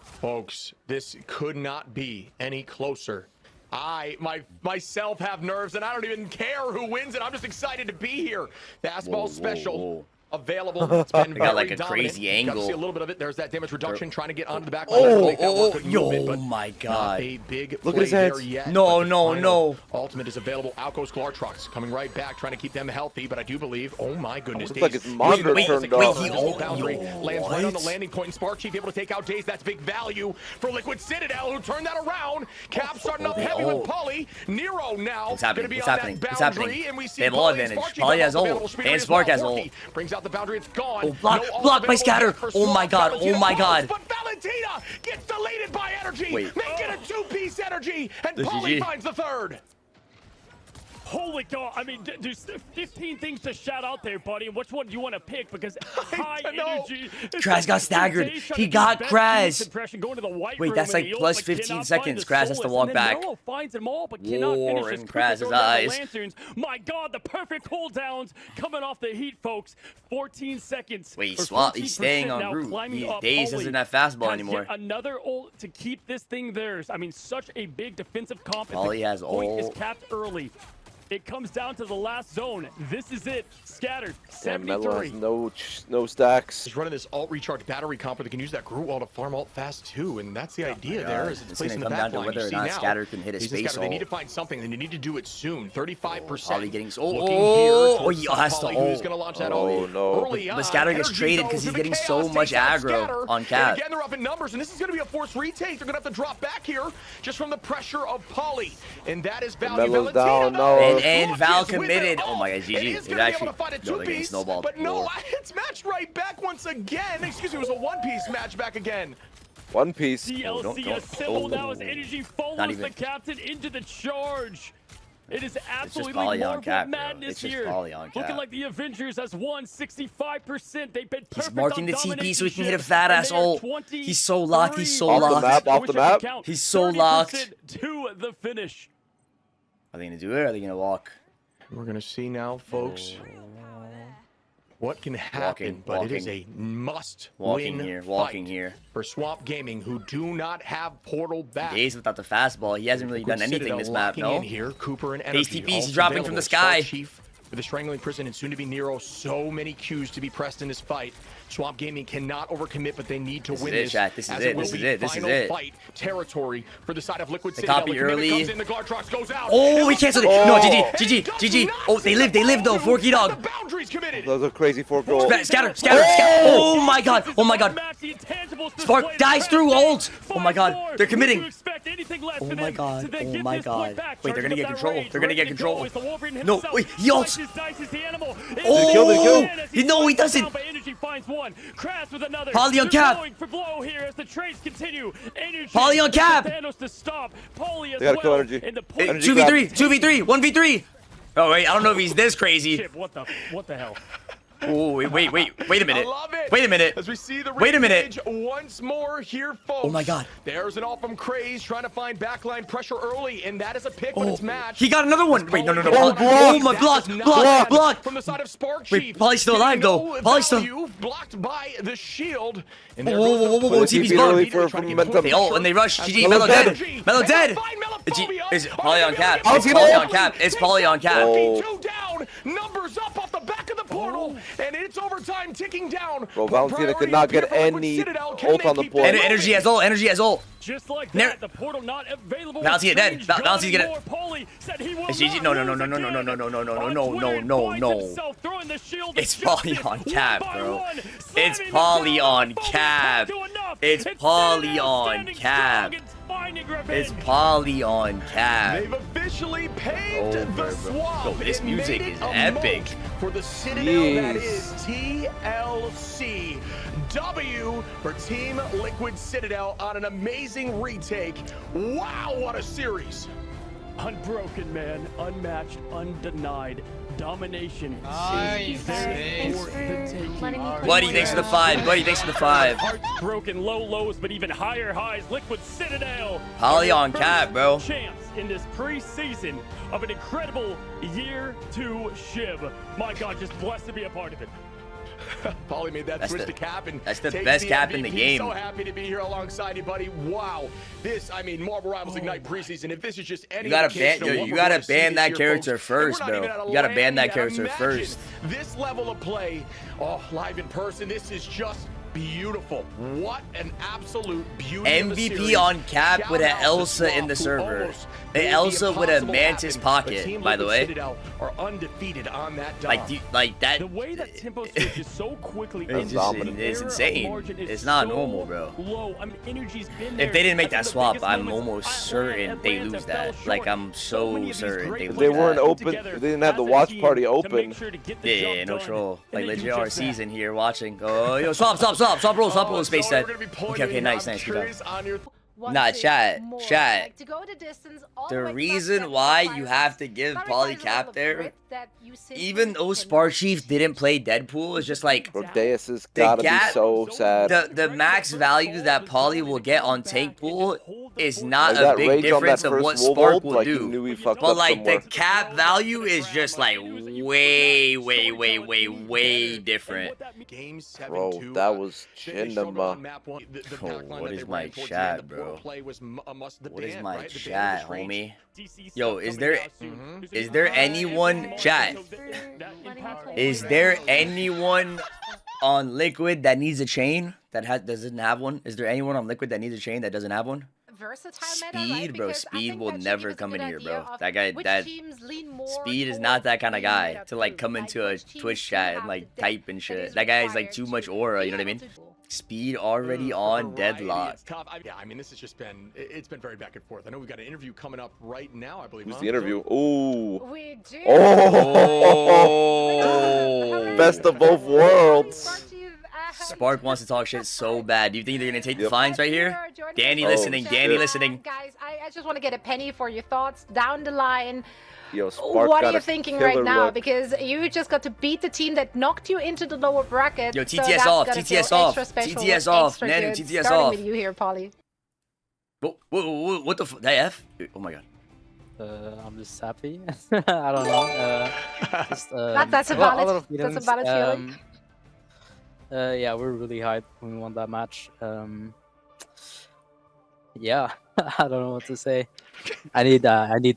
Folks, this could not be any closer. I myself have nerves, and I don't even care who wins it. I'm just excited to be here. Fastball special. Available. It's been got like a dominant. crazy angle. Got to see a little bit of it. There's that damage reduction, trying to get onto the back. Oh my god. A big look at his head. No. Ultimate is available. Out goes Glartrox, coming right back, trying to keep them healthy. But I do believe, oh my goodness, looks like his monitor turned wait, off. Lands right on the landing point, and Spark Chief able to take out Daze. That's big value for Liquid Citadel, who turned that around. Cap starting up heavy with Pauly. Nero now going to be on that boundary, and we see they have all advantage. Pauly has ult, and Spark has ult. Brings out the boundary. It's gone. Oh, block my scatter. Oh my god. But Valentina gets deleted by Energy. Wait. Make it a 2-piece Energy, and Pauly finds the third. Holy God. I mean, there's 15 things to shout out there, buddy. And which one do you want to pick? Because high energy. Kraz got staggered. He got Kraz. Wait, that's like plus 15 seconds. Kraz has to walk back. Finds them all, but cannot finish in Kraz's eyes. Lanterns. My God, the perfect cooldowns coming off the heat, folks. 14 seconds. Wait, he's staying on route. Daze doesn't have fastball anymore. Another ult to keep this thing theirs. I mean, such a big defensive comp. Pauly has ult. Is capped early. It comes down to the last zone. This is it. Scattered. 73. Has no stacks. He's running this alt recharge battery comp, but they can use that Groot wall to farm alt fast too, and that's the idea there. Is it's placing the back line. Whether or not Scatter can hit his face. They need to find something, and they need to do it soon. 35%. Pauly getting he has to ult. Who's going to launch that ult? No. But Scatter gets traded because he's getting so much aggro on Cap. Again, they're up in numbers, and this is going to be a forced retake. They're going to have to drop back here just from the pressure of Pauly, and that is value. Down, and Val committed. Oh my god, GG. They're actually getting snowballed. But no, it's matched right back once again. Excuse me, it was a one-piece match back again. One piece. TLC assemble now as Energy follows the captain into the charge. It is absolutely Poly on Marvel cap, bro. madness It's just here. Poly on cap. Looking like the Avengers has won 65%. They've been perfect. He's marking the on TP so he can domination hit a fat ass and they are ult. He's so locked. He's so Off the locked. map, off the map. He's so locked. To the finish. Are they gonna do it or are they gonna walk? We're gonna see now, folks, what can happen. But it is a must-win Walking here. for Swamp Gaming, who do not have Portal back. Days without the fastball. He hasn't really done anything this map, no? In here, Cooper and Days Energy, TPs dropping from the sky. Chief with the Strangling Prison and soon to be Nero. So many Qs to be pressed in this fight. Swamp Gaming cannot overcommit, but they need to win this. This is it. This is it. This is it. Fight territory for the side of Liquid The Citadel. copy early. Comes in, the Glartrox goes out. Oh, he canceled it. No, GG. Oh, they live though. Forky dog. The boundaries committed. That was a crazy 4-goal. Scatter. Oh my god. Spark dies through ult. Oh my god. They're committing. Oh my god. Wait, they're gonna get control. No, wait, he ults. Oh, no, he doesn't. Poly on cap. Poly on cap. They gotta kill Energy. 2v3. 1v3. Oh wait, I don't know if he's this crazy. What the hell? Oh wait a minute. I love it. Wait a minute. As we see the Wait a minute. once more here, folks. Oh my god. There's an all from Craze trying to find backline pressure early, and that is a pick, but it's matched. He got another one. Wait, no. Oh, My block. From the side of Spark Wait, Chief. Poly's still alive though. Poly's still. Blocked by the shield. And Whoa, TP's early gone. for momentum. They ult and they rush. GG, Melo Melo dead. dead. Is it Poly on cap? Oh, It's Poly on cap. It's Poly on cap. Two down, numbers up off the back of the portal, and it's overtime ticking down. Bro, Valentina could not get any ult on the portal. Energy has ult. Just like that, the portal not available. Valentina dead. Valentina's gonna. It's GG. No. It's Poly on cap, bro. It's Poly on cap. It's Poly on cap. It's Poly on cap. They've officially paved the swamp. Bro, this music is epic. For the Citadel, that is TLC. W for Team Liquid Citadel on an amazing retake. Wow, what a series. Unbroken, man. Unmatched, undenied. Domination. Nice. Buddy, thanks for the 5. Heartbroken, low lows, but even higher highs. Liquid Citadel. Poly on cap, bro. Champs in this preseason of an incredible year 2 Shib. My God, just blessed to be a part of it. Poly made that switch to cap, and that's the best cap in the game. So happy to be here alongside you, buddy. Wow, Marvel Rivals Ignite preseason. If this is just any, you gotta ban that character first, bro. You gotta ban that character first. This level of play, live in person, this is just beautiful. What an absolute beauty. MVP on cap with an Elsa in the server. The Elsa with a Mantis pocket, by the way. Are undefeated on that like that. The way that tempo switches so quickly it's insane. It's not normal, bro. If they didn't make that swap, I'm almost certain they lose that. Like, I'm so certain they lose They weren't that. open. They didn't have the watch party open. Yeah, no troll. Like, legit RC's in here watching. Oh, yo, swap, roll, space set. Okay, nice, good job. Nah, chat. The reason why you have to give Poly cap there, even though Spark Chief didn't play Deadpool, is just like Bro, Deus has gotta be so sad. The max value that Poly will get on tank pool is not a big difference of what Spark will do. But like the cap value is just like way different. Bro, that was JINEMA. Oh, what is my chat, bro? What is my chat, homie? Yo, is there anyone, chat? Is there anyone on Liquid that needs a chain that doesn't have one? Is there anyone on Liquid that needs a chain that doesn't have one? Speed, bro. Speed will never come in here, bro. That guy, Speed is not that kind of guy to like come into a Twitch chat and like type and shit. That guy is like too much aura, you know what I mean? Speed already on deadlock. Yeah, I mean, this has just been, it's been very back and forth. I know we've got an interview coming up right now, I believe. Who's the interview? Ooh. We do. Oh. Best of both worlds. Spark wants to talk shit so bad. Do you think they're gonna take the fines right here? Danny listening. Guys, I just want to get a penny for your thoughts down the line. Yo, Spark what got are you a thinking killer right now? look. Because you just got to beat the team that knocked you into the lower bracket. Yo, so TTS that's off, gotta TTS feel off, extra special, TTS off, extra Nanu, good. TTS Starting off. with you here, Polly. What the f? That F? Oh my god. I'm just happy. I don't know. That's a lot of valid feelings. feeling. Yeah, we're really hyped when we won that match. Yeah, I don't know what to say. I need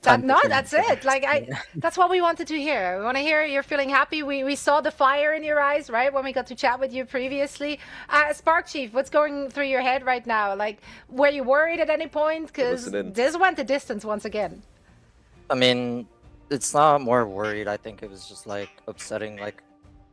time. No, that's it. Like that's what we wanted to hear. We want to hear you're feeling happy. We saw the fire in your eyes, right, when we got to chat with you previously. Spark Chief, what's going through your head right now? Like, were you worried at any point? Because this went the distance once again. I mean, it's not more worried. I think it was just like upsetting. Like,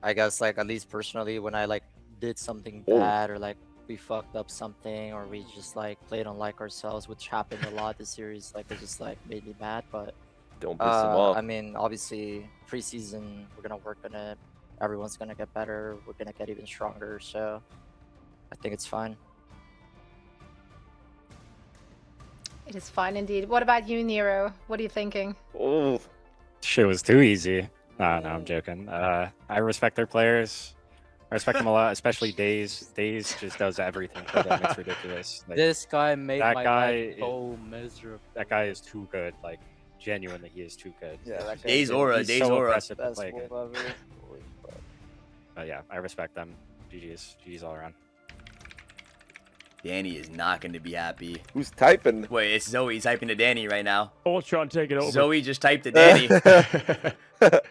I guess like at least personally, when I like did something bad or like we fucked up something or we just like played unlike ourselves, which happened a lot this series. Like it just like made me mad. But don't piss him off. I mean, obviously preseason we're gonna work on it. Everyone's gonna get better. We're gonna get even stronger. So I think it's fine. It is fine indeed. What about you, Nero? What are you thinking? Oh, shit was too easy. No, I'm joking. I respect their players. I respect them a lot, especially Daze. Daze just does everything for them. It's ridiculous. Like, this guy made that my guy life so miserable. That guy is too good. Like, genuinely, he is too good. Yeah, that guy Daze aura, he's Daze so aura. impressive to Best play wolf good. ever. But yeah, I respect them. GG's all around. Danny is not going to be happy. who's typing? Wait, it's Zoe typing to Danny right now. Ultron, take it over. Zoe just typed to Danny.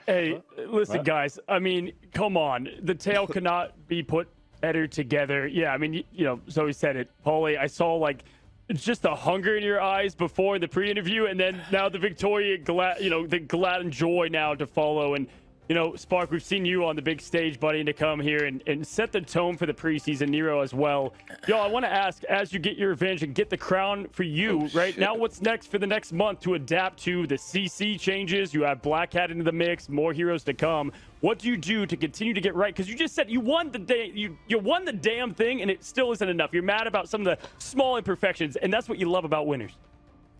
Hey, listen, guys. I mean, come on. The tail cannot be put better together. Yeah, I mean, you know, Zoe said it. Paulie, I saw, like, just the hunger in your eyes before the pre-interview, and then now the Victoria, the glad and joy now to follow. And, you know, Spark, we've seen you on the big stage, buddy, to come here and set the tone for the preseason, Nero as well. Yo, I want to ask, as you get your revenge and get the crown for you, right now, what's next for the next month to adapt to the CC changes? You have Black Hat into the mix, more heroes to come. What do you do to continue to get right? Because you just said you won the you won the damn thing, and it still isn't enough. You're mad about some of the small imperfections, and that's what you love about winners.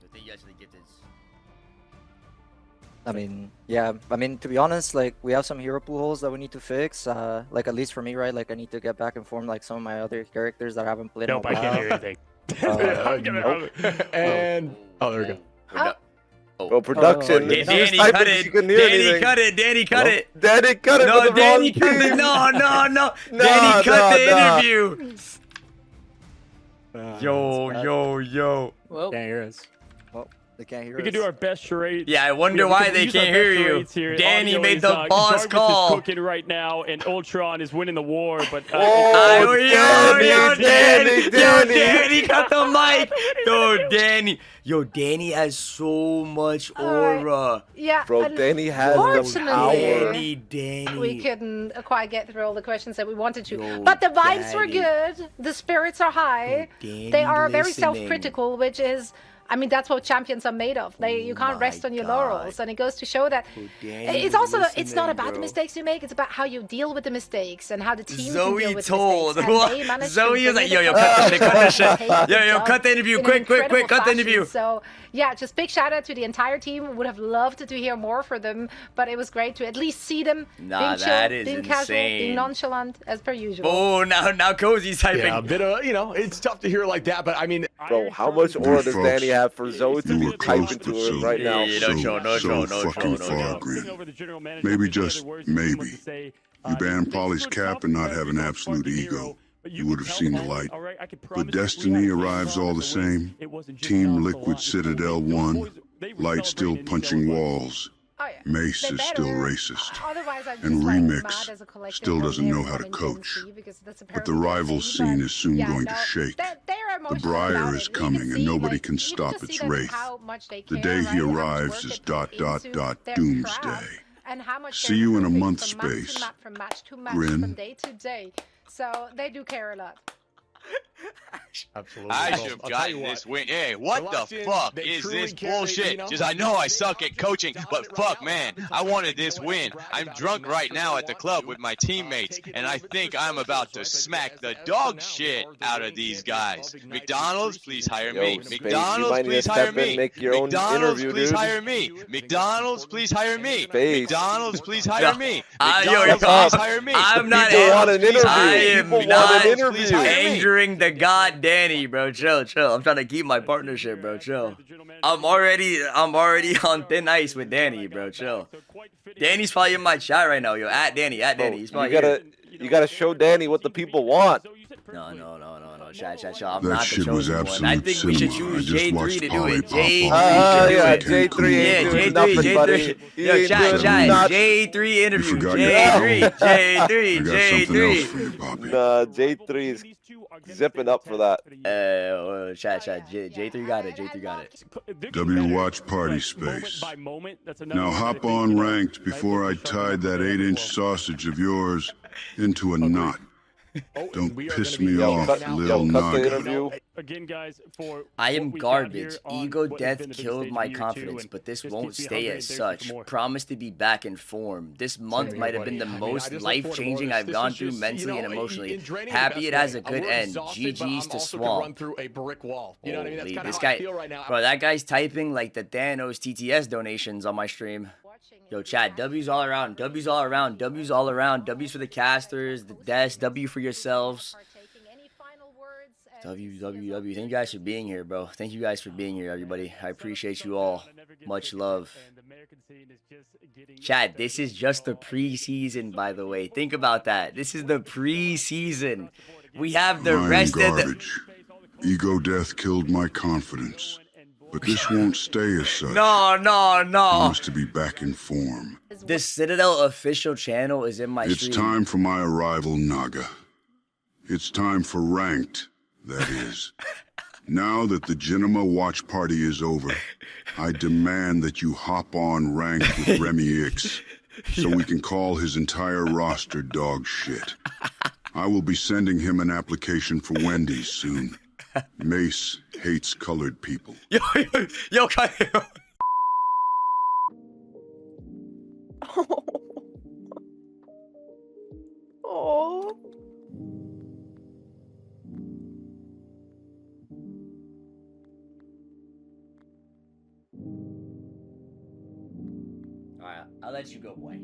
The thing you actually get is... I mean, yeah. I mean, to be honest, like we have some hero pool holes that we need to fix. Like at least for me, right? Like I need to get back and form like some of my other characters that I haven't played. Nope, in a I while. can't hear anything. And there we go. Oh, production. Danny Danny cut it. Danny cut it. Danny cut it. Danny cut it. No, with the Danny wrong cut team. it. No. Danny cut the interview. Yo. Well, Can't hear us. Well, they can't hear We us. can do our best charade. Yeah, I wonder why they can't hear you. Danny made the boss call. Is cooking right now, and Ultron is winning the war. But Danny cut the mic. Yo, Danny has so much aura. Yeah, Bro, Danny has the power. Danny. We couldn't quite get through all the questions that we wanted to. But the vibes were good. The spirits are high. They are very self-critical, which is... I mean, that's what champions are made of. You can't rest on your laurels, and it goes to show that it's also it's not about the mistakes you make; it's about how you deal with the mistakes and how the team can deal with the mistakes. Zoe was like, yo, cut the shit. Yo, cut the interview, quick, cut the interview. So yeah, just big shout out to the entire team. Would have loved to hear more for them, but it was great to at least see them being chill, being casual, being nonchalant as per usual. Oh, now Cozy's typing. Yeah, a bit of, you know, it's tough to hear like that, but I mean, bro, how much aura does Danny have for Zoe to be typing to him right now? Maybe just maybe. You ban Polly's cap and not have an absolute ego. You would have seen the light. But destiny arrives all the same. Team Liquid Citadel won. Light still punching walls. Mace is still racist. And Remix still doesn't know how to coach. But the rivals scene is soon going to shake. The Briar is coming and nobody can stop its wraith. The day he arrives is ... doomsday. See you in a month's space. Grin. So they do care a lot. Absolutely. I should have gotten this win. Hey, what the fuck is this bullshit? Just I know I suck at coaching, but fuck, man, I wanted this win. I'm drunk right now at the club with my teammates, and I think I'm about to smack the dog shit out of these guys. McDonald's, please hire me. McDonald's, please hire me. McDonald's, please hire me. McDonald's, please hire me. McDonald's, please hire me. McDonald's, please hire me. I'm not. People want an interview. I am People not want an interview. angering the god Danny, bro. Chill. I'm trying to keep my partnership, bro. Chill. I'm already on thin ice with Danny, bro. Chill. Danny's probably in my chat right now, yo. At Danny. He's probably you gotta show Danny what the people want. No. Chat. I'm That not the shit was chosen one. I absolute think we should cinema. I choose just J3 watched to do Polly it. pop J3 off. to do Yeah, it. J3 ain't doing J3. nothing, buddy. He Yo, ain't chat. doing nothing. J3 interview. forgot J3. I got something else for J3. you, Poppy. Nah, J3 is zipping up for that. Chat. J3 got it. W watch party space. Now hop on ranked before I tied that 8-inch sausage of yours into a knot. Don't piss me off, Lil Naga. Again, guys, I am garbage. Ego death killed my confidence, but this won't stay as such. Promise to be back in form. This month might have been the most life-changing I've gone through mentally and emotionally. Happy it has a good end. GG's to Swamp. Holy, this guy, bro, that guy's typing like the Thanos TTS donations on my stream. Yo, chat, W's all around, W's all around, W's all around, W's for the casters, the desk, W for yourselves. W. Thank you guys for being here, bro. Thank you guys for being here, everybody. I appreciate you all. Much love. Chat, this is just the preseason, by the way. Think about that. This is the preseason. We have the rest of the... Ego death killed my confidence. But this won't stay as such. No. Promise to be back in form. The Citadel official channel is in my stream. It's time for my arrival, Naga. It's time for ranked, that is. Now that the JINEMA watch party is over, I demand that you hop on ranked with Remy X, so we can call his entire roster dog shit. I will be sending him an application for Wendy's soon. Mace hates colored people. Yo, Oh. Alright, I'll let you go, boy.